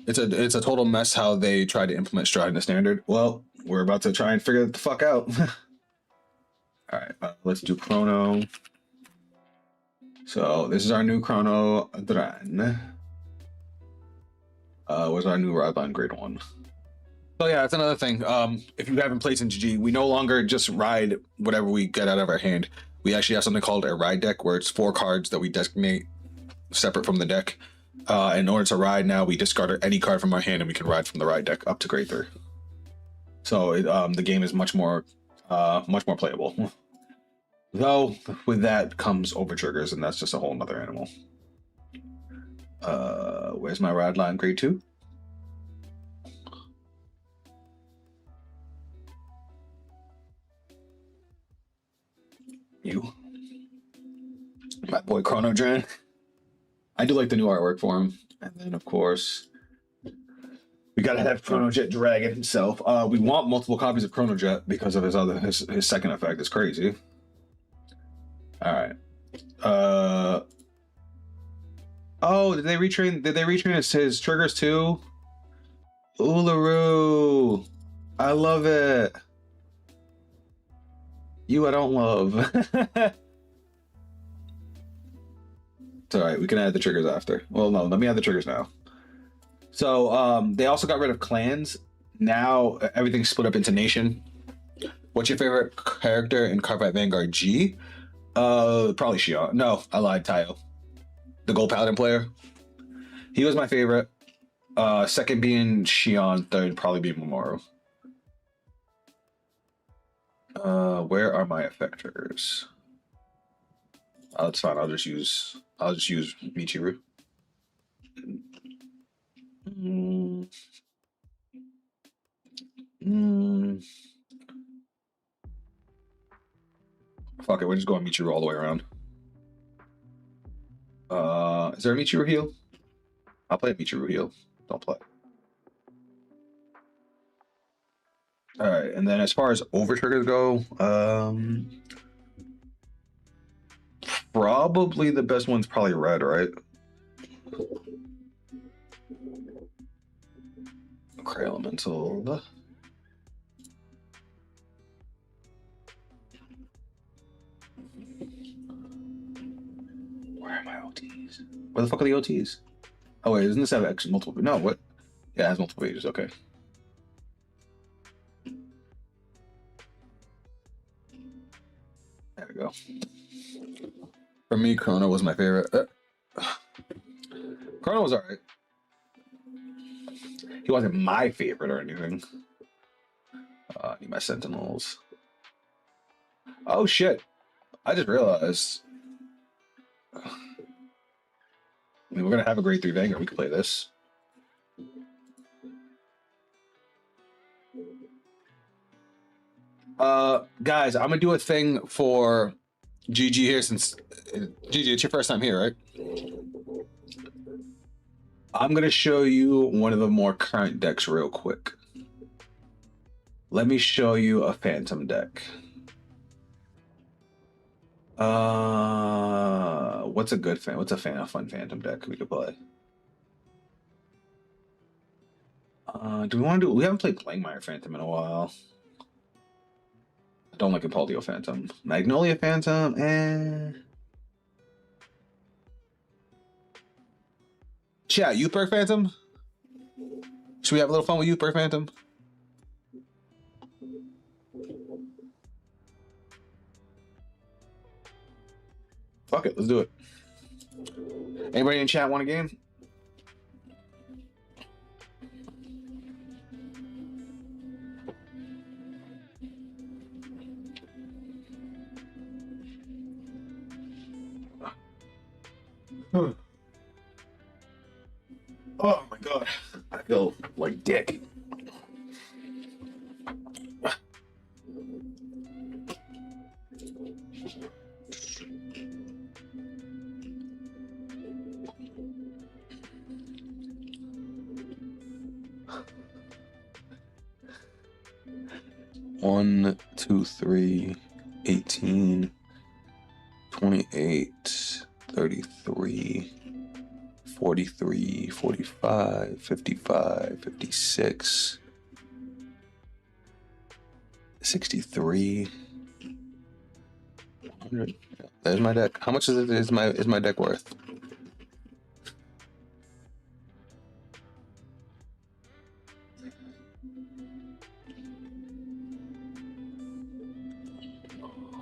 Speaker 1: It's a total mess how they tried to implement Stride in the standard. Well, we're about to try and figure it the fuck out. All right, let's do Chrono. So this is our new Chrono Dran. Was our new Rodline Grade 1. So yeah, that's another thing. If you haven't played since GG, we no longer just ride whatever we get out of our hand. We actually have something called a ride deck, where it's 4 cards that we designate separate from the deck. In order to ride now, we discard any card from our hand and we can ride from the ride deck up to grade 3. So the game is much more playable. Though with that comes over triggers, and that's just a whole nother animal. Where's my ride line grade 2? You. My boy Chrono Dran. I do like the new artwork for him. And then, of course, we gotta have Chronojet Dragon himself. We want multiple copies of Chronojet because of his second effect. It's crazy. All right. Oh, did they retrain? Did they retrain his triggers too? Uluru, I love it. You, I don't love. It's all right. We can add the triggers after. Well, no, let me add the triggers now. So they also got rid of clans. Now everything's split up into nation. What's your favorite character in Cardfight Vanguard G? Probably Xion. No, I lied. Tayo, the Gold Paladin player. He was my favorite. Second being Xion. Third probably being Mamoru. Where are my effectors? Oh, it's fine. I'll just use Michiru. Fuck it, we're just going Michiru all the way around. Is there a Michiru heal? I'll play a Michiru heal. Don't play. Alright, and then as far as over triggers go, probably the best one's probably red, right? Cray Elemental. Where are my OTs? Where the fuck are the OTs? Oh wait, doesn't this have X multiple? No, what? Yeah, it has multiple pages. Okay. There we go. For me, Chrono was my favorite. Chrono was alright. He wasn't my favorite or anything. I need my Sentinels. Oh shit! I just realized. I mean, we're gonna have a grade 3 Vanguard. We can play this. Guys, I'm gonna do a thing for GG here since GG, it's your first time here, right? I'm gonna show you one of the more current decks real quick. Let me show you a Phantom deck. What's a good fan? What's a fun Phantom deck we could play? Do we want to do? We haven't played Klangmire Phantom in a while. I don't like Impaldio Phantom. Magnolia Phantom, Chat, Youthberg Phantom? Should we have a little fun with Youthberg Phantom? Fuck it, let's do it. Anybody in chat want a game? Oh my god, I feel like dick. One, 2, 3, 18, 28, 33, 43, 45, 55, 56, 63, 100. There's my deck. How much is my deck worth?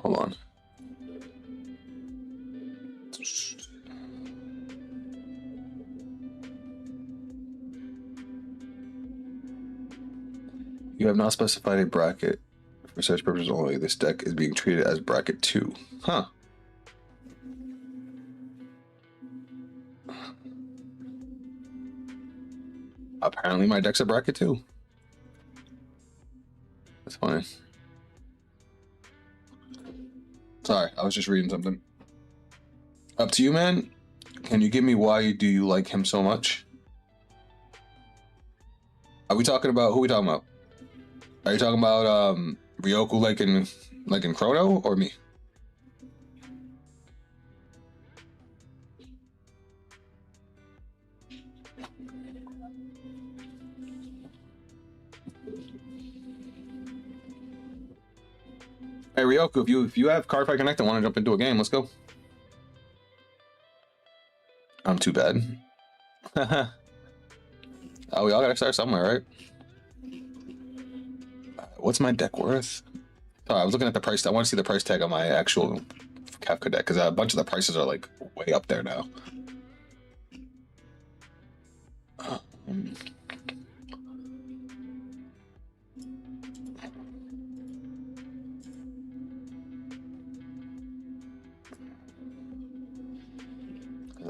Speaker 1: Hold on. You have not specified a bracket. For such purposes only, this deck is being treated as bracket 2. Huh. Apparently my deck's a bracket 2. That's funny. Sorry, I was just reading something. Up to you, man. Can you give me why do you like him so much? Are we talking about who? Are we talking about? Are you talking about Ryoku like in Chrono or me? Hey Ryoku, if you have Cardfight Connect and want to jump into a game, let's go. I'm too bad. Oh, we all gotta start somewhere, right? What's my deck worth? Oh, I was looking at the price. I want to see the price tag on my actual Kafka deck because a bunch of the prices are like way up there now. Um,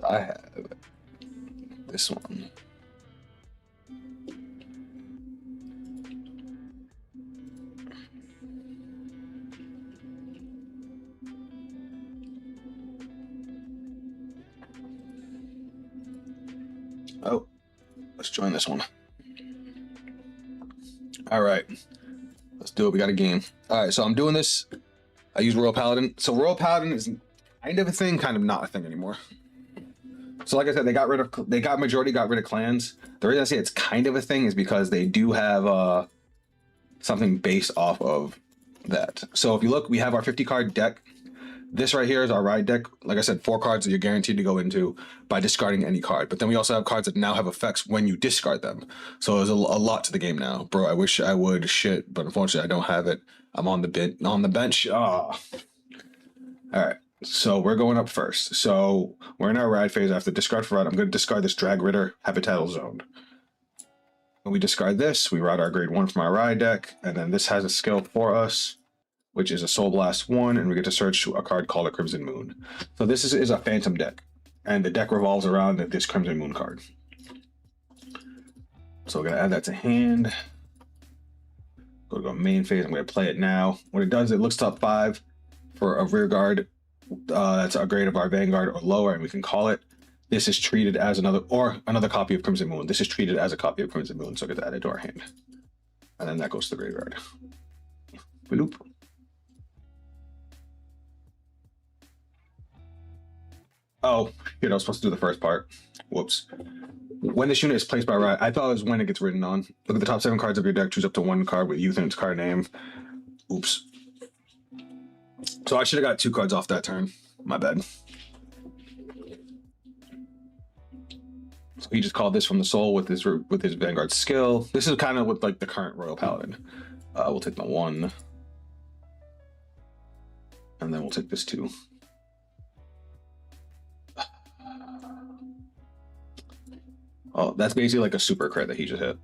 Speaker 1: I have this one. Oh, let's join this one. All right, let's do it. We got a game. All right, so I'm doing this. I use Royal Paladin. So Royal Paladin is kind of a thing, kind of not a thing anymore. So like I said, majority got rid of clans. The reason I say it's kind of a thing is because they do have something based off of that. So if you look, we have our 50 card deck. This right here is our ride deck. Like I said, 4 cards that you're guaranteed to go into by discarding any card. But then we also have cards that now have effects when you discard them. So there's a lot to the game now, bro. I wish I would shit, but unfortunately I don't have it. I'm on the bench. Ah. All right. So we're going up first. So we're in our ride phase. I have to discard for ride. I'm going to discard this Drag Ritter Habitatal Zone. When we discard this, we ride our grade 1 from our ride deck, and then this has a skill for us, which is a Soul Blast 1, and we get to search a card called a Crimson Moon. So this is a Phantom deck, and the deck revolves around this Crimson Moon card. So we're going to add that to hand. Go to main phase. I'm going to play it now. What it does, it looks top 5 for a rear guard. That's a grade of our Vanguard or lower, and we can call it. This is treated as another copy of Crimson Moon. This is treated as a copy of Crimson Moon, so it gets added to our hand. And then that goes to the graveyard. Bloop. Oh, shit, I was supposed to do the first part. Whoops. When this unit is placed by right, I thought it was when it gets written on. Look at the top 7 cards of your deck. Choose up to 1 card with youth in its card name. Oops. So I should have got 2 cards off that turn. My bad. So he just called this from the soul with his Vanguard skill. This is kind of with like the current Royal Paladin. We'll take the 1. And then we'll take this 2. Oh, that's basically like a super crit that he just hit.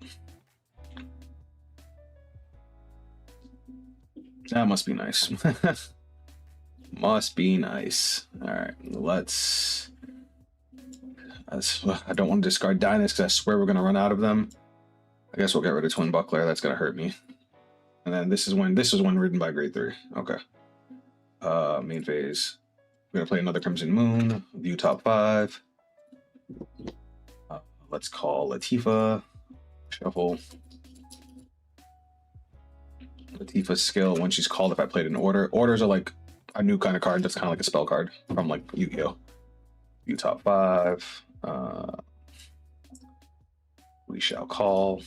Speaker 1: That must be nice. Must be nice. All right, I don't want to discard Dynast because I swear we're going to run out of them. I guess we'll get rid of Twin Buckler. That's going to hurt me. And then this is when ridden by grade 3. Okay. Main phase. We're going to play another Crimson Moon. View top 5. Let's call Latifah. Shuffle. Latifah's skill, when she's called, if I played an order. Orders are like a new kind of card that's kind of like a spell card from like Yu-Gi-Oh! View top 5. We shall call.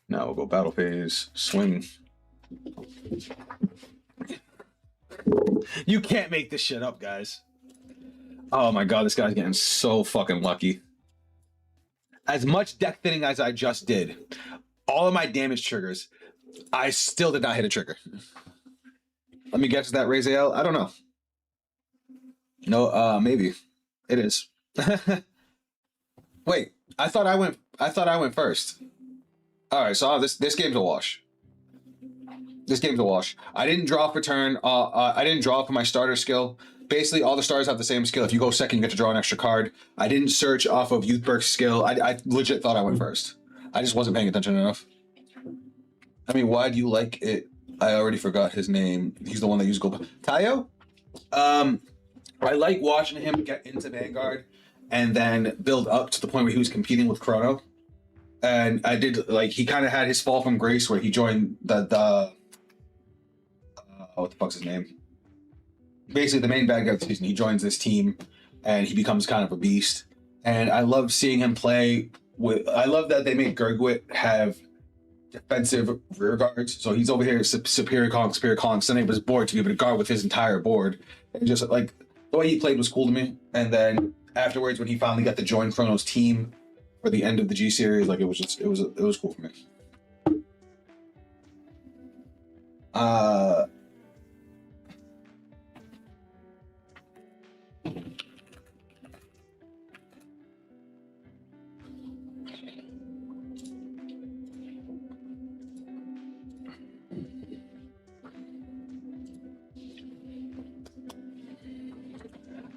Speaker 1: Now we'll go battle phase. Swing. You can't make this shit up, guys. Oh my god, this guy's getting so fucking lucky. As much deck thinning as I just did, all of my damage triggers, I still did not hit a trigger. Let me guess, is that Raziel? I don't know. No, maybe. It is. Wait, I thought I went first. Alright, so this game's a wash. This game's a wash. I didn't draw for turn. I didn't draw for my starter skill. Basically, all the stars have the same skill. If you go second, you get to draw an extra card. I didn't search off of Youthberg's skill. I legit thought I went first. I just wasn't paying attention enough. I mean, why do you like it? I already forgot his name. He's the one that used gold. Tayo? I like watching him get into Vanguard
Speaker 2: and then build up to the point where he was competing with Chrono. And I did like he kind of had his fall from grace where he joined the what the fuck's his name? Basically, the main bad guy of the season. He joins this team, and he becomes kind of a beast. And I love seeing him play with. I love that they made Gurgwit have defensive rear guards. So he's over here superior calling, sending up his board to be able to guard with his entire board. And just like the way he played was cool to me. And then afterwards, when he finally got to join Chrono's team for the end of the G series, like it was cool for me.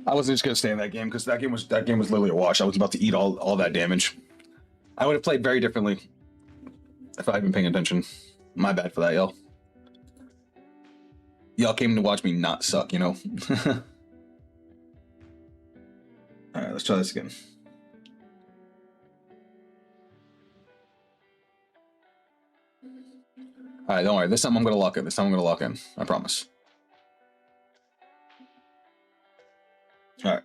Speaker 2: I wasn't just gonna stay in that game because that game was literally a wash. I was about to eat all that damage. I would have played very differently if I'd been paying attention. My bad for that, y'all. Y'all came to watch me not suck, you know? All right, let's try this again. All right, don't worry. This time I'm gonna lock in. I promise. All right.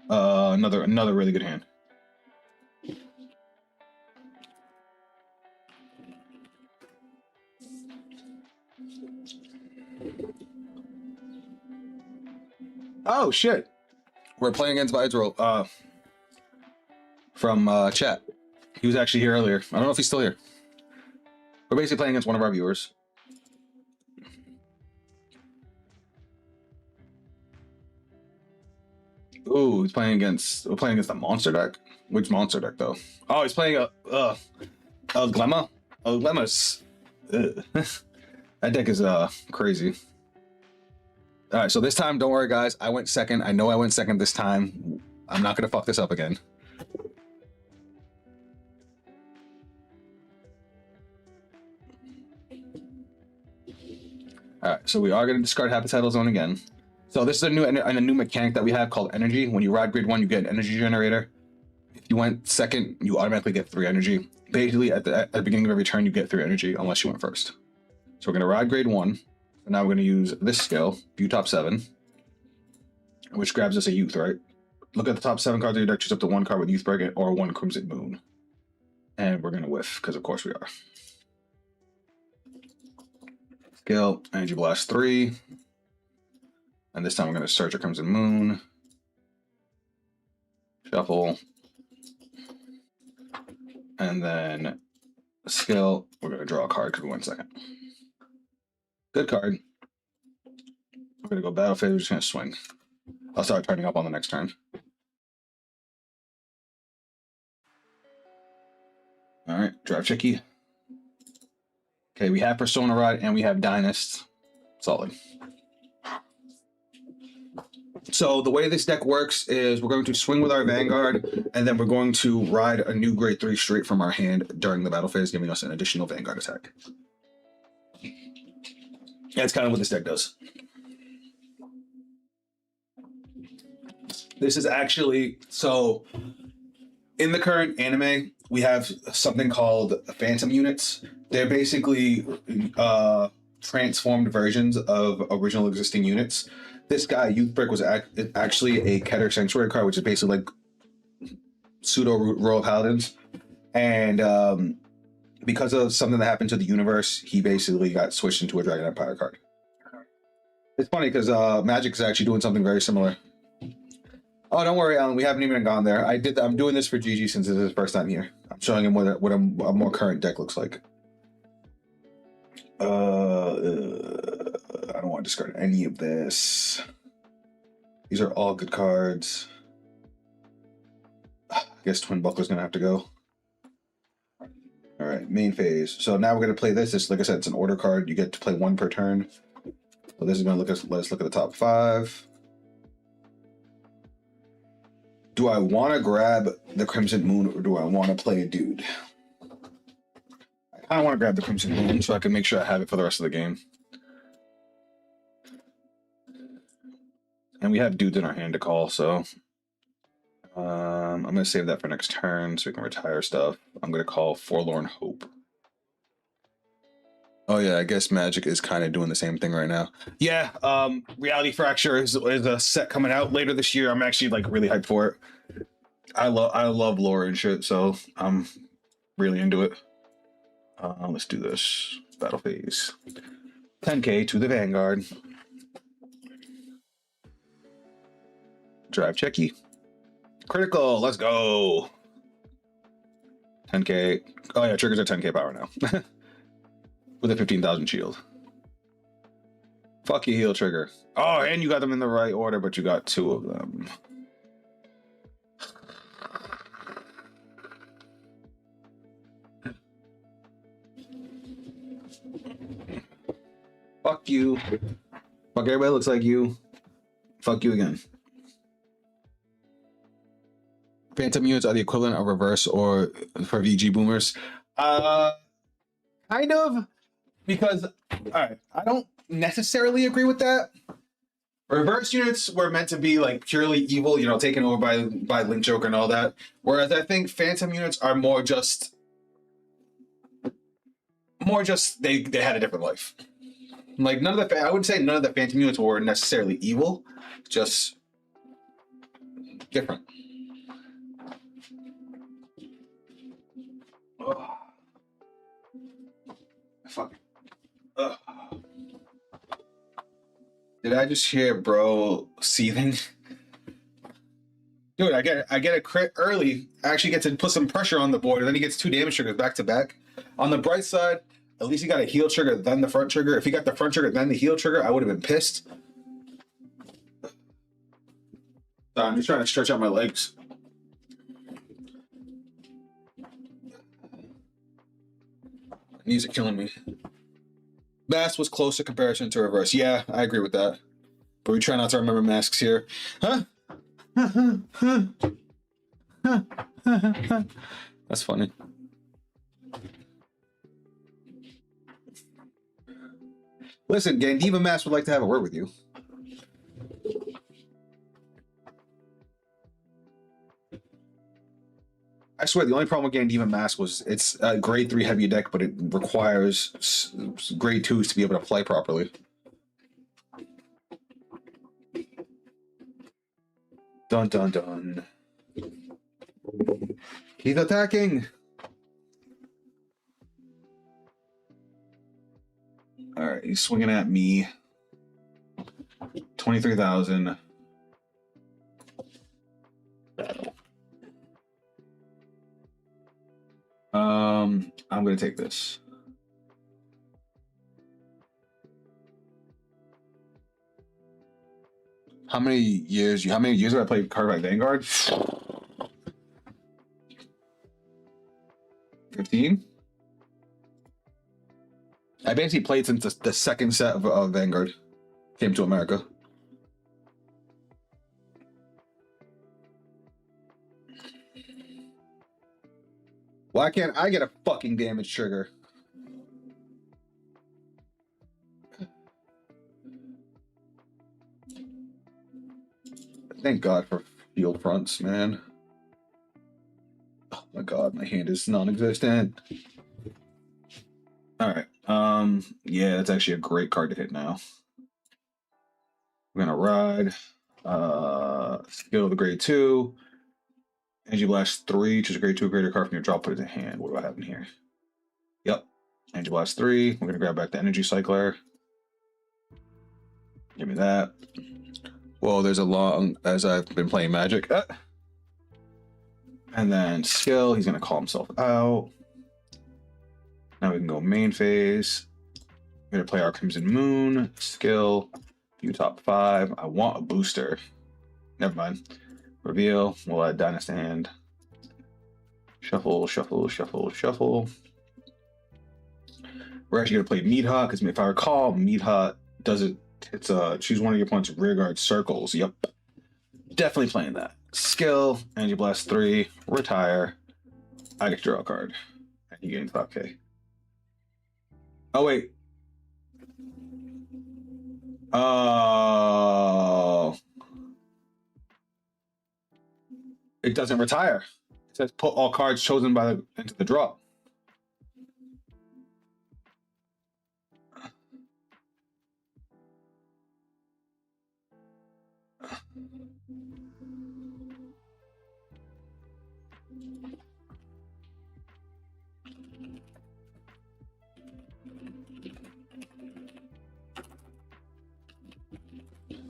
Speaker 2: Another really good hand. Oh shit! We're playing against Vidro from chat. He was actually here earlier. I don't know if he's still here. We're basically playing against one of our viewers. Ooh, he's playing against. We're playing against the monster deck. Which monster deck though? Oh, he's playing a Glemma. Oh, Glemma's. That deck is crazy. All right, so this time, don't worry, guys. I went second. I know I went second this time. I'm not gonna fuck this up again. All right, so we are gonna discard Habitatal Zone again. So this is a new mechanic that we have called Energy. When you ride grid 1, you get an energy generator. If you went second, you automatically get 3 energy. Basically, at the beginning of every turn, you get 3 energy unless you went first. So we're gonna ride grade 1. And now we're gonna use this skill, View Top 7, which grabs us a Youth, right? Look at the top 7 cards of your deck, choose up to 1 card with Youth Break or 1 Crimson Moon. And we're gonna whiff, because of course we are. Skill, Energy Blast 3. And this time we're going to search a Crimson Moon. Shuffle. And then skill, we're going to draw a card because we went second. Good card. We're going to go battle phase, we're just going to swing. I'll start turning up on the next turn. All right, drive tricky. Okay, we have Persona Rod and we have Dynast. Solid. So the way this deck works is we're going to swing with our Vanguard, and then we're going to ride a new grade 3 straight from our hand during the battle phase, giving us an additional Vanguard attack. That's kind of what this deck does. This is actually, so in the current anime, we have something called Phantom Units. They're basically transformed versions of original existing units. This guy, Youth Break, was actually a Keter Sanctuary card, which is basically like pseudo Royal Paladins. And because of something that happened to the universe, he basically got switched into a Dragon Empire card. It's funny because Magic is actually doing something very similar. Oh, don't worry, Alan. We haven't even gone there. I'm doing this for Gigi since it's his first time here. I'm showing him what a more current deck looks like. I don't want to discard any of this. These are all good cards. I guess Twin Buckler's gonna have to go. All right, main phase. So now we're gonna play this. This, like I said, it's an order card. You get to play 1 per turn. So this is gonna let us look at the top 5. Do I want to grab the Crimson Moon or do I want to play a dude? I want to grab the Crimson Moon so I can make sure I have it for the rest of the game. And we have dudes in our hand to call, so... I'm gonna save that for next turn so we can retire stuff. I'm gonna call Forlorn Hope. Oh yeah, I guess Magic is kind of doing the same thing right now. Yeah, Reality Fracture is a set coming out later this year. I'm actually like really hyped for it. I love lore and shit, so I'm really into it. Let's do this. Battle phase. 10k to the Vanguard. Drive checky. Critical, let's go. 10k. Oh yeah, triggers are 10k power now. With a 15,000 shield. Fuck you, heal trigger. Oh, and you got them in the right order, but you got 2 of them. Fuck you. Fuck everybody looks like you. Fuck you again. Phantom units are the equivalent of reverse or for VG boomers. Kind of, because alright, I don't necessarily agree with that. Reverse units were meant to be like purely evil, you know, taken over by Link Joker and all that. Whereas I think Phantom units are more just they had a different life. Like I would say none of the Phantom units were necessarily evil, just different. Oh. Fuck. Ugh. Did I just hear bro seething? Dude, I get a crit early. I actually get to put some pressure on the board, and then he gets 2 damage triggers back to back. On the bright side, at least he got a heal trigger, then the front trigger. If he got the front trigger, then the heal trigger, I would have been pissed. I'm just trying to stretch out my legs. Knees are killing me. Mask was closer comparison to reverse. Yeah, I agree with that. But we try not to remember masks here. Huh? That's funny. Listen, Gandiva Mask would like to have a word with you. I swear, the only problem with Gandiva Mask was it's a grade 3 heavy deck, but it requires grade 2s to be able to play properly. Dun dun dun. He's attacking. All right, he's swinging at me. 23,000. I'm gonna take this. How many years have I played Cardfight Vanguard? 15? I basically played since the second set of Vanguard came to America. Why can't I get a fucking damage trigger? Thank God for field fronts, man. Oh my God, my hand is non-existent. All right. Yeah, that's actually a great card to hit now. We're gonna ride. Skill of the grade 2. Energy Blast 3, choose a grade 2 or greater card from your draw, put it in hand. What do I have in here? Yep. Energy Blast 3. We're gonna grab back the Energy Cycler. Give me that. Well, there's a long as I've been playing Magic. And then skill, he's gonna call himself out. Now we can go main phase. We're gonna play our Crimson Moon. Skill, view top 5. I want a booster. Never mind. Reveal, we'll add Dynasty hand. Shuffle, shuffle, shuffle, shuffle. We're actually gonna play Meadha, because if I recall, Meadha does it. It's choose one of your opponent's rear guard circles. Yep. Definitely playing that. Skill, Energy Blast 3, retire. I get to draw a card. And you gain 5k. Oh wait. Oh. It doesn't retire. It says put all cards chosen by into the drop.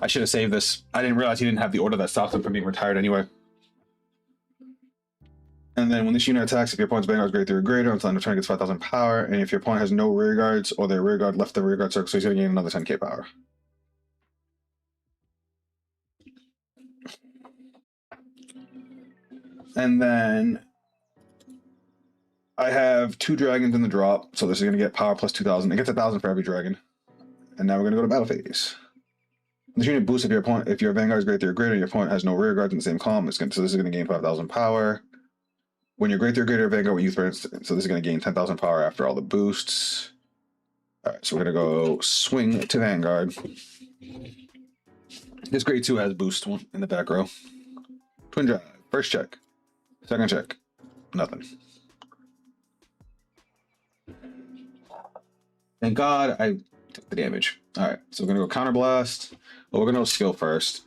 Speaker 2: I should have saved this. I didn't realize he didn't have the order that stops him from being retired anyway. And then when this unit attacks, if your opponent's Vanguard is grade 3 or greater, until end of turn gets 5,000 power. And if your opponent has no rear guards or their rear guard left the rear guard circle, so he's going to gain another 10k power. And then I have 2 dragons in the drop, so this is going to get power plus 2,000. It gets 1,000 for every dragon. And now we're going to go to battle phase. This unit boosts if your Vanguard is grade 3 or greater, and your opponent has no rear guards in the same column. So this is going to gain 5,000 power. When you're grade 3 or greater Vanguard with youth burst, so this is going to gain 10,000 power after all the boosts. All right, so we're going to go swing to Vanguard. This grade 2 has boost one in the back row. Twin drive. First check. Second check. Nothing. Thank God I took the damage. All right, so we're going to go counter blast. Well, we're going to go skill first.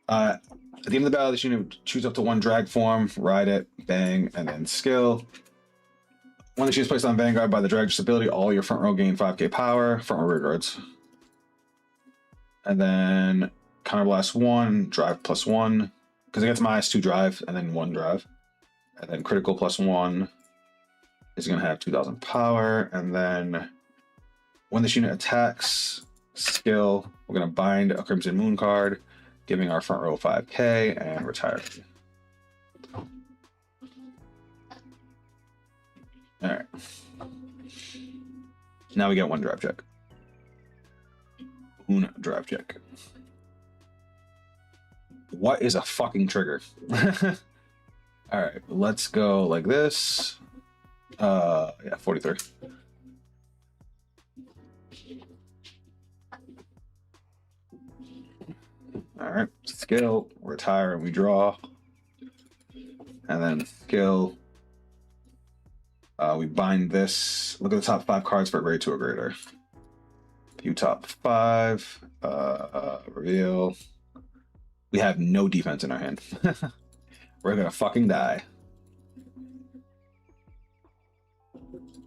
Speaker 2: At the end of the battle, this unit choose up to 1 drag form, ride it, bang, and then skill. When the unit is placed on Vanguard by the drag ability, all your front row gain 5k power, front row rear guards. And then counter blast 1, drive plus 1, because it gets -2 drive and then 1 drive. And then critical plus 1 is going to have 2,000 power. And then when this unit attacks, skill, we're going to bind a Crimson Moon card, giving our front row 5k and retire. All right. Now we get 1 drive check. Un drive check. What is a fucking trigger? All right, let's go like this. Yeah, 43. All right, skill, retire, and we draw. And then skill, we bind this. Look at the top 5 cards for grade 2 or greater. View top 5, reveal. We have no defense in our hand. We're gonna fucking die.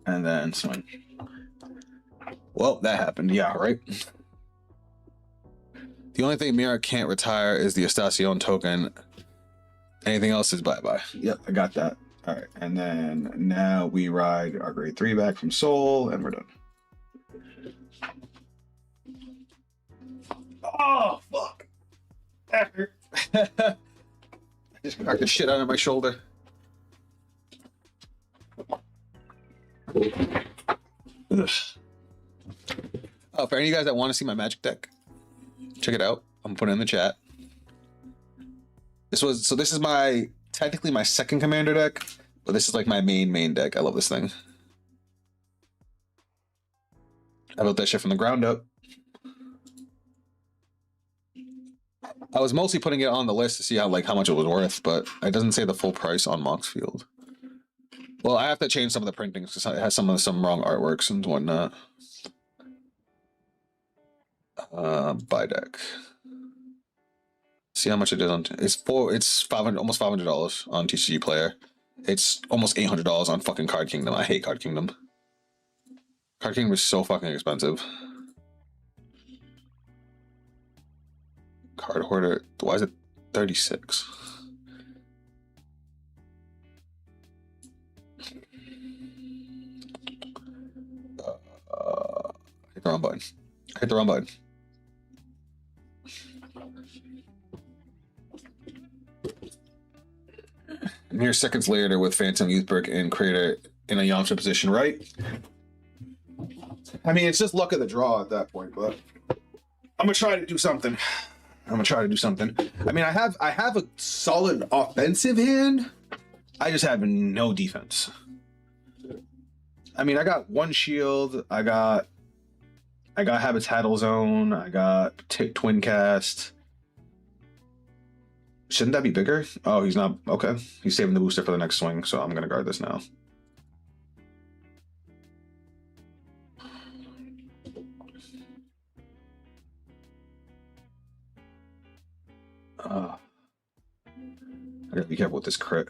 Speaker 2: And then swing. Well, that happened, yeah, right? The only thing Mira can't retire is the Estacion token. Anything else is bye-bye. Yep, I got that. All right, and then now we ride our grade 3 back from Soul, and we're done. Oh, fuck. That hurt. I just cracked the shit out of my shoulder. Ugh. Oh, for any of you guys that want to see my magic deck, check it out. I'm putting it in the chat. This is technically my second commander deck, but this is like my main deck. I love this thing. I built that shit from the ground up. I was mostly putting it on the list to see how much it was worth, but it doesn't say the full price on Moxfield. Well, I have to change some of the printings because it has some wrong artworks and whatnot. Buy deck. See how much it is on. It's $500, almost $500 on TCG Player. It's almost $800 on fucking Card Kingdom. I hate Card Kingdom. Card Kingdom is so fucking expensive. Card Hoarder. Why is it 36? Hit the wrong button. Hit the wrong button. And here's seconds later with Phantom Youthbrick and Crater in a Yamcha position, right? I mean, it's just luck of the draw at that point, but I'm gonna try to do something. I mean, I have a solid offensive hand. I just have no defense. I mean, I got 1 shield. I got Habitatal Zone. I got Twin Cast.
Speaker 1: Shouldn't that be bigger? Oh, he's not. Okay. He's saving the booster for the next swing, so I'm going to guard this now. I gotta be careful with this crit.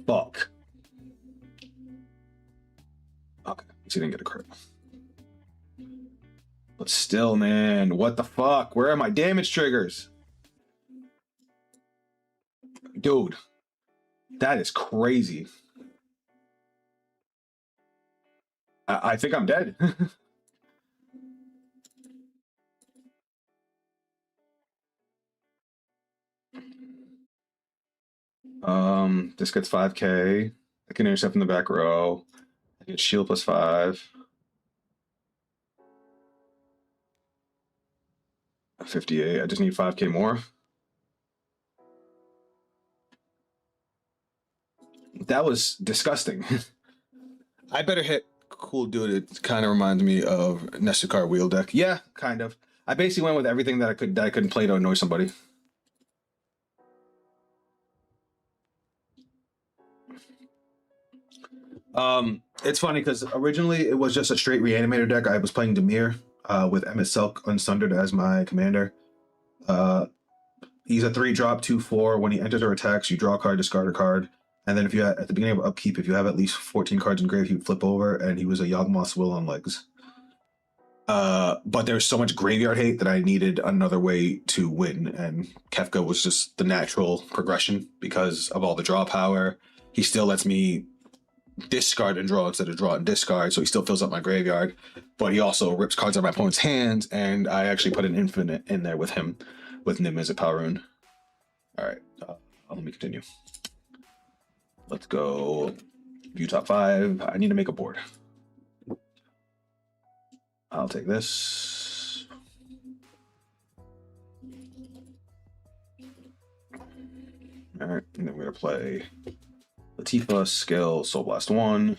Speaker 1: Fuck. Okay, so he didn't get a crit. But still, man, what the fuck? Where are my damage triggers? Dude, that is crazy. I think I'm dead. This gets 5k. I can intercept in the back row. I get shield plus 5. 58. I just need 5k more. That was disgusting. I better hit cool dude. It kind of reminds me of Nesukar wheel deck. Yeah, kind of. I basically went with everything that I couldn't play to annoy somebody. It's funny because originally it was just a straight reanimator deck. I was playing Demir with Emmett Silk Unsundered as my commander. He's a 3-drop, 2/4. When he enters or attacks, you draw a card, discard a card. And then if you at the beginning of upkeep, if you have at least 14 cards in grave, he would flip over, and he was a Yawgmoth's Will on legs. But there's so much graveyard hate that I needed another way to win, and Kefka was just the natural progression because of all the draw power. He still lets me discard and draw instead of draw and discard, so he still fills up my graveyard, but he also rips cards out of my opponent's hands, and I actually put an infinite in there with him, with Nim as a power rune. All right, let me continue. Let's go view top 5. I need to make a board. I'll take this. All right, and then we're gonna play Latifa, Skill, Soul Blast 1,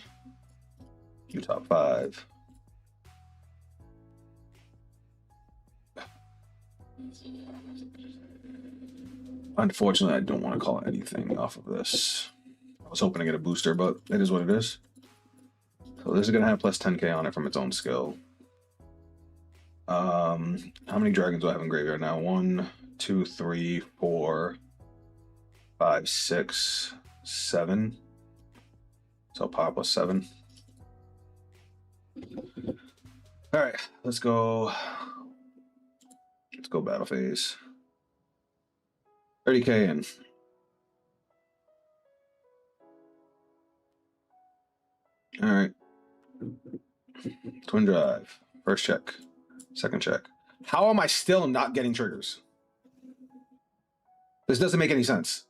Speaker 1: view top 5. Unfortunately, I don't want to call anything off of this. I was hoping to get a booster, but it is what it is. So this is going to have plus 10k on it from its own skill. How many dragons do I have in graveyard now? 1, 2, 3, 4, 5, 6, 7. So power plus 7. All right, let's go. Let's go battle phase. 30k in. All right. Twin drive. First check. Second check. How am I still not getting triggers? This doesn't make any sense.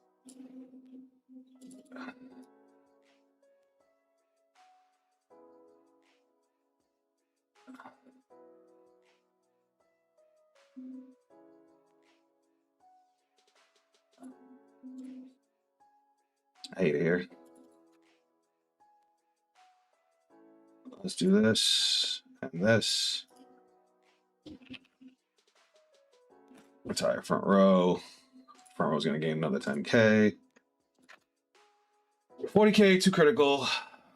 Speaker 1: I hate it here. Let's do this and this. Retire front row. Front row's going to gain another 10k. 40k, 2 critical.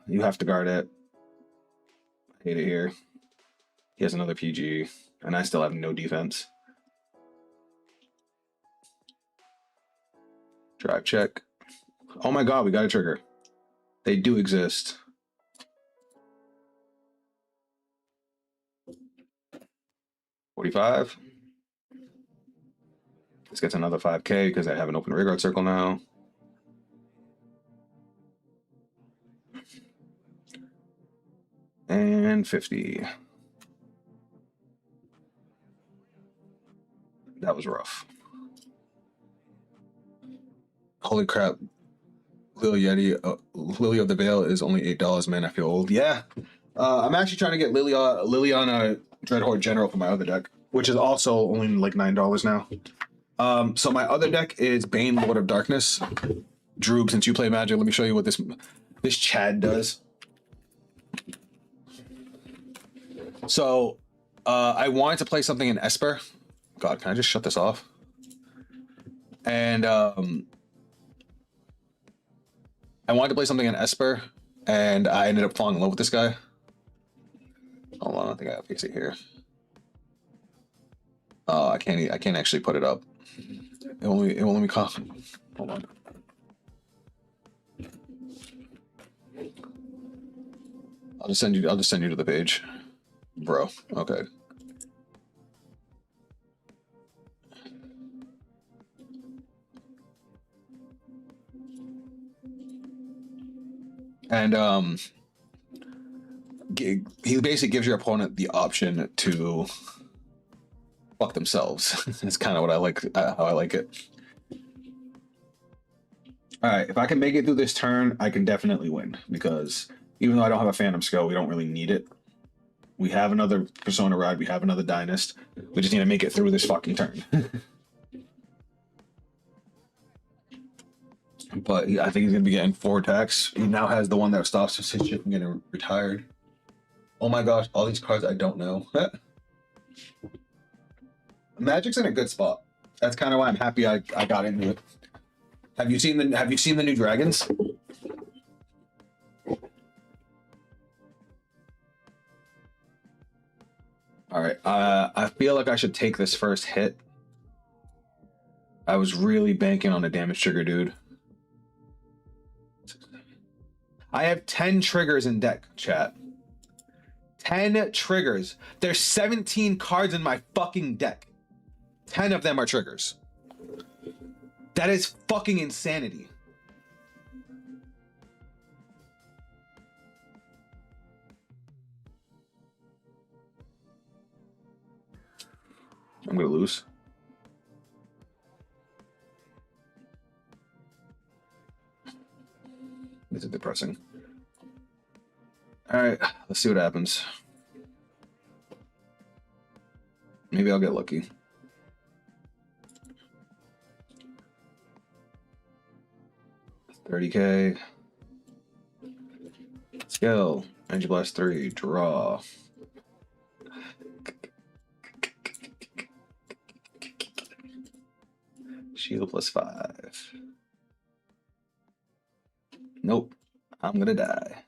Speaker 1: You have to guard it. I hate it here. He has another PG, and I still have no defense. Drive check. Oh my god, we got a trigger. They do exist. $45. This gets another 5k because I have an open rearguard circle now. And 50. That was rough. Holy crap. Lily Yeti, Lily of the Veil is only $8, man. I feel old. Yeah. I'm actually trying to get Liliana Dreadhorde General for my other deck, which is also only like $9 now. So my other deck is Bane, Lord of Darkness. Droob, since you play Magic, let me show you what this Chad does.
Speaker 2: So I wanted to play something in Esper. God, can I just shut this off? And I wanted to play something in Esper, and I ended up falling in love with this guy. Hold on, I think I gotta fix it here. Oh, I can't actually put it up. It won't let me call. Hold on. I'll just send you to the page. Bro, okay. And he basically gives your opponent the option to fuck themselves. It's kind of what I like, how I like it. All right, if I can make it through this turn, I can definitely win, because even though I don't have a Phantom Skill, we don't really need it. We have another Persona Ride, we have another Dynast. We just need to make it through this fucking turn. But I think he's going to be getting 4 attacks. He now has the one that stops his shit from getting retired. Oh my gosh, all these cards I don't know. Magic's in a good spot. That's kind of why I'm happy I got into it. Have you seen the new dragons? All right, I feel like I should take this first hit. I was really banking on a damage trigger, dude. I have 10 triggers in deck, chat. 10 triggers. There's 17 cards in my fucking deck. 10 of them are triggers. That is fucking insanity. I'm gonna lose. This is depressing. All right, let's see what happens. Maybe I'll get lucky. $30K. Skill. Energy Blast 3. Draw. Shield +5. Nope. I'm gonna die.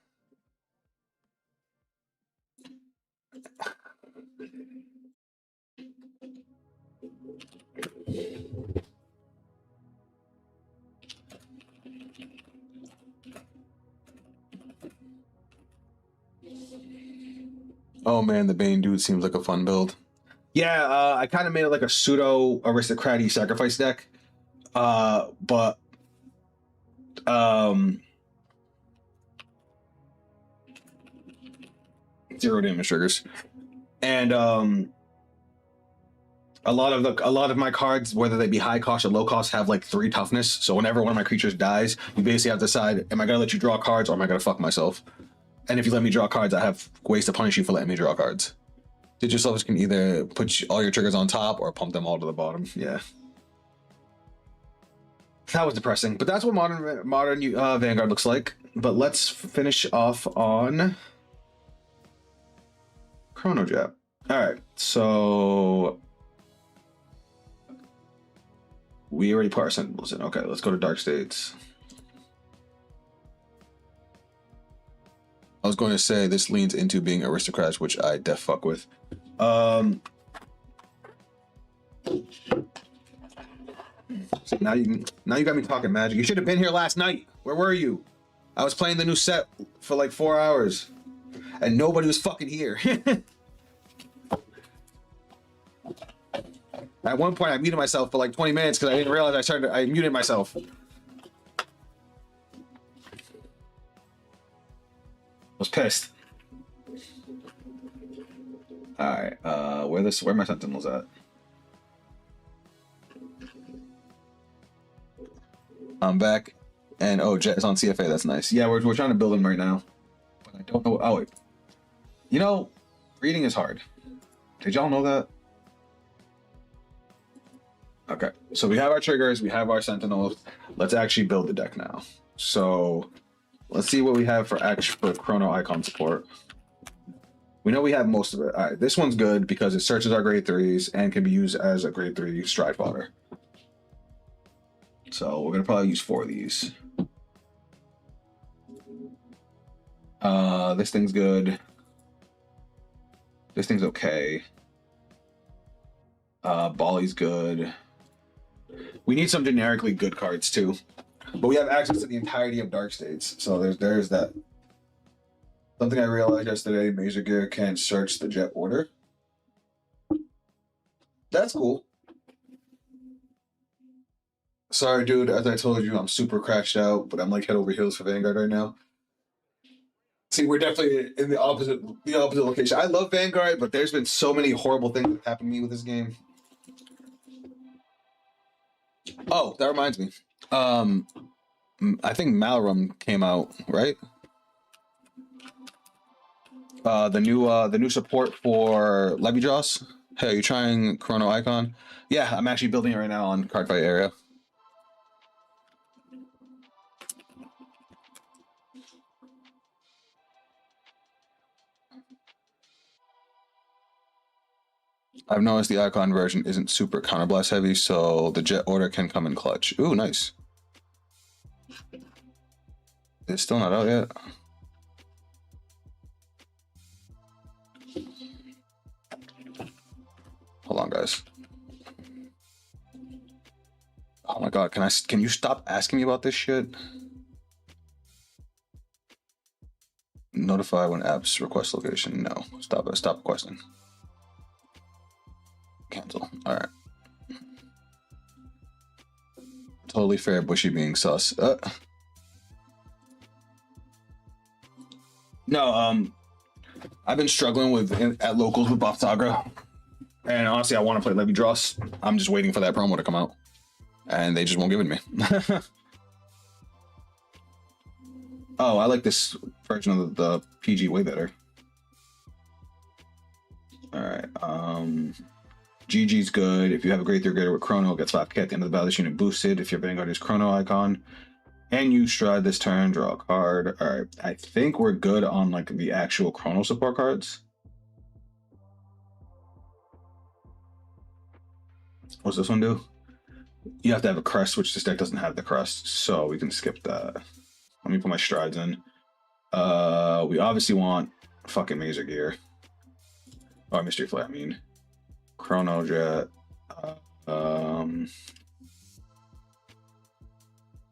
Speaker 2: Oh man, the Bane dude seems like a fun build. Yeah, I kind of made it like a pseudo aristocrat-y sacrifice deck. But 0 damage triggers. And a lot of my cards, whether they be high cost or low cost, have like 3 toughness. So whenever one of my creatures dies, you basically have to decide, am I gonna let you draw cards or am I gonna fuck myself? And if you let me draw cards, I have ways to punish you for letting me draw cards. Did yourselves can either put all your triggers on top or pump them all to the bottom. Yeah. That was depressing, but that's what modern Vanguard looks like. But let's finish off on Chrono Jab. All right, so we already put our Sentinels in. Okay, let's go to Dark States. I was going to say this leans into being aristocrats, which I def fuck with. So now you got me talking Magic. You should have been here last night. Where were you? I was playing the new set for like 4 hours, and nobody was fucking here. At one point, I muted myself for like 20 minutes because I didn't realize I muted myself. Was pissed. All right, where my Sentinels at? I'm back, and oh, Jet is on CFA. That's nice. Yeah, we're trying to build him right now, but I don't know. Oh, wait. You know, reading is hard. Did y'all know that? Okay, so we have our triggers, we have our Sentinels. Let's actually build the deck now. So let's see what we have for Chrono Icon support.
Speaker 1: We know we have most of it. All right, this one's good because it searches our grade 3s and can be used as a grade 3 stride fodder. So we're gonna probably use 4 of these. This thing's good. This thing's okay. Bally's good. We need some generically good cards too, but we have access to the entirety of Dark States, so there's that. Something I realized yesterday: Major Gear can't search the jet order. That's cool. Sorry, dude. As I told you, I'm super crashed out, but I'm like head over heels for Vanguard right now. See, we're definitely in the opposite location. I love Vanguard, but there's been so many horrible things that happened to me with this game. Oh, that reminds me. I think Malrum came out, right? The new support for Levy Joss. Hey, are you trying Chrono Icon? Yeah, I'm actually building it right now on Cardfight area. I've noticed the icon version isn't super counterblast heavy, so the jet order can come in clutch. Ooh, nice. It's still not out yet. Hold on, guys. Oh my god, can you stop asking me about this shit? Notify when apps request location. No. Stop requesting. Cancel. Alright. Totally fair, Bushy being sus. No, I've been struggling with at locals with Boftagra. And honestly, I want to play Levy Dross. I'm just waiting for that promo to come out. And they just won't give it to me. Oh, I like this version of the PG way better. Alright, GG's good. If you have a grade 3 grader with Chrono, it gets 5k at the end of the battle. This unit boosted. If your Vanguard is Chrono icon and you stride this turn, draw a card. Alright, I think we're good on like the actual Chrono support cards. What's this one do? You have to have a crest, which this deck doesn't have the crest, so we can skip that. Let me put my strides in. We obviously want fucking Major Gear. Oh, Mystery Flare, I mean. Chrono Jet.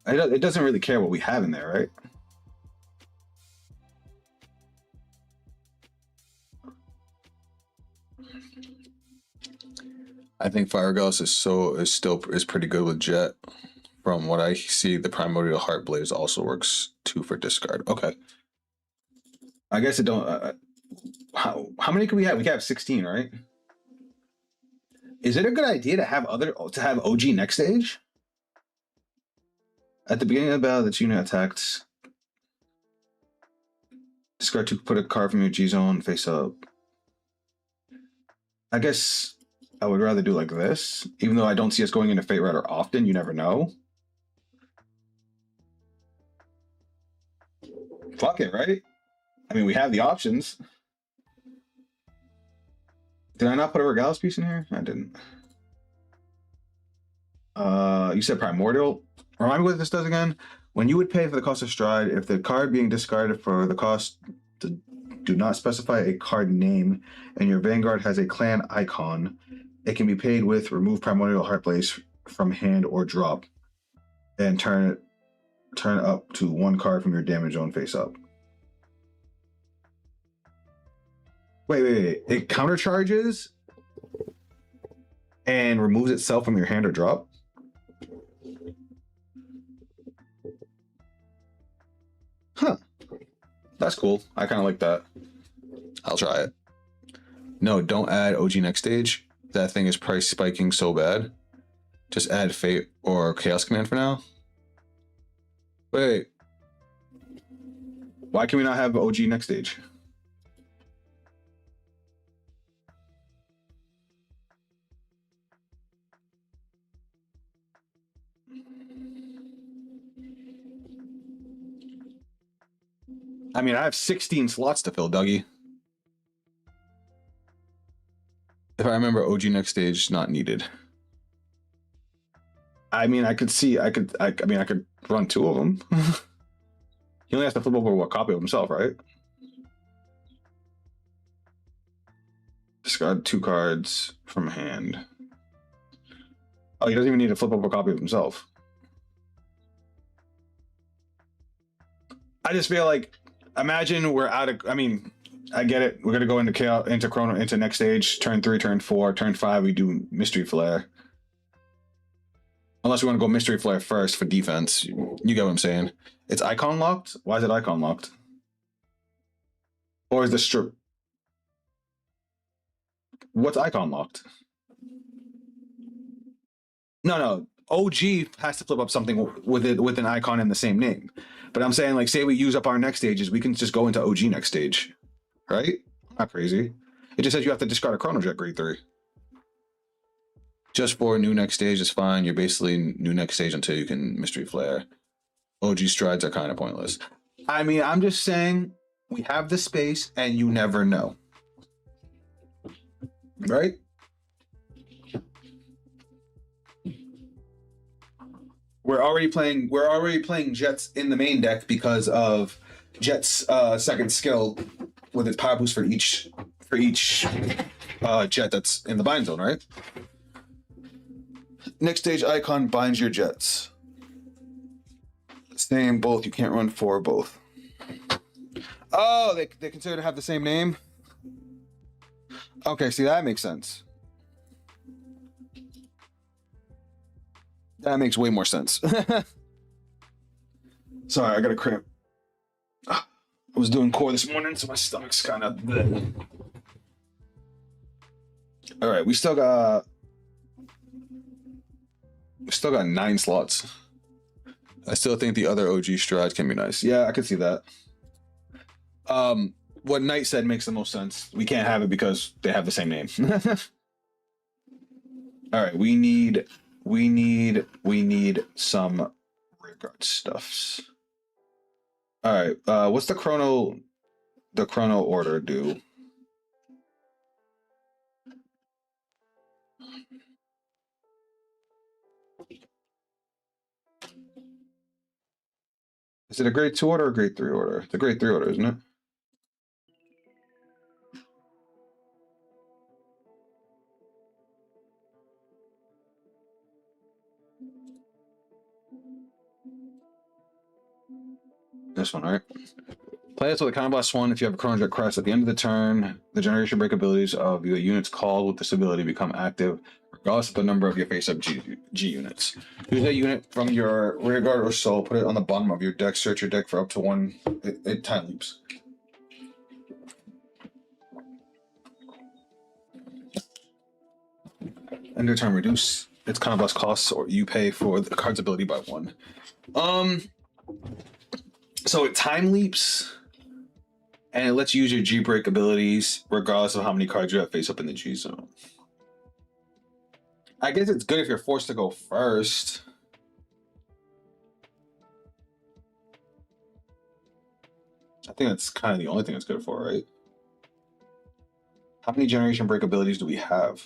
Speaker 1: It doesn't really care what we have in there, right? I think Fire Ghost is pretty good with Jet. From what I see, the Primordial Heartblaze also works too for discard. Okay. I guess it don't. How many can we have? We can have 16, right? Is it a good idea to have OG next stage? At the beginning of the battle, that unit attacked. Discard to put a card from your G zone face up. I guess I would rather do like this, even though I don't see us going into Fate Rider often. You never know. Fuck it, right? I mean, we have the options. Did I not put a Regalis piece in here? I didn't. You said Primordial. Remind me what this does again. When you would pay for the cost of Stride, if the card being discarded for the cost do not specify a card name and your Vanguard has a clan icon, it can be paid with remove Primordial Heartblaze from hand or drop and turn up to one card from your damage zone face up. Wait. It countercharges and removes itself from your hand or drop? Huh. That's cool. I kind of like that. I'll try it. No, don't add OG next stage. That thing is price spiking so bad. Just add Fate or Chaos Command for now. Wait. Why can we not have OG next stage? I mean, I have 16 slots to fill, Dougie.
Speaker 2: If I remember, OG next stage not needed. I mean, I could see. I mean, I could run two of them. He only has to flip over one copy of himself, right? Discard 2 cards from hand. Oh, he doesn't even need to flip over a copy of himself. I just feel like, imagine we're out of. I mean, I get it. We're gonna go into chaos, into chrono, into next stage. Turn 3, turn 4, turn 5. We do mystery flare. Unless we want to go mystery flare first for defense. You get what I'm saying? It's icon locked. Why is it icon locked? Or is the strip? What's icon locked? No. OG has to flip up something with it with an icon in the same name. But I'm saying, like, say we use up our next stages, we can just go into OG next stage, right? Not crazy. It just says you have to discard a Chrono Jet grade 3. Just for new next stage is fine. You're basically new next stage until you can mystery flare. OG strides are kind of pointless. I mean, I'm just saying we have the space, and you never know, right? We're already playing Jets in the main deck because of Jet's second skill with its power boost for each Jet that's in the bind zone, right? Next stage icon binds your Jets. Same both. You can't run 4 both. Oh, they consider to have the same name? Okay, see, that makes sense. That makes way more sense. Sorry, I got a cramp. I was doing core this morning, so my stomach's kind of bleh. All right, we still got 9 slots. I still think the other OG strides can be nice. Yeah, I could see that. What Knight said makes the most sense. We can't have it because they have the same name. All right, we need some rearguard stuffs. All right, what's the chrono order do? Is it a grade 2 order or a grade 3 order? It's a grade 3 order, isn't it? This one, right? Play this with a Counter Blast 1 if you have a Chrono Jet Crest. At the end of the turn, the generation break abilities of the units called with this ability become active, regardless of the number of your face-up G units. Use that unit from your rearguard or soul, put it on the bottom of your deck, search your deck for up to 1. It time loops. End of turn, reduce its Counter Blast costs, or you pay for the card's ability by 1. So it time leaps, and it lets you use your G break abilities regardless of how many cards you have face up in the G zone. I guess it's good if you're forced to go first. I think that's kind of the only thing it's good for, right? How many generation break abilities do we have?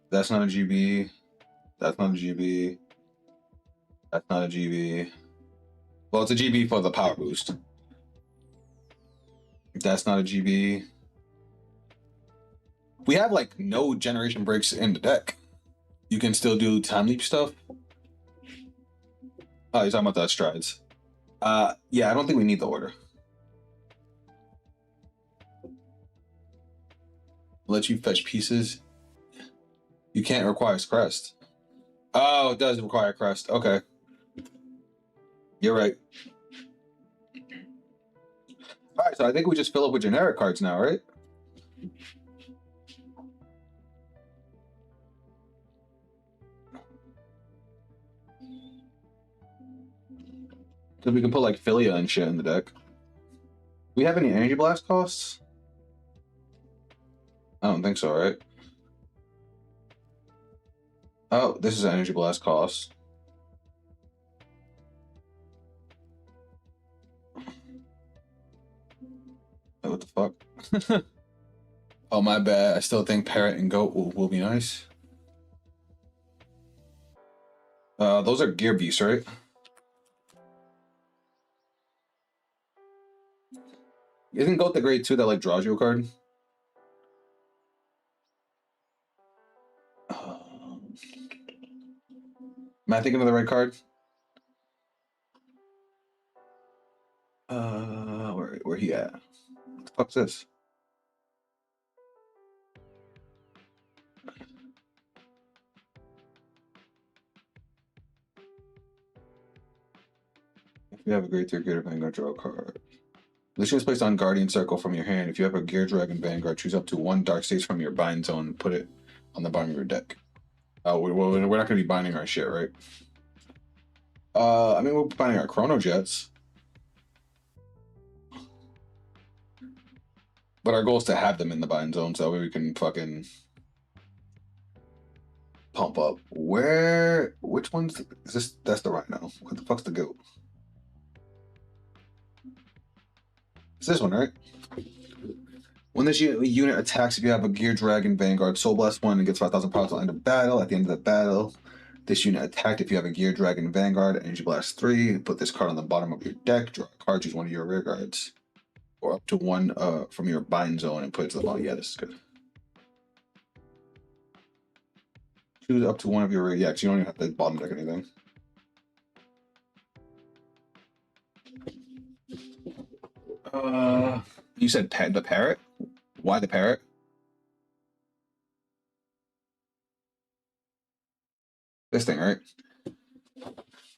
Speaker 2: That's not a GB. That's not a GB. That's not a GB. Well, it's a GB for the power boost. That's not a GB. We have like no generation breaks in the deck. You can still do time leap stuff. Oh, you're talking about that strides. Yeah, I don't think we need the order. Let you fetch pieces. You can't require crest. Oh, it does require crest. Okay. You're right. All right, so I think we just fill up with generic cards now, right? Because we can put like Philia and shit in the deck. We have any energy blast costs? I don't think so, right? Oh, this is an energy blast cost. Oh, what the fuck? Oh, my bad. I still think Parrot and Goat will be nice. Those are Gear Beasts, right? Isn't Goat the grade 2 that like draws you a card? Am I thinking of the right card? Where he at? What the fuck's this? If you have a grade 3 Gear Vanguard, draw a card. This is placed on Guardian Circle from your hand. If you have a Gear Dragon Vanguard, choose up to 1 Dark States from your bind zone and put it on the bottom of your deck. Oh, we're not going to be binding our shit, right? I mean, we're binding our Chrono Jets. But our goal is to have them in the bind zone so that way we can fucking pump up. Which one's, is this? That's the Rhino. What the fuck's the Goat? It's this one, right? When this unit attacks, if you have a Gear Dragon Vanguard Soul Blast one, it gets 5,000 power till end of battle. At the end of the battle, this unit attacked. If you have a Gear Dragon Vanguard, Energy Blast 3, put this card on the bottom of your deck, draw a card, choose one of your rear guards. Or up to 1 from your bind zone and put it to the bottom. Yeah, this is good. Choose up to 1 of your rear. Yeah, because you don't even have to bottom deck anything. You said the Parrot? Why the Parrot? This thing, right?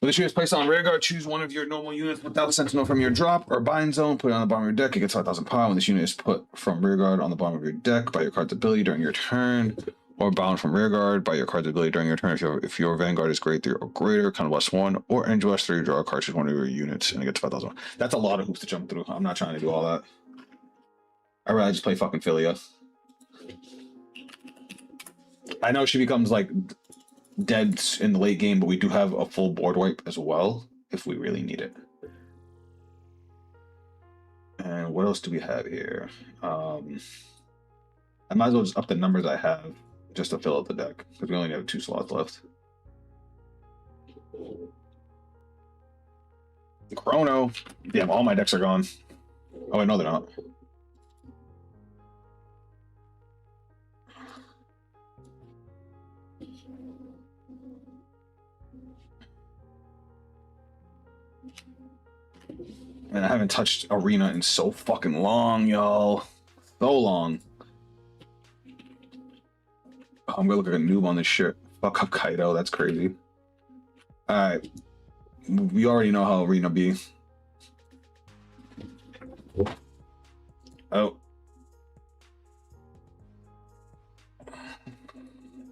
Speaker 2: When the unit is placed on rear guard, choose one of your normal units without Sentinel from your drop or bind zone, put it on the bottom of your deck, it gets 5,000 power. When this unit is put from rear guard on the bottom of your deck by your card's ability during your turn, or bound from rear guard by your card's ability during your turn, if your Vanguard is grade 3 or greater, kind of +1, or Energy Blast 3, draw a card, choose one of your units, and it gets 5,000. That's a lot of hoops to jump through. I'm not trying to do all that. I'd rather just play fucking Philia. I know she becomes like dead in the late game, but we do have a full board wipe as well if we really need it. And what else do we have here? I might as well just up the numbers I have just to fill out the deck because we only have 2 slots left. Chrono. Damn, all my decks are gone. Oh, I know they're not. And I haven't touched Arena in so fucking long, y'all. So long. Oh, I'm gonna look like a noob on this shit. Fuck up Kaido, that's crazy. Alright. We already know how Arena be. Oh.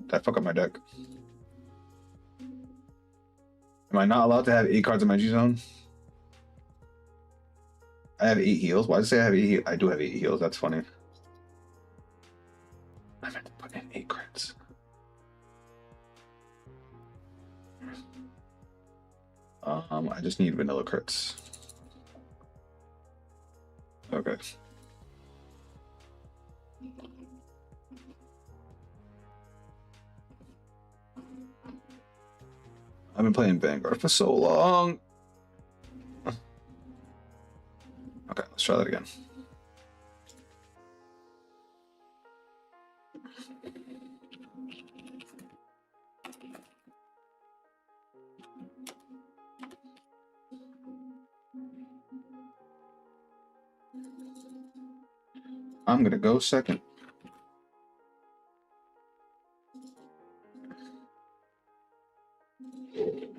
Speaker 2: That fuck up my deck. Am I not allowed to have 8 cards in my G zone? I have 8 heals. Why does it say I have 8 heals? I do have 8 heals. That's funny. I meant to put in 8 crits. I just need vanilla crits. Okay. I've been playing Vanguard for so long. Okay, let's try that again. I'm gonna go second.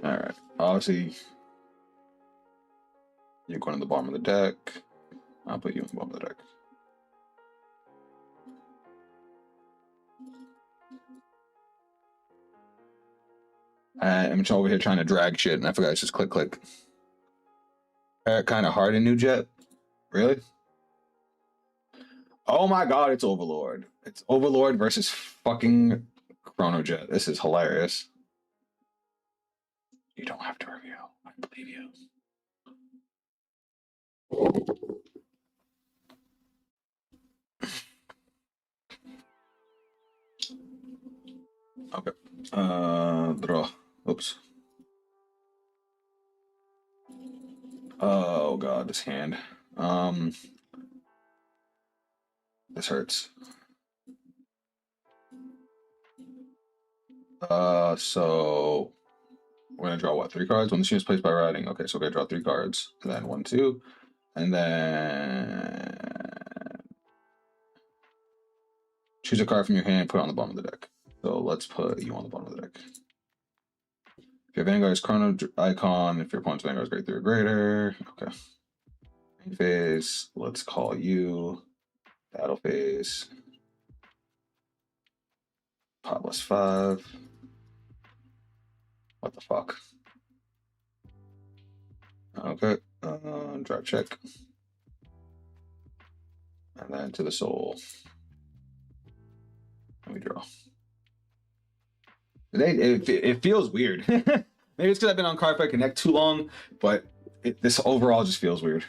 Speaker 2: All right. Obviously, you're going to the bottom of the deck. I'll put you on the bottom of the deck. I'm just over here trying to drag shit, and I forgot it's just click, click. Kind of hard in New Jet. Really? Oh my god, it's Overlord. It's Overlord versus fucking Chrono Jet. This is hilarious. You don't have to review. I believe you.
Speaker 1: Okay. Draw. Oops. Oh god, this hand. This hurts. So we're gonna draw what? 3 cards? When the unit is placed by writing. Okay, so we're gonna draw 3 cards. And then 1, 2. And then choose a card from your hand, put it on the bottom of the deck. So let's put you on the bottom of the deck. If your Vanguard is Chrono icon, if your opponent's Vanguard is grade 3 or greater. Okay. Main phase, let's call you. Battle phase. Pot +5. What the fuck? Okay. Drop check. And then to the soul. And we draw. It feels weird. Maybe it's because I've been on Cardfight Connect too long, but this overall just feels weird.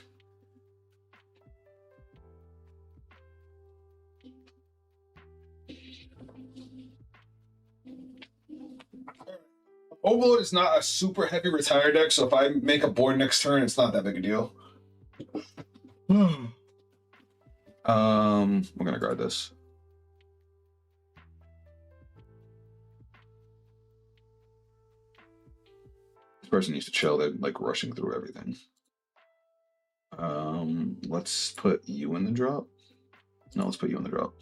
Speaker 1: Overload is not a super heavy retire deck, so if I make a board next turn, it's not that big a deal. We're gonna guard this. This person needs to chill. They're like rushing through everything. Let's put you in the drop. No, let's put you in the drop.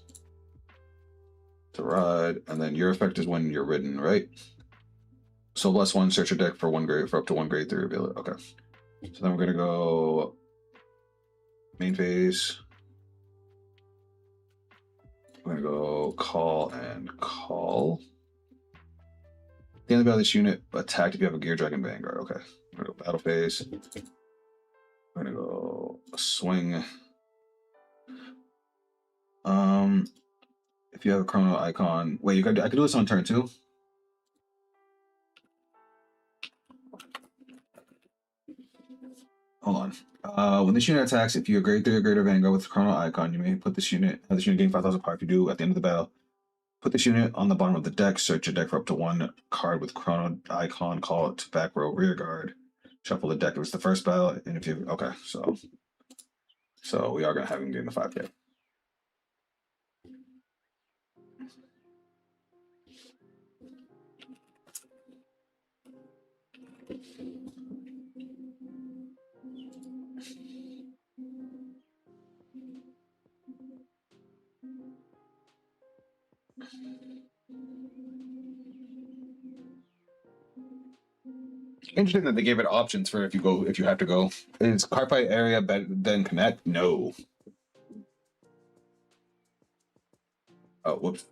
Speaker 1: To ride, and then your effect is when you're ridden, right? So +1, search your deck for up to 1 grade 3 ability. Okay. So then we're gonna go main phase. We're gonna go call and call. At the end of the battle, this unit attacked if you have a Gear Dragon Vanguard. Okay. We're gonna go battle phase. We're gonna go swing. If you have a Chrono icon, wait, I could do this on turn 2. Hold on. When this unit attacks, if you're grade 3 or greater Vanguard with Chrono icon, you may have this unit gain 5,000 power. If you do, at the end of the battle, put this unit on the bottom of the deck, search your deck for up to 1 card with Chrono icon, call it to back row rear guard, shuffle the deck. It was the first battle, and if you okay, so we are gonna have him gain the 5K. Interesting that they gave it options for if you have to go. Is Cardfight area better than Connect? No. Oh, whoops.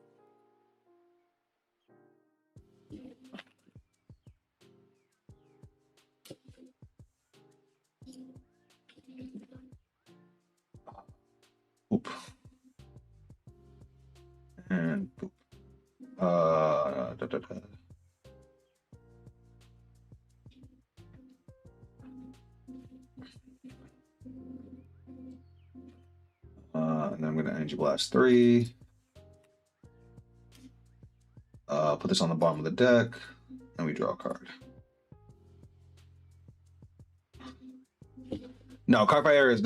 Speaker 1: Oop. And boop. Da, da, da. And then I'm going to Energy Blast 3. Put this on the bottom of the deck, and we draw a card. No, Cardfight Area is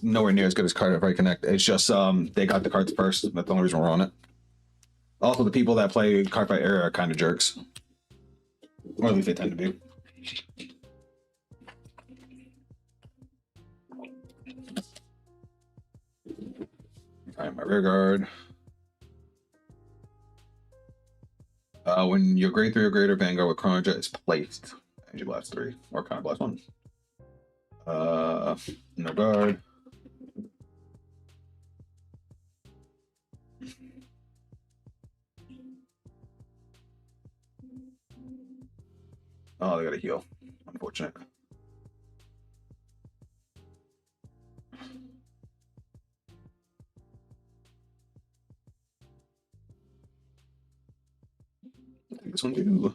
Speaker 1: nowhere near as good as Cardfight Connect. It's just they got the cards first. That's the only reason we're on it. Also, the people that play Cardfight Area are kind of jerks, or at least they tend to be. All right, my rear guard. When your grade 3 or greater Vanguard with Chrono Jet is placed, Energy Blast 3 or Counter Blast 1. No guard. Oh, they gotta heal. Unfortunate. I think this one do.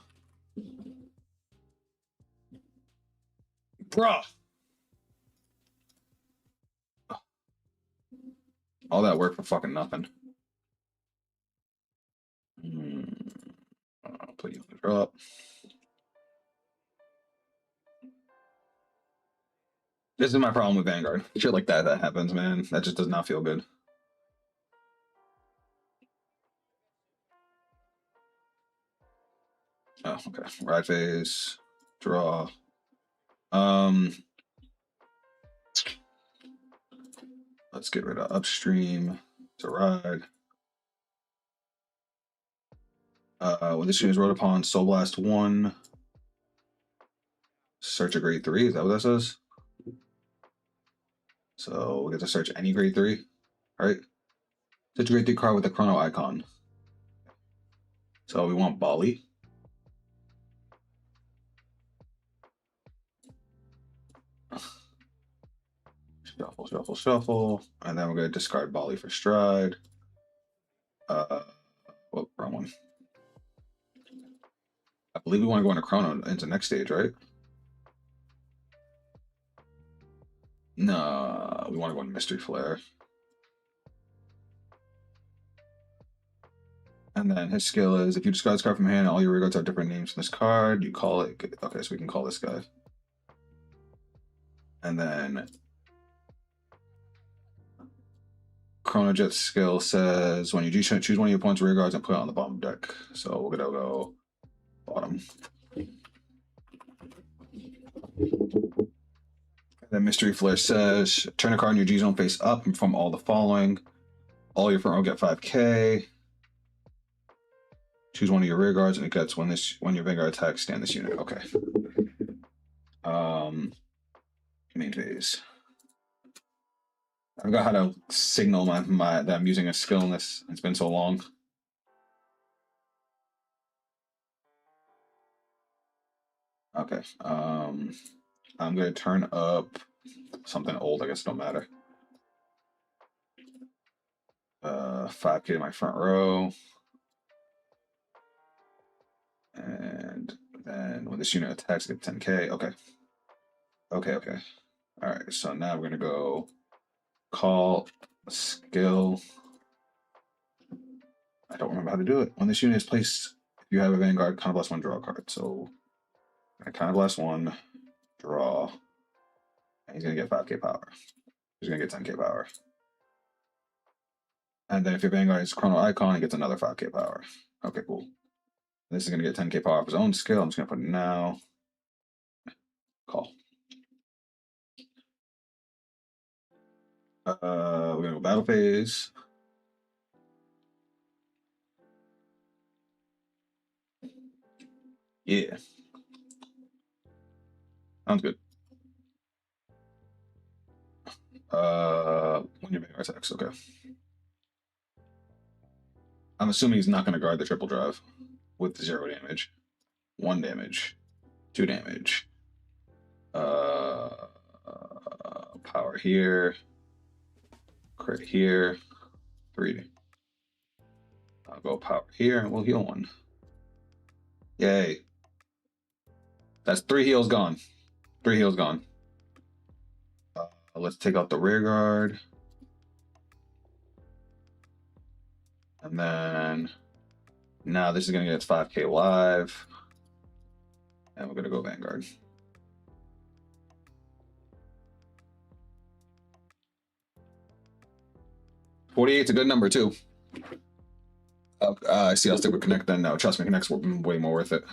Speaker 1: Bruh! All that work for fucking nothing.
Speaker 2: drop. This is my problem with Vanguard. Shit like that happens, man. That just does not feel good. Oh, okay. Ride phase, draw. Let's get rid of upstream to ride. When this unit is rode upon, Soul Blast 1. Search a grade 3. Is that what that says? So we get to search any grade 3, right? Search a grade 3 card with a chrono icon. So we want Bali. Shuffle, shuffle, shuffle. And then we're going to discard Bali for Stride. Whoop, wrong one. I believe we want to go into Chrono into next stage, right? No, we want to go into Mystery Flare. And then his skill is, if you discard this card from hand, all your regards have different names from this card. You call it. Okay, so we can call this guy. And then Chrono Jet's skill says, when you choose one of your opponent's rear guards and put it on the bottom deck. So we're gonna go bottom. And then Mystery Flare says, turn a card in your G zone face up from all the following. All your front row get 5k. Choose one of your rear guards, and it gets when your Vanguard attacks, stand this unit. Okay. Main phase. I forgot how to signal that I'm using a skill in this. It's been so long. Okay. I'm gonna turn up something old. I guess it don't matter. 5k to my front row. And then when this unit attacks, get 10k. Okay. Okay. All right. So now we're gonna go call skill. I don't remember how to do it. When this unit is placed, if you have a Vanguard, Counterblast 1, draw a card. So Counterblast 1, draw. And he's gonna get 5k power. He's gonna get 10k power. And then if your Vanguard is Chrono Icon, he gets another 5k power. Okay, cool. This is gonna get 10k power off his own skill. I'm just gonna put it now. Call. We're gonna go battle phase. Yeah. Sounds good. When your Vanguard attacks, okay. I'm assuming he's not gonna guard the triple drive with 0 damage. 1 damage. 2 damage. Power here. Crit here. 3. I'll go power here and we'll heal 1. Yay. That's 3 heals gone. 3 heals gone. Let's take out the rear guard. And then now this is going to get its 5k live. And we're going to go Vanguard. $48's a good number too. I see. I'll stick with Connect then. No, trust me, Connect's way more worth it.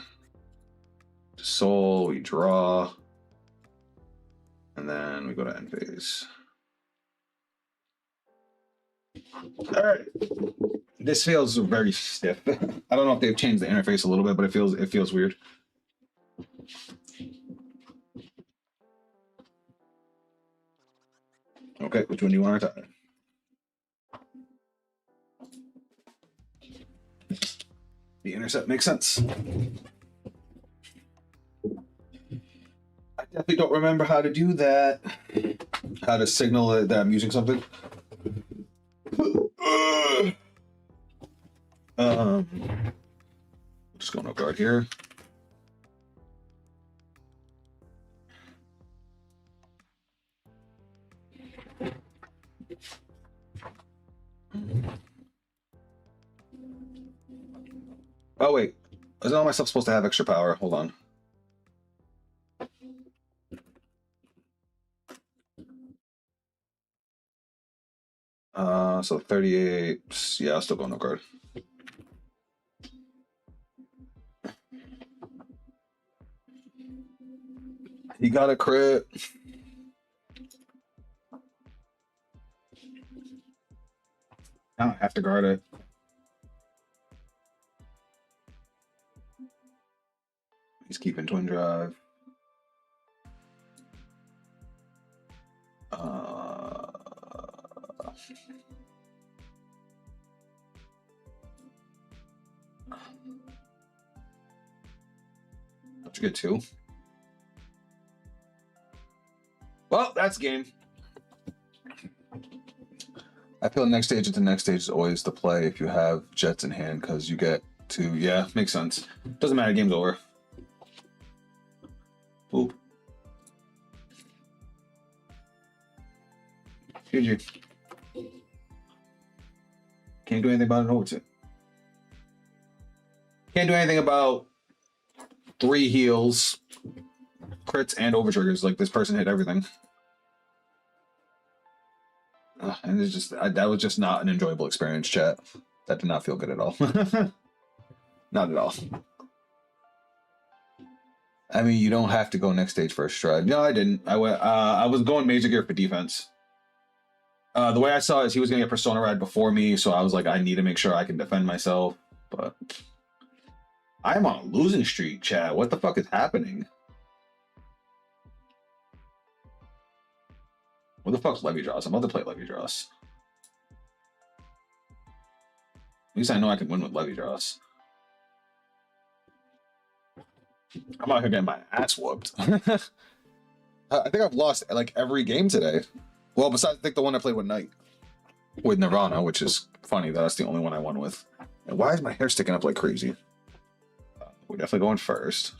Speaker 2: Soul, we draw. And then we go to end phase. All right. This feels very stiff. I don't know if they've changed the interface a little bit, but it feels weird. Okay, which one do you want to retire? The intercept makes sense. I definitely don't remember how to do that. How to signal that I'm using something. Just going to guard here. Oh wait, Isn't all my stuff supposed to have extra power? Hold on. So 38. Yeah, I'll still go no guard. He got a crit. Now I have to guard it. He's keeping Twin Drive. Don't you get 2? Well, that's game. I feel next stage into next stage is always the play if you have Jets in hand because you get to, yeah, makes sense. Doesn't matter, game's over. Oop. GG. Can't do anything about an overtime. Can't do anything about 3 heals, crits, and overtriggers. Like, this person hit everything. And it's just, that was just not an enjoyable experience, chat. That did not feel good at all. Not at all. I mean, you don't have to go next stage first stride. No, I didn't. I was going major gear for defense. The way I saw it is he was going to get Persona Ride before me, so I was like, I need to make sure I can defend myself. But I'm on a losing streak, chat. What the fuck is happening? What the fuck's Levy Draws? I'm about to play Levy Draws. At least I know I can win with Levy Draws. I'm out here getting my ass whooped. I think I've lost like every game today. Well, besides I think the one I played with Knight. With Nirvana, which is funny. That's the only one I won with. And why is my hair sticking up like crazy? We're definitely going first.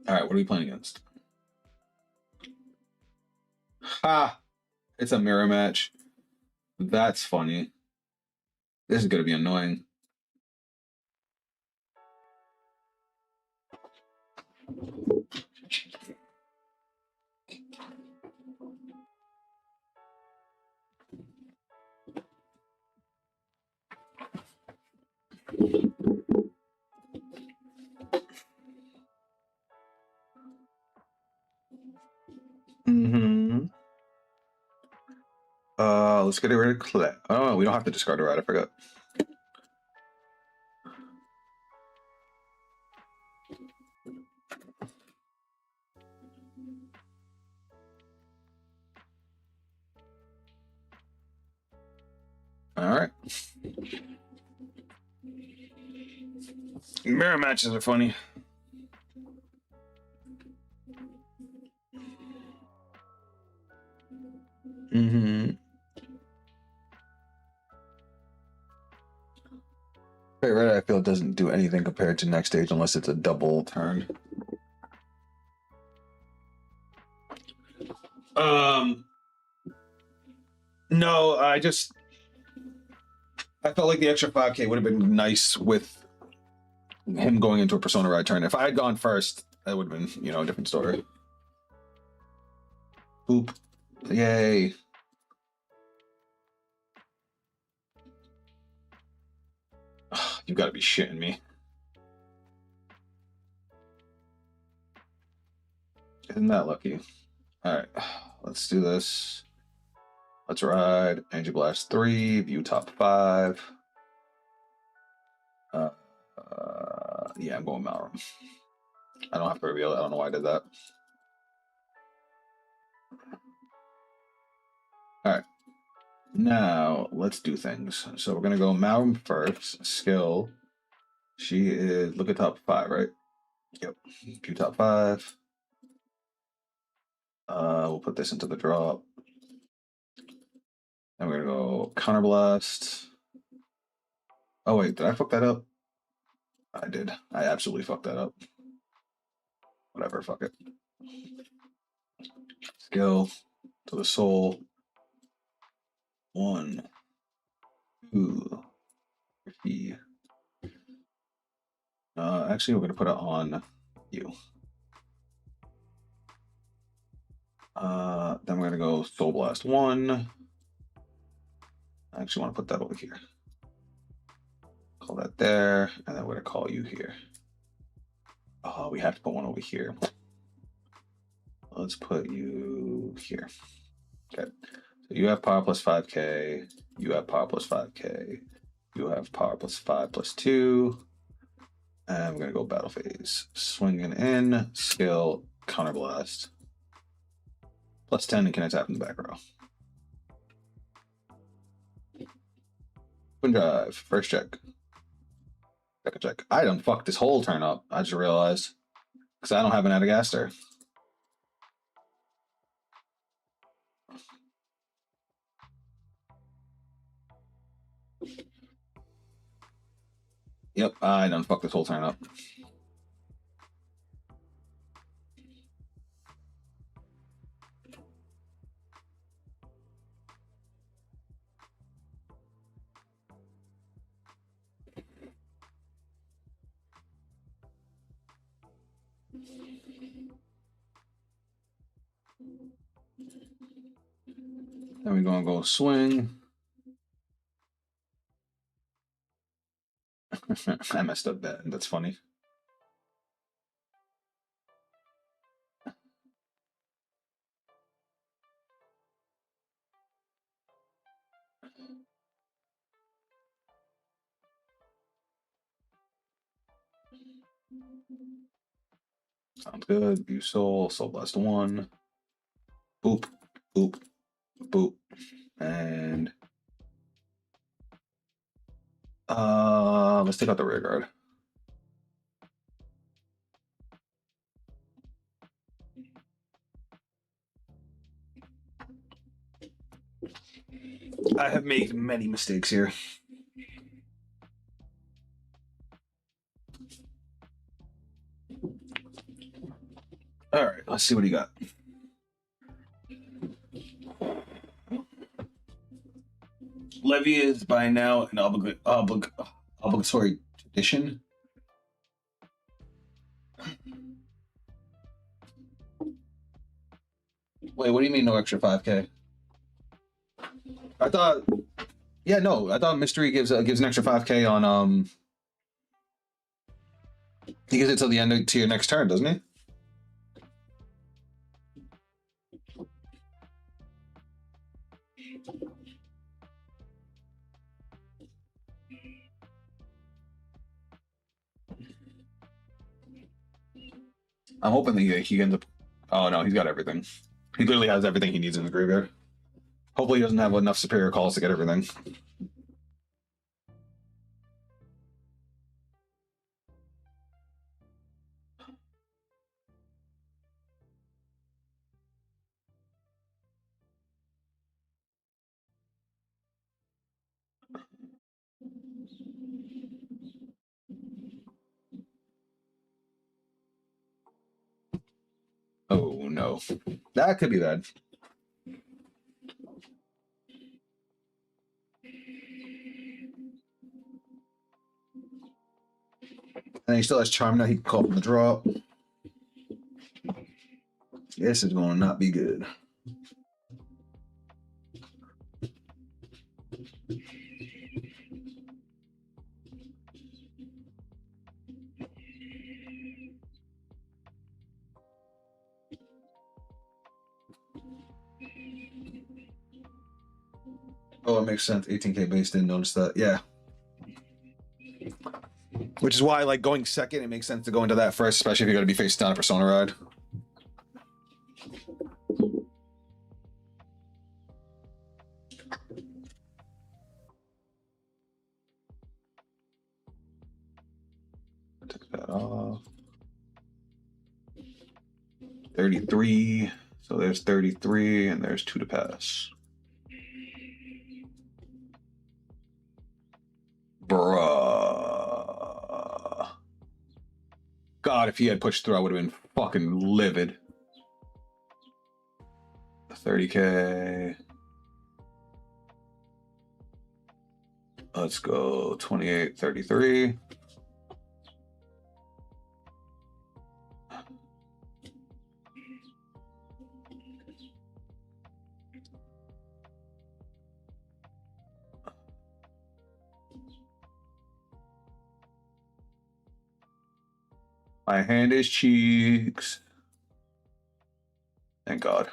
Speaker 2: All right, what are we playing against? Ha! It's a mirror match. That's funny. This is going to be annoying. Let's get rid of Clay. Oh, we don't have to discard a rat. I forgot. All right. Mirror matches are funny. Red, I feel doesn't do anything compared to next stage unless it's a double turn. No, I felt like the extra 5K would have been nice with him going into a Persona Ride turn. If I had gone first, that would have been, a different story. Boop. Yay. You gotta be shitting me. Isn't that lucky? Alright, let's do this. Let's ride. Energy Blast 3, view top 5. Yeah, I'm going Malrum. I don't have to reveal it. I don't know why I did that. Alright. Now, let's do things. So we're going to go Malrum first. Skill. She is, look at top 5, right? Yep. View top 5. We'll put this into the drop. And we're going to go Counterblast. Oh, wait, did I fuck that up?
Speaker 1: I did. I absolutely fucked that up. Whatever, fuck it. Skill to the soul. 1, 2, 3. Actually, we're gonna put it on you. Then we're gonna go Soul Blast 1. I actually want to put that over here. Call that there, and then we're gonna call you here. Oh, we have to put one over here. Let's put you here. Okay. So you have power plus 5k. You have power plus 5k. You have power plus 5 plus 2. And we're gonna go battle phase. Swinging in, skill, counterblast. Plus 10 and can attack in the back row. Twin drive, first check. Second check. I done fucked this whole turn up, I just realized. Because I don't have an Adagaster. Yep, I done fucked this whole turn up. Then we're gonna go swing. I messed up bad. That's funny. Sounds good. View soul, soul blast 1. Boop, boop, boop. And let's take out the rear guard. I have made many mistakes here. All right, let's see what he got. Levy is by now an obligatory tradition. Wait, what do you mean no extra 5k? I thought, yeah, no, I thought mystery gives an extra 5k on he gives it till the end to your next turn, doesn't he? I'm hoping that he ends up. Oh no, he's got everything. He literally has everything he needs in the graveyard. Hopefully, he doesn't have enough superior calls to get everything. Oh no, that could be bad. And he still has charm now. He can call from the drop. This is going to not be good. Oh, it makes sense. 18k base, didn't notice that. Yeah. Which is why, like, going second, it makes sense to go into that first, especially if you're going to be face down a Persona ride. Take that off. 33. So there's 33, and there's 2 to pass. Bruh. God, if he had pushed through, I would have been fucking livid. 30K. Let's go 28, 33. My hand is cheeks. Thank God.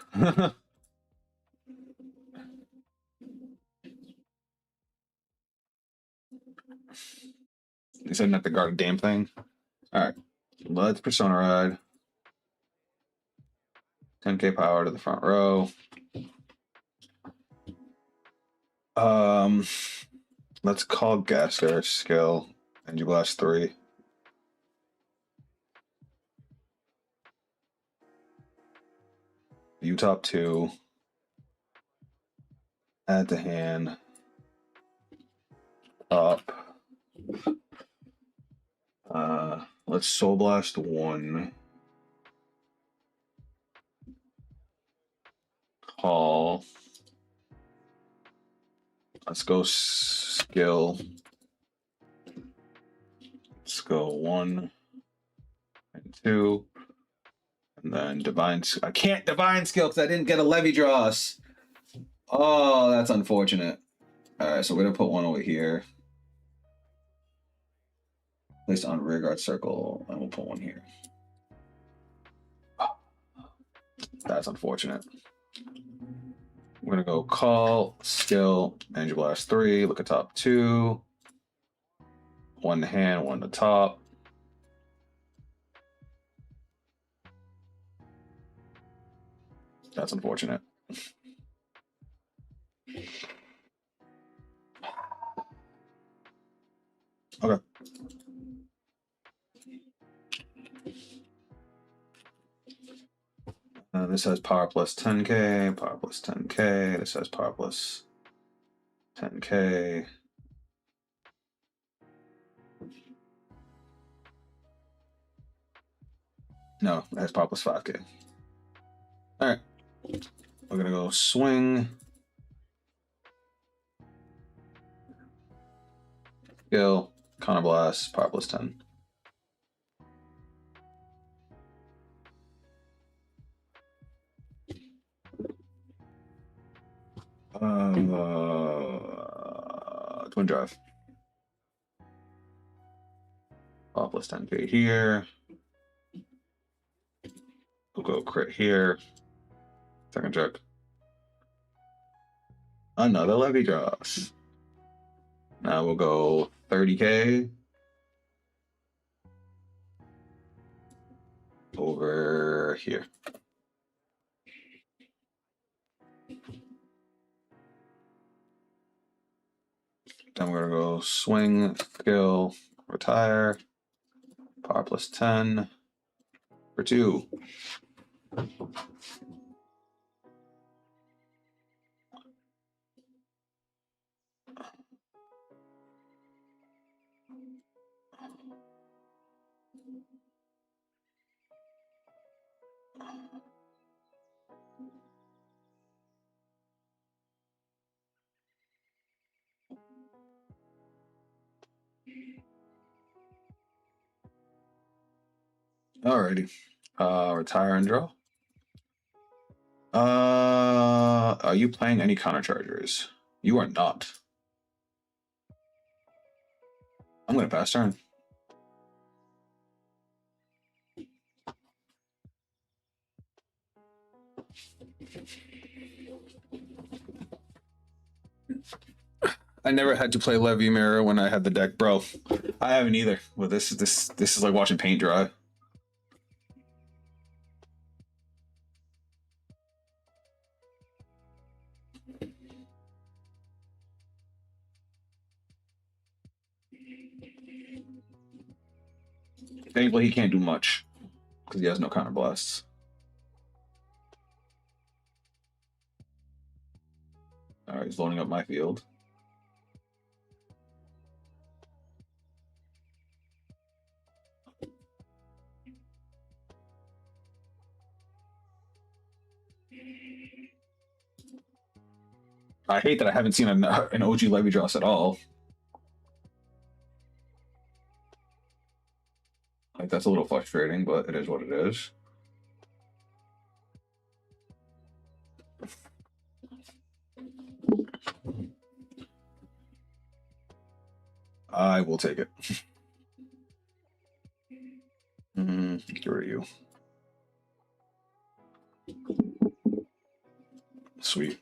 Speaker 1: He said not to guard a damn thing. All right, let's Persona Ride. 10K power to the front row. Let's call Gaster skill. Energy Blast 3. U-top 2. Add to hand. Up. Let's Soul Blast 1. Call. Let's go skill. Let's go 1 and 2. And then divine. I can't divine skill because I didn't get a Levy Dross. Oh, that's unfortunate. All right, so we're gonna put one over here. Placed on rear guard circle, and we'll put one here. That's unfortunate. We're gonna go call, skill, Energy Blast 3, look at top 2. One to hand, one to top. That's unfortunate. Okay. This has power plus 10K, power plus 10K. This has power plus 10K. No, it has power plus 5K. All right. We're going to go swing. Skill, counter blast, power plus 10. Twin drive. Power plus 10K here. We'll go crit here. Second check. Another Levy Dross. Now we'll go 30K. Over here. Then we're gonna go swing, skill, retire, power plus 10 for 2. Alrighty. Retire and draw. Are you playing any counter chargers? You are not. I'm gonna pass turn. I never had to play Levy Mirror when I had the deck, bro. I haven't either. Well, this is like watching paint dry. Thankfully, he can't do much because he has no counter blasts. All right, he's loading up my field.
Speaker 2: I hate that I haven't seen an OG Levy Dross at all. Like, that's a little frustrating, but it is what it is. I will take it. Get rid of you. Sweet.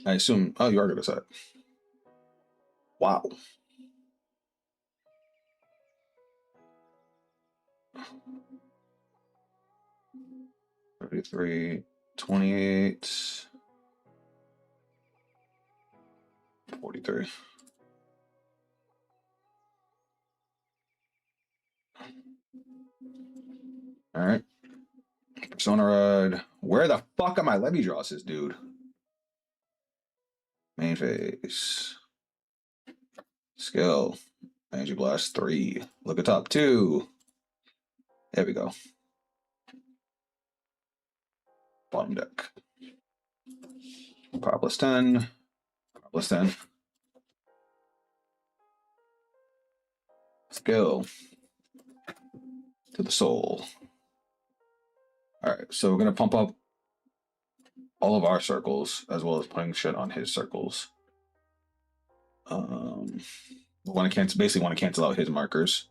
Speaker 2: I assume. Oh, you are gonna say. Wow. $33, 28, 43. All right. Persona Rod. Where the fuck are my Levy Drosses, dude? Main phase. Skill. Magic Blast 3. Look at top 2. There we go. Bottom deck. Power plus 10. Power plus 10. Skill. To the soul. Alright, so we're going to pump up all of our circles as well as putting shit on his circles. We want to cancel, basically want to cancel out his markers.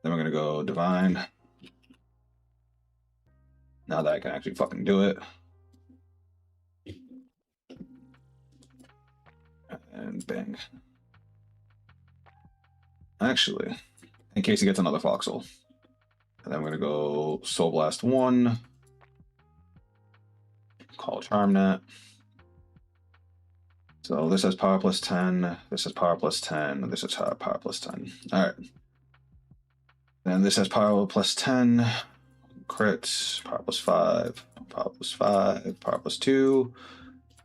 Speaker 2: Then we're going to go Divine. Now that I can actually fucking do it. And bang. Actually, in case he gets another Foxhole. And then we're going to go Soul Blast 1. Call Charm Net. So this has power plus 10. This has power plus 10. This has power plus 10. All right. Then this has power plus 10. Crits. Power plus 5. Power plus 5. Power plus 2.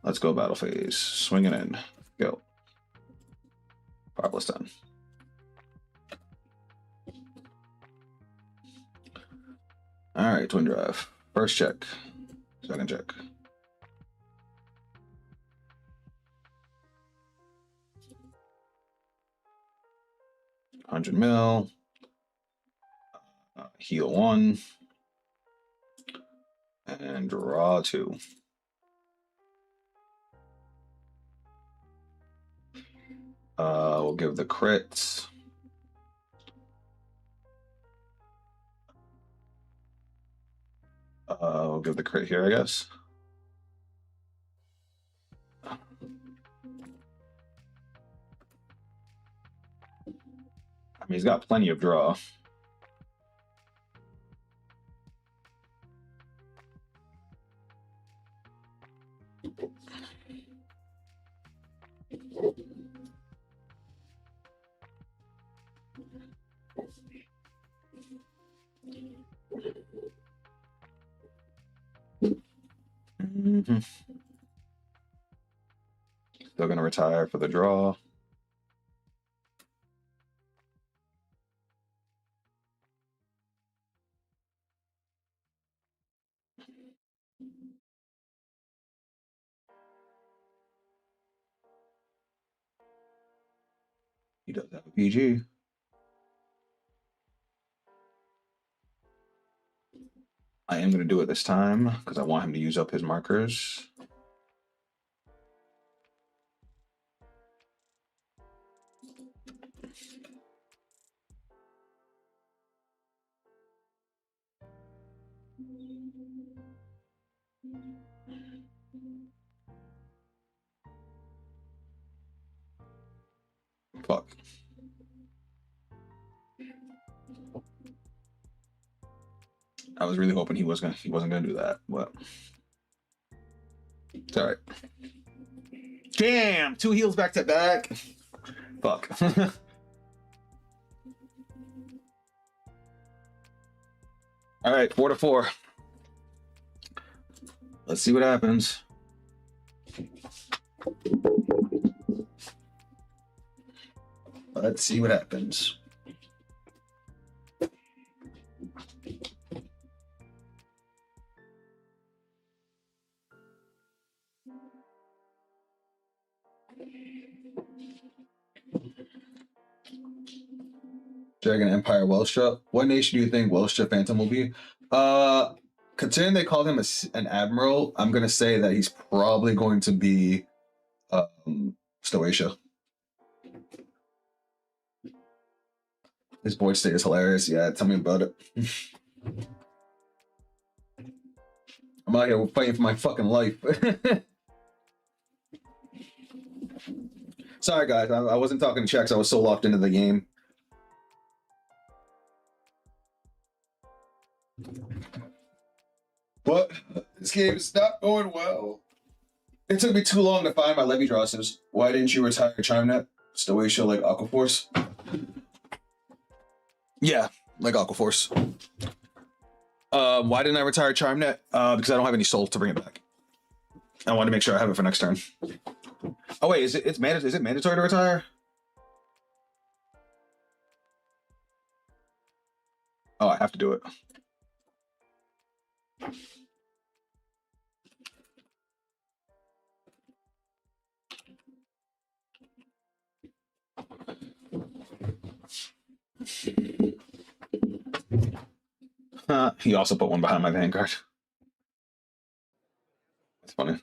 Speaker 2: Let's go battle phase. Swinging in. Go. Power plus 10. All right, Twin Drive. First check. Second check. $100 mil. Heal 1. And draw 2. We'll give the crits. We'll give the crit here, I guess. I mean, he's got plenty of draw. Still going to retire for the draw. He does have a PG. I am going to do it this time because I want him to use up his markers. Fuck. I was really hoping he wasn't gonna do that, but it's all right. Damn, 2 heals back to back. Fuck. All right, 4-4. Let's see what happens. Let's see what happens. Dragon Empire Welstra. What nation do you think Welstra Phantom will be? Considering they called him an admiral, I'm gonna say that he's probably going to be Stoatia. His voice state is hilarious. Yeah, tell me about it. I'm out here fighting for my fucking life. Sorry, guys. I wasn't talking to checks. I was so locked into the game. But this game is not going well. It took me too long to find my Levy Drosses. Why didn't you retire ChimeNet? Stoatia like Aquaforce? Yeah, like Aquaforce. Why didn't I retire ChimeNet? Because I don't have any soul to bring it back. I want to make sure I have it for next turn. Oh wait, is it mandatory to retire? Oh, I have to do it. He also put one behind my Vanguard. That's funny.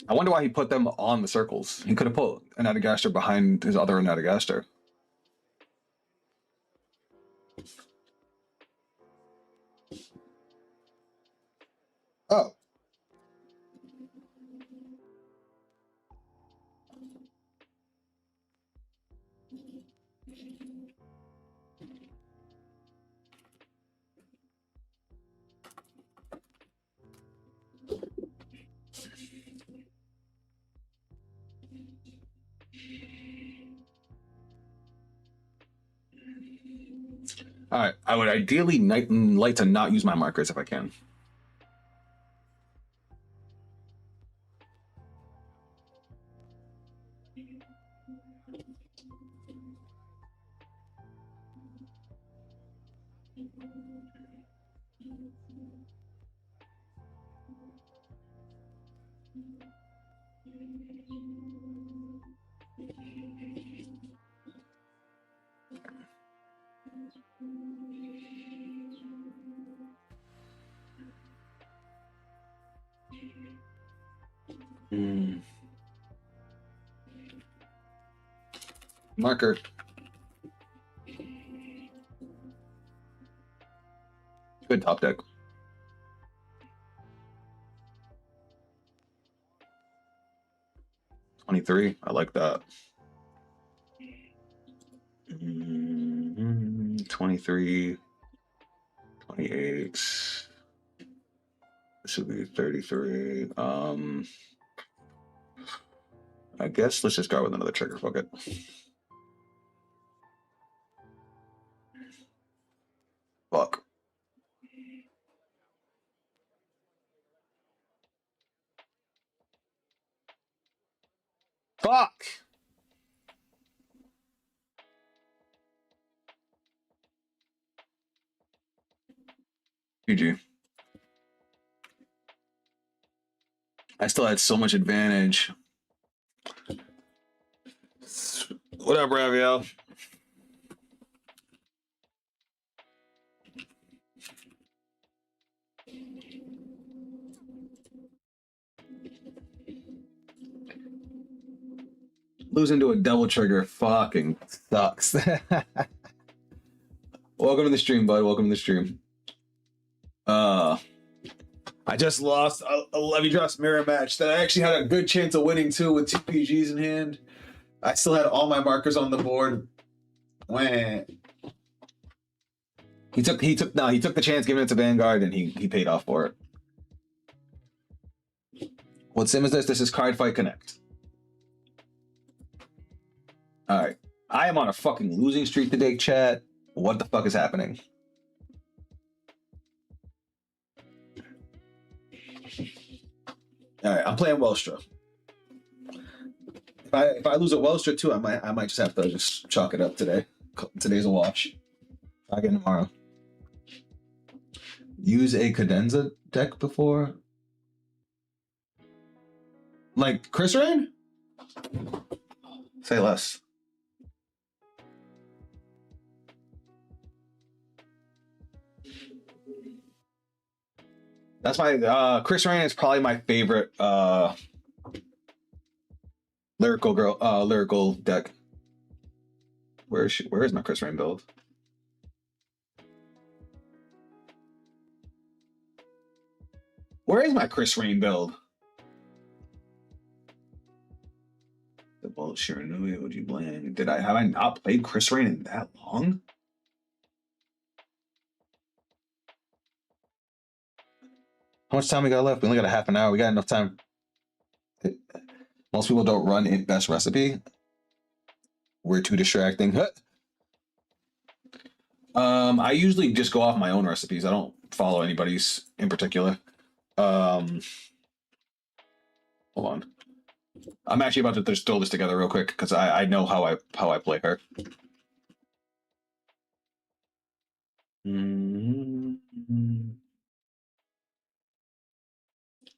Speaker 2: I wonder why he put them on the circles. He could have put an Adagaster behind his other Adagaster. Oh. All right, I would ideally like to not use my markers if I can. Marker. Good top deck. $23. I like that. 23, 28. This should be 33. I guess let's just go with another trigger. Fuck it. Fuck. Fuck. GG. I still had so much advantage. What up, Raviel? Losing to a double trigger fucking sucks. Welcome to the stream, bud. Welcome to the stream. I just lost a Levy Dross mirror match that I actually had a good chance of winning too with 2 PGs in hand. I still had all my markers on the board. When he took the chance giving it to Vanguard and he paid off for it. What sim is this? This is Cardfight Connect. Alright. I am on a fucking losing streak today, chat. What the fuck is happening? All right, I'm playing Welstra. If I lose a Welstra too, I might just have to just chalk it up today. Today's a watch. Try again tomorrow. Use a cadenza deck before? Like Chris Rain? Say less. That's my Chris Rain is probably my favorite lyrical deck. Where is my Chris Rain build? Where is my Chris Rain build? The Bolt Shiranui, OG Bland. Have I not played Chris Rain in that long? How much time we got left? We only got a half an hour. We got enough time. Most people don't run in best recipe. We're too distracting. I usually just go off my own recipes. I don't follow anybody's in particular. Hold on. I'm actually about to just throw this together real quick because I know how I play her.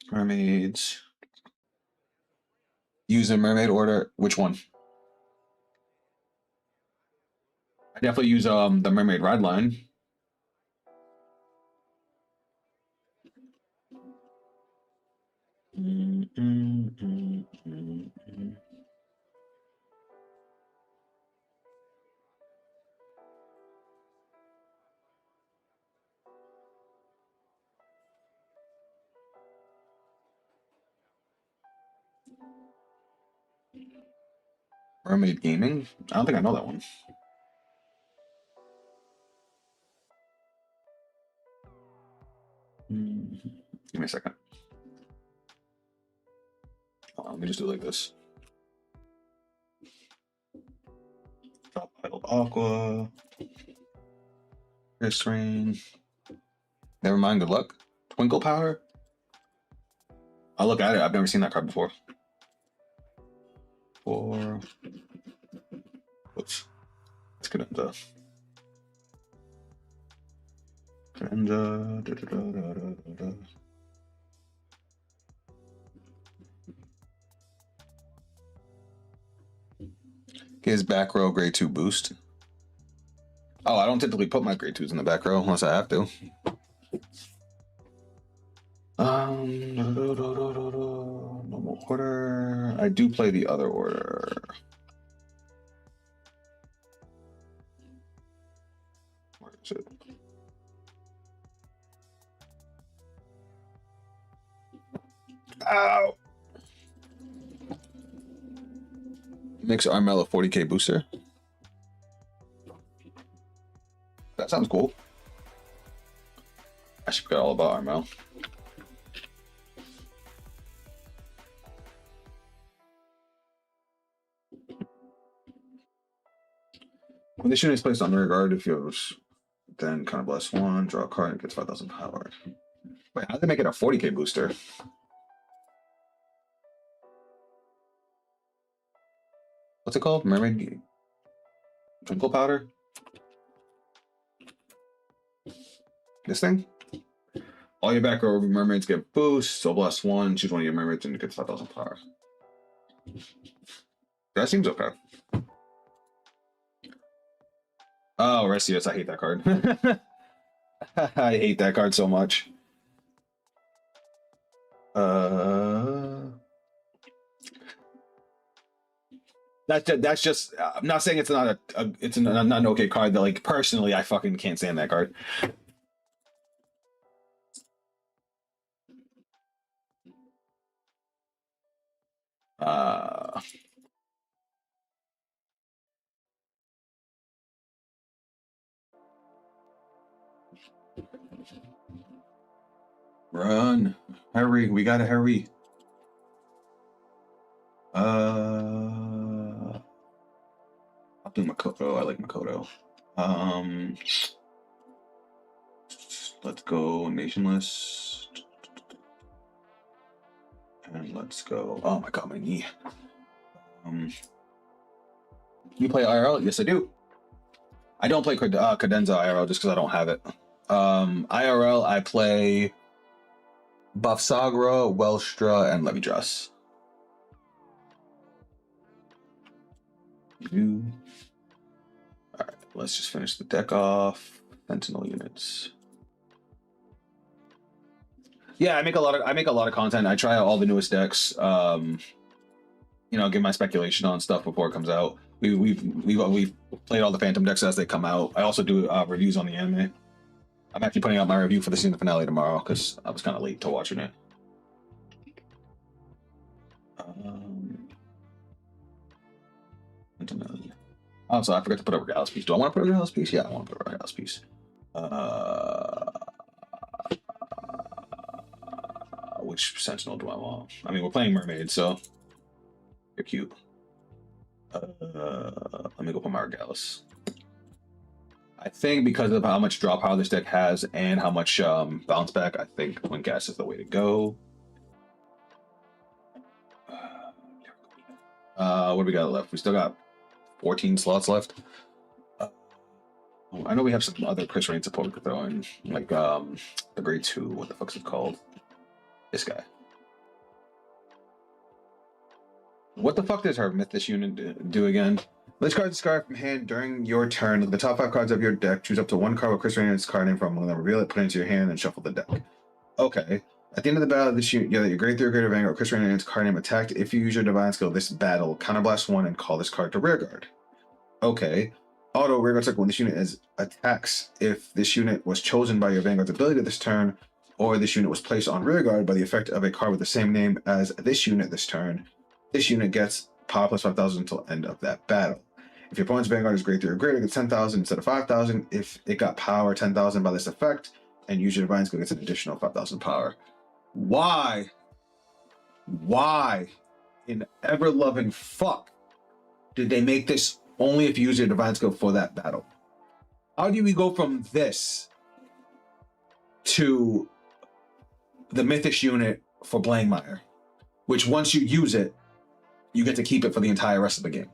Speaker 2: Mermaids. Use a mermaid order. Which one? I definitely use the mermaid ride line. Mermaid Gaming? I don't think I know that one. Give me a second. Let me just do it like this. Drop Idle Aqua. Chris Rain. Never mind, good luck. Twinkle Power. I'll look at it. I've never seen that card before. 4. Whoops. Let's get into his back row grade 2 boost. Oh, I don't typically put my grade 2s in the back row unless I have to. Normal order. I do play the other order. Where is it? Ow! Makes Armel a 40k booster. That sounds cool. I should forget all about Armel. When the shooting is placed on rear guard, if you then kind of bless 1, draw a card, and it gets 5,000 power. Wait, how did they make it a 40k booster? What's it called? Mermaid Twinkle Powder? This thing? All your back row mermaids get boost, so bless 1, choose one of your mermaids, and it gets 5,000 power. That seems okay. Oh, Resius, I hate that card. I hate that card so much. That's just. I'm not saying it's not not an okay card. That like personally, I fucking can't stand that card. Run, hurry! We gotta hurry. I'll do Makoto. I like Makoto. Let's go nationless. And let's go. Oh my god, my knee. You play IRL? Yes, I do. I don't play Cadenza IRL just because I don't have it. IRL, I play Buff Sagra, Welstra, and Levidras. Alright, let's just finish the deck off. Sentinel units. Yeah, I make a lot of content. I try out all the newest decks. You know, give my speculation on stuff before it comes out. We've played all the Phantom decks as they come out. I also do reviews on the anime. I'm actually putting out my review for the season finale tomorrow because I was kind of late to watching it. Also, I forgot to put a Regalis piece. Do I want to put a Regalis piece? Yeah, I want to put a Regalis piece. Which Sentinel do I want? I mean, we're playing Mermaid, so you're cute. Let me go put my Regalis. I think because of how much draw power this deck has and how much bounce back, I think Wind Gas is the way to go. What do we got left? We still got 14 slots left. I know we have some other Chris Rain support we could throw in, like the grade 2. What the fuck's it called? This guy. What the fuck does her Mythos unit do again? This card discard from hand during your turn. Look at the top 5 cards of your deck. Choose up to 1 card with Chris Rain's card name from them. Reveal it, put it into your hand, and shuffle the deck. Okay. At the end of the battle, this unit, your grade 3 or greater Vanguard, Chris Rain's card name attacked. If you use your Divine Skill this battle, counterblast 1 and call this card to rearguard. Okay. Auto rearguard cycle when this unit is attacks. If this unit was chosen by your Vanguard's ability this turn, or this unit was placed on rearguard by the effect of a card with the same name as this unit this turn, this unit gets power plus 5,000 until end of that battle. If your opponent's Vanguard is grade 3 or greater, it gets 10,000 instead of 5,000. If it got power 10,000 by this effect, and use your Divine Skill, gets an additional 5,000 power. Why in ever-loving fuck did they make this only if you use your Divine Skill for that battle? How do we go from this to the Mythish unit for Blangmire, which once you use it, you get to keep it for the entire rest of the game?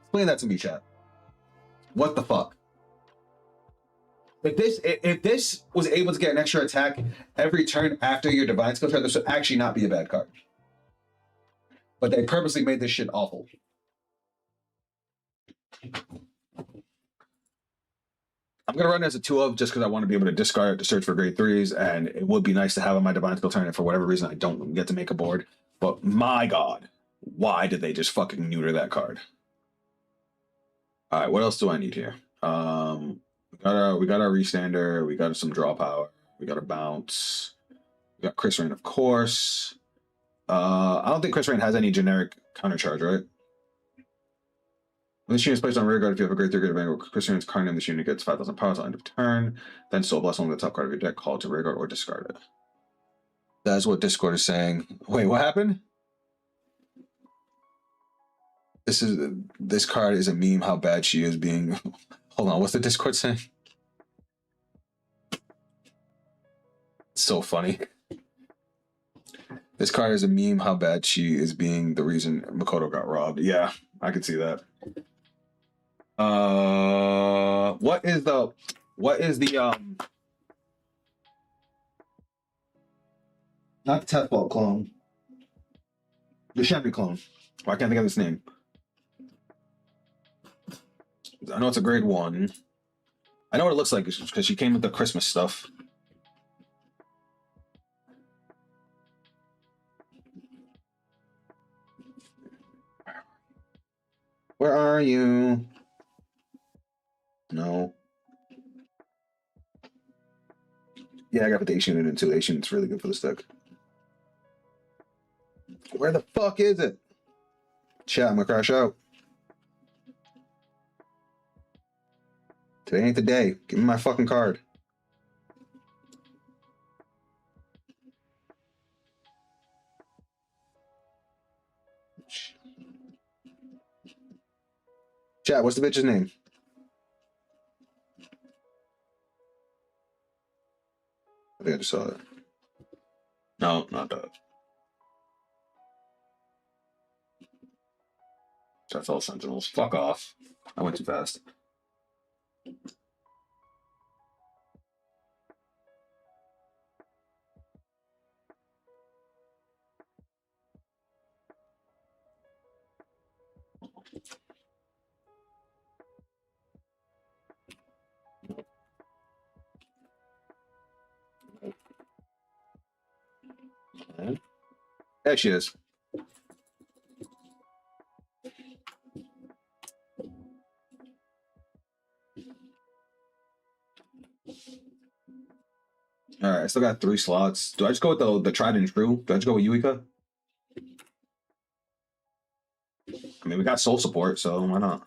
Speaker 2: Explain that to me, chat. What the fuck? If this was able to get an extra attack every turn after your Divine Skill turn, this would actually not be a bad card. But they purposely made this shit awful. I'm gonna run as a 2-of just because I want to be able to discard it to search for grade 3s, and it would be nice to have on my Divine Skill turn. And for whatever reason, I don't get to make a board. But my god, why did they just fucking neuter that card? All right, what else do I need here? We got our Restander. We got some draw power. We got a bounce. We got Chris Rain, of course. I don't think Chris Rain has any generic countercharge, right? When this unit is placed on rearguard, if you have a grade 3 greater Vanguard, Chris Rain's card name, this unit gets 5,000 power until end of turn. Then Soul Blast on the top card of your deck, call it to rearguard or discard it. That's what Discord is saying. Wait, what happened? This card is a meme. How bad she is being. Hold on, what's the Discord saying? It's so funny. This card is a meme. How bad she is being the reason Makoto got robbed. Yeah, I could see that. What is the not the Tethball clone, the Shenry clone. Why can't I think of this name? I know it's a grade 1. I know what it looks like because she came with the Christmas stuff. Where are you? No. Yeah, I got the Ace unit in too. Ace unit's really good for this deck. Where the fuck is it? Chat, I'm gonna crash out. Today ain't the day. Give me my fucking card. Chat, what's the bitch's name? I think I just saw it. No, not that. That's all Sentinels. Fuck off. I went too fast.
Speaker 1: There she is. All right, I still got 3 slots. Do I just go with the tried and true? Do I just go with Yuika? I mean, we got soul support, so why not?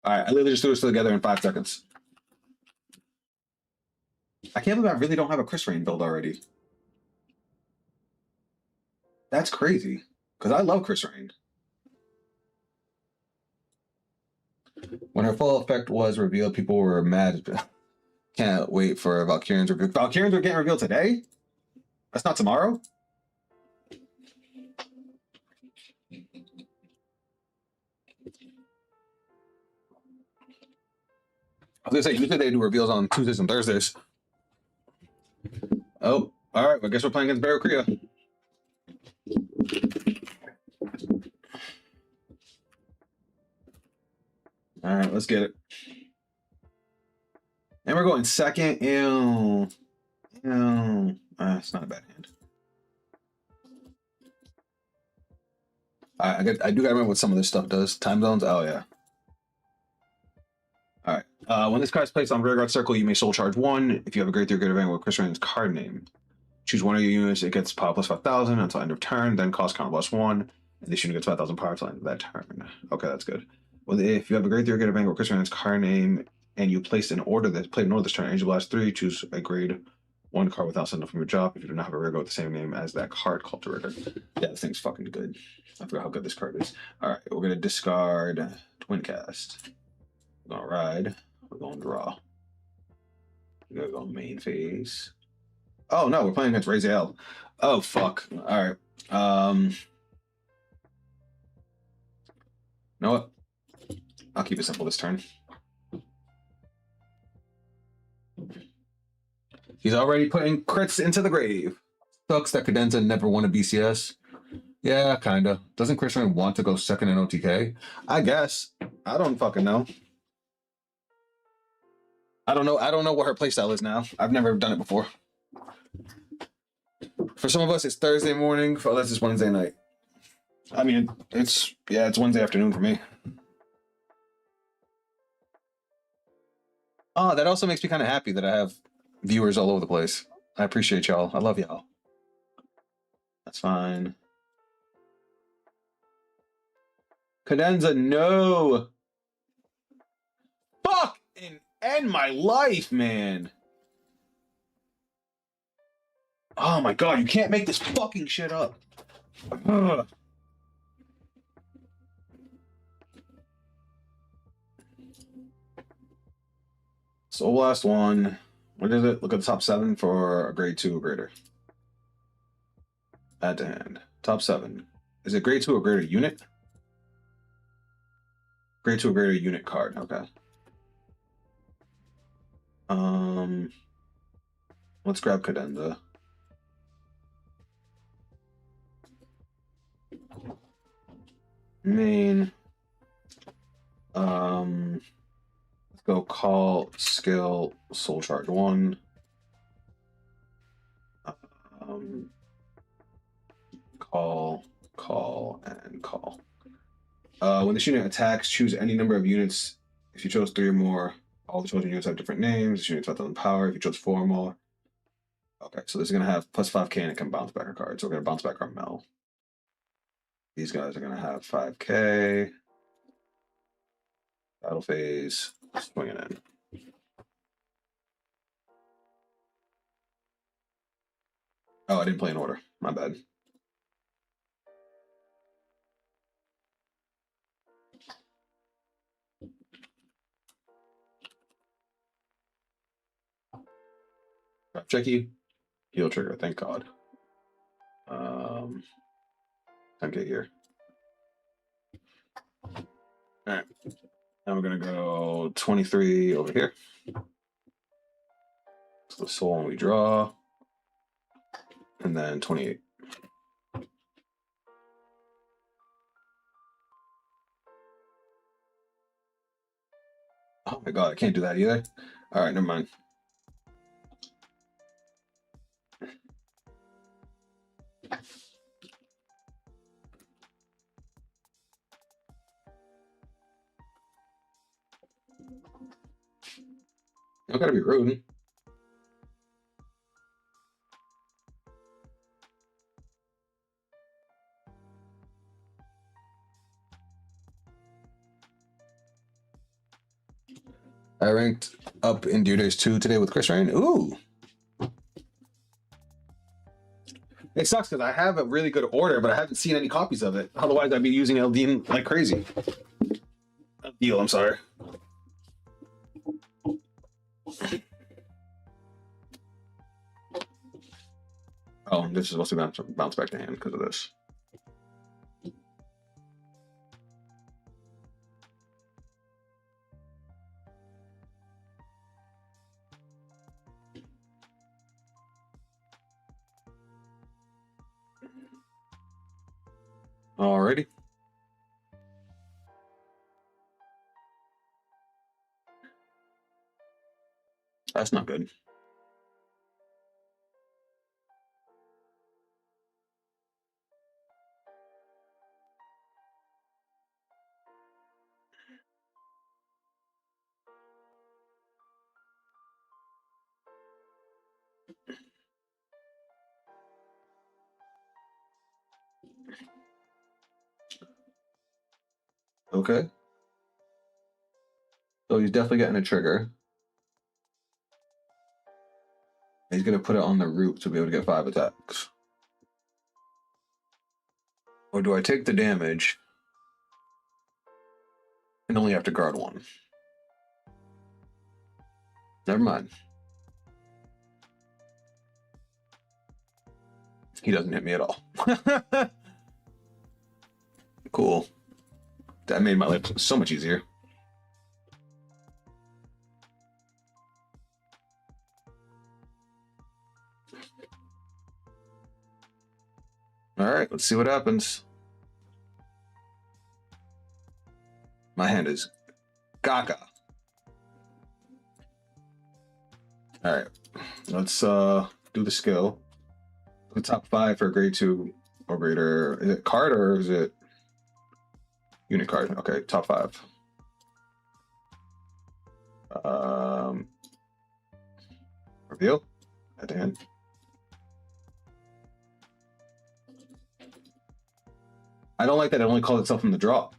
Speaker 1: All right, I literally just threw this together in 5 seconds. I can't believe I really don't have a Chris Rain build already. That's crazy, because I love Chris Rain. When her full effect was revealed, people were mad. Can't wait for Valkyrians reveal. Valkyrians are getting revealed today? That's not tomorrow? I was gonna say, usually they do reveals on Tuesdays and Thursdays. Oh, all right. Well, I guess we're playing against Barrow Korea. All right, let's get it. And we're going second. Ew. Ew. It's not a bad hand. I do gotta remember what some of this stuff does. Time zones. Oh yeah. All right. When this card is placed on rear guard circle, you may soul charge 1. If you have a great 3 greater Vanguard with Chris Rain's card name, choose one of your units. It gets power plus 5,000 until end of turn. Then cost counter plus 1. And this unit gets 5,000 power until end of that turn. Okay, that's good. Well, if you have a great 3 greater Vanguard with Chris Rain's card name, and you placed an order that played an order this turn, Angel Blast 3, choose a grade 1 card without sending from your drop. If you do not have a rear guard with the same name as that card, call to rear. Yeah, this thing's fucking good. I forgot how good this card is. All right, we're gonna discard Twin Cast. We're gonna ride. We're going draw. We're gonna go main phase. Oh no, we're playing against Raziel. Oh fuck. All right. You know what? I'll keep it simple this turn. He's already putting crits into the grave. Sucks that Cadenza never won a BCS. Yeah, kinda. Doesn't Chris Rain want to go second in OTK? I guess. I don't fucking know. I don't know what her playstyle is now. I've never done it before. For some of us, it's Thursday morning. For others, it's Wednesday night. I mean, it's Wednesday afternoon for me. Oh, that also makes me kind of happy that I have viewers all over the place. I appreciate y'all. I love y'all. That's fine. Cadenza, no. Fuck and end my life, man. Oh my god, you can't make this fucking shit up. Ugh. So last one. What is it? Look at the top 7 for a grade 2 or greater. Add to hand. Top 7. Is it grade 2 or greater unit? Grade 2 or greater unit card. Okay. Let's grab Cadenza. Main. Let's go call, skill, soul charge 1. Call, and call. When this unit attacks, choose any number of units. If you chose 3 or more, all the chosen units have different names. This unit's 5,000 power. If you chose 4 or more. Okay, so this is going to have plus 5k and it can bounce back a card. So we're going to bounce back our Mel. These guys are going to have 5k. Battle phase, swinging in. Oh, I didn't play in order. My bad. Drop checky. Heal trigger, thank God. 10k here. Alright. And we're gonna go 23 over here. So the soul and we draw. And then 28. Oh my god, I can't do that either. All right, never mind. You don't gotta be rude. I ranked up in Deer Days 2 today with Chris Rain. Ooh. It sucks because I have a really good order, but I haven't seen any copies of it. Otherwise, I'd be using LD like crazy. Deal, I'm sorry. Oh, this is supposed to bounce back to hand because of this. Alrighty. That's not good. Okay. So he's definitely getting a trigger. He's going to put it on the root to be able to get 5 attacks. Or do I take the damage and only have to guard 1? Never mind. He doesn't hit me at all. Cool. That made my life so much easier. All right, let's see what happens. My hand is gaga. All right, let's do the skill. The top 5 for grade 2 or greater. Is it card or is it unit card? Okay, top 5. Reveal at the end. I don't like that it only calls itself from the draw.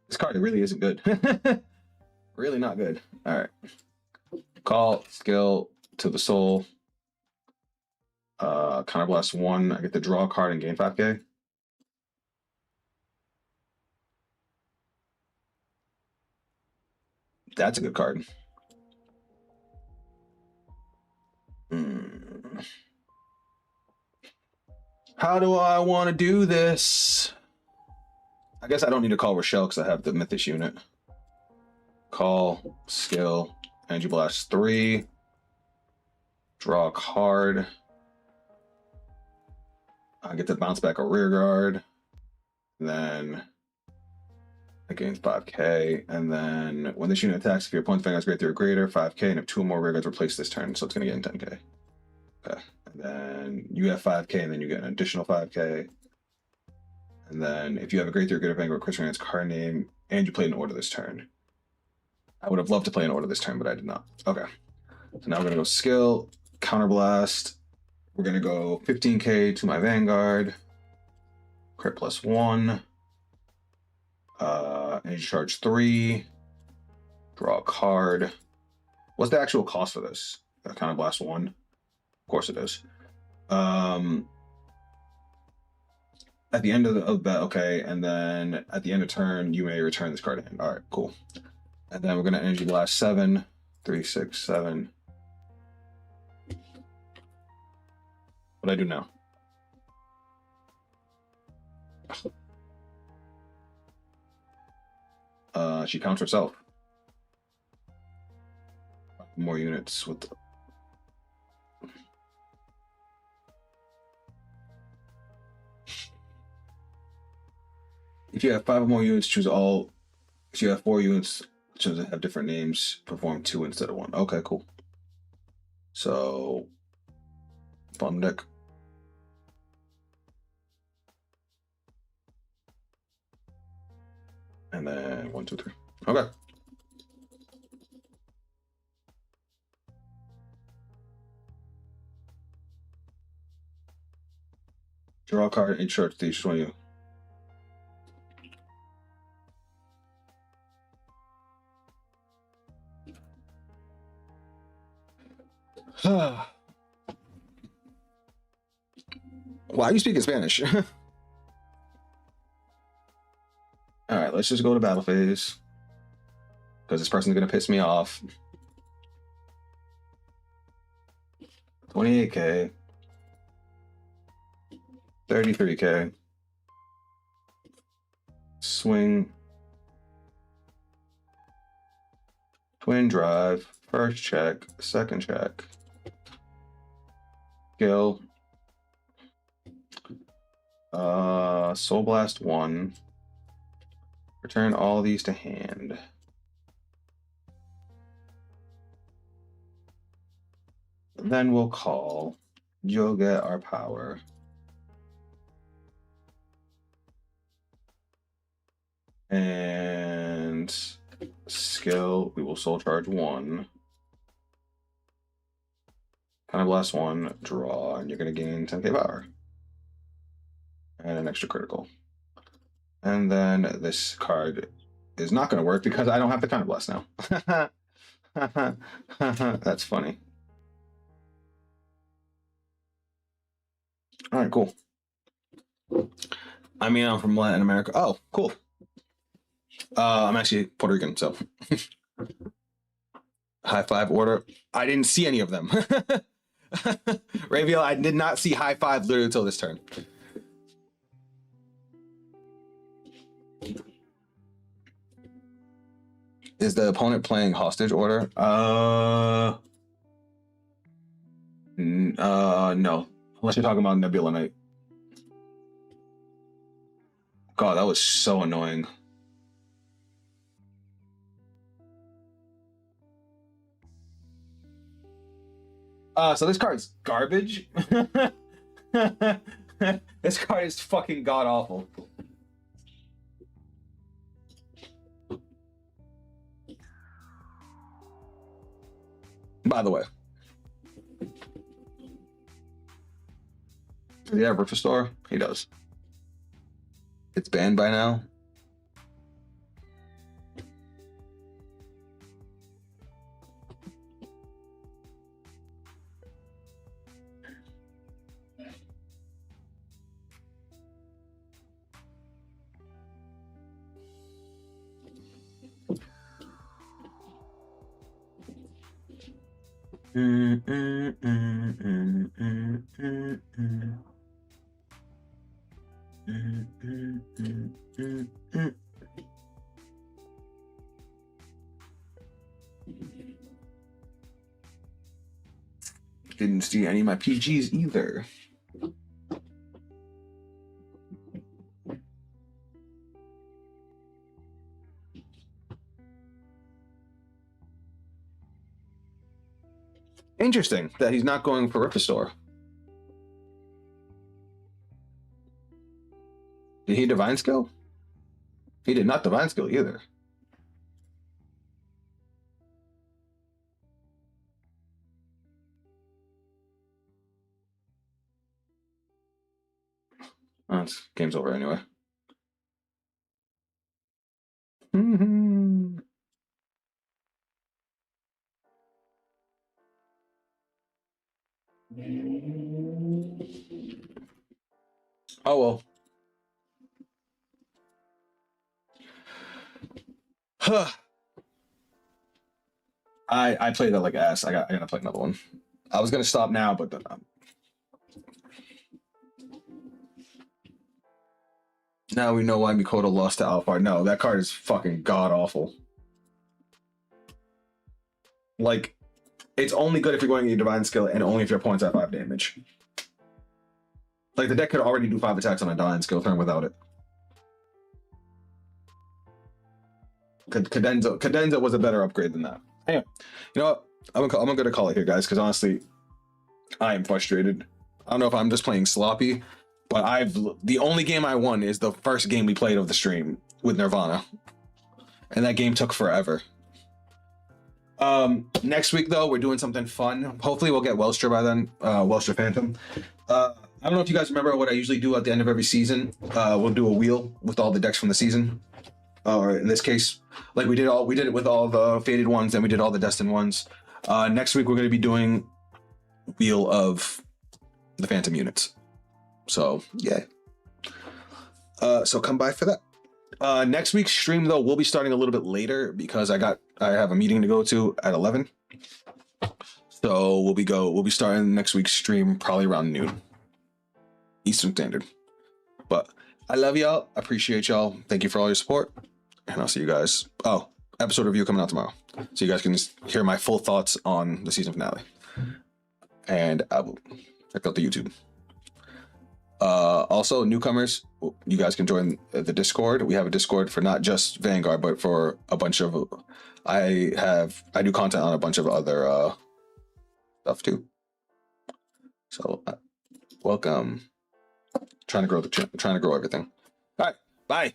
Speaker 1: This card really isn't good. Really not good. All right. Call, skill to the soul. Counterblast 1. I get to draw a card and gain 5k. That's a good card. How do I want to do this? I guess I don't need to call Rochelle because I have the Mythos unit. Call, skill, Energy Blast 3. Draw a card. I get to bounce back a rear guard. Then I gain 5k. And then when this unit attacks, if your opponent's Vanguard's grade 3 or greater, 5k. And if 2 or more rear guards replace this turn, so it's going to gain 10k. Okay. And then you have 5k, and then you get an additional 5k. And then if you have a grade 3 or greater Vanguard Chris Rand's card name, and you play an order this turn. I would have loved to play an order this turn, but I did not. Okay. So now we're going to go skill, counterblast. We're going to go 15k to my Vanguard. Crit plus 1. Energy charge 3. Draw a card. What's the actual cost for this? Counterblast 1. Of course it is. At the end of that, okay, and then at the end of turn, you may return this card in. All right, cool. And then we're going to Energy Blast 7. 3, 6, 7. What do I do now? She counts herself. More units with. If you have 5 or more units, choose all. If you have 4 units, choose to have different names. Perform 2 instead of 1. Okay, cool. So, bottom deck. And then 1, 2, 3. Okay. Draw a card and charge each one of you. Why are you speaking Spanish? All right, let's just go to battle phase. Because this person's going to piss me off. 28k. 33k. Swing. Twin drive. First check. Second check. Skill. Soul Blast 1. Return all these to hand. Then we'll call. You'll get our power. And skill, we will soul charge 1. Kind of blast 1, draw, and you're going to gain 10k power. And an extra critical. And then this card is not going to work because I don't have the kind of blast now. That's funny. All right, cool. I mean, I'm from Latin America. Oh, cool. I'm actually Puerto Rican, so. High five order. I didn't see any of them. Raviel, I did not see high five literally until this turn. Is the opponent playing hostage order? No. Unless you're talking about Nebula Knight. God, that was so annoying. So this card's garbage. This card is fucking god awful. By the way, does he have Riftstar? He does. It's banned by now. Didn't see any of my PGs either. Interesting that he's not going for Riftstar. Did he Divine Skill? He did not Divine Skill either. Oh, game's over anyway. Oh well. I played that like ass. I gotta play another one. I was gonna stop now, but then Now we know why Mikoto lost to Alphard. No, that card is fucking god awful. Like, it's only good if you're going to your divine skill and only if your opponent's at 5 damage. Like, the deck could already do 5 attacks on a divine skill turn without it. Cadenza was a better upgrade than that. Anyway, you know what? I'm gonna call it here, guys, because honestly, I am frustrated. I don't know if I'm just playing sloppy, but the only game I won is the first game we played of the stream with Nirvana, and that game took forever. Next week though, we're doing something fun. Hopefully, we'll get Welstra by then. Welstra Phantom. I don't know if you guys remember what I usually do at the end of every season. We'll do a wheel with all the decks from the season. Or in this case, like we did it with all the faded ones, and we did all the destined ones. Next week we're going to be doing wheel of the Phantom units. So yeah. So come by for that. Next week's stream though, we'll be starting a little bit later because I have a meeting to go to at 11. So we'll be starting next week's stream probably around noon Eastern Standard. But I love y'all. I appreciate y'all. Thank you for all your support. And I'll see you guys. Oh, episode review coming out tomorrow. So you guys can hear my full thoughts on the season finale. And I will check out the YouTube. Also, newcomers, you guys can join the Discord. We have a Discord for not just Vanguard, but for a bunch of... I do content on a bunch of other stuff too. So welcome. Trying to grow everything. All right, bye.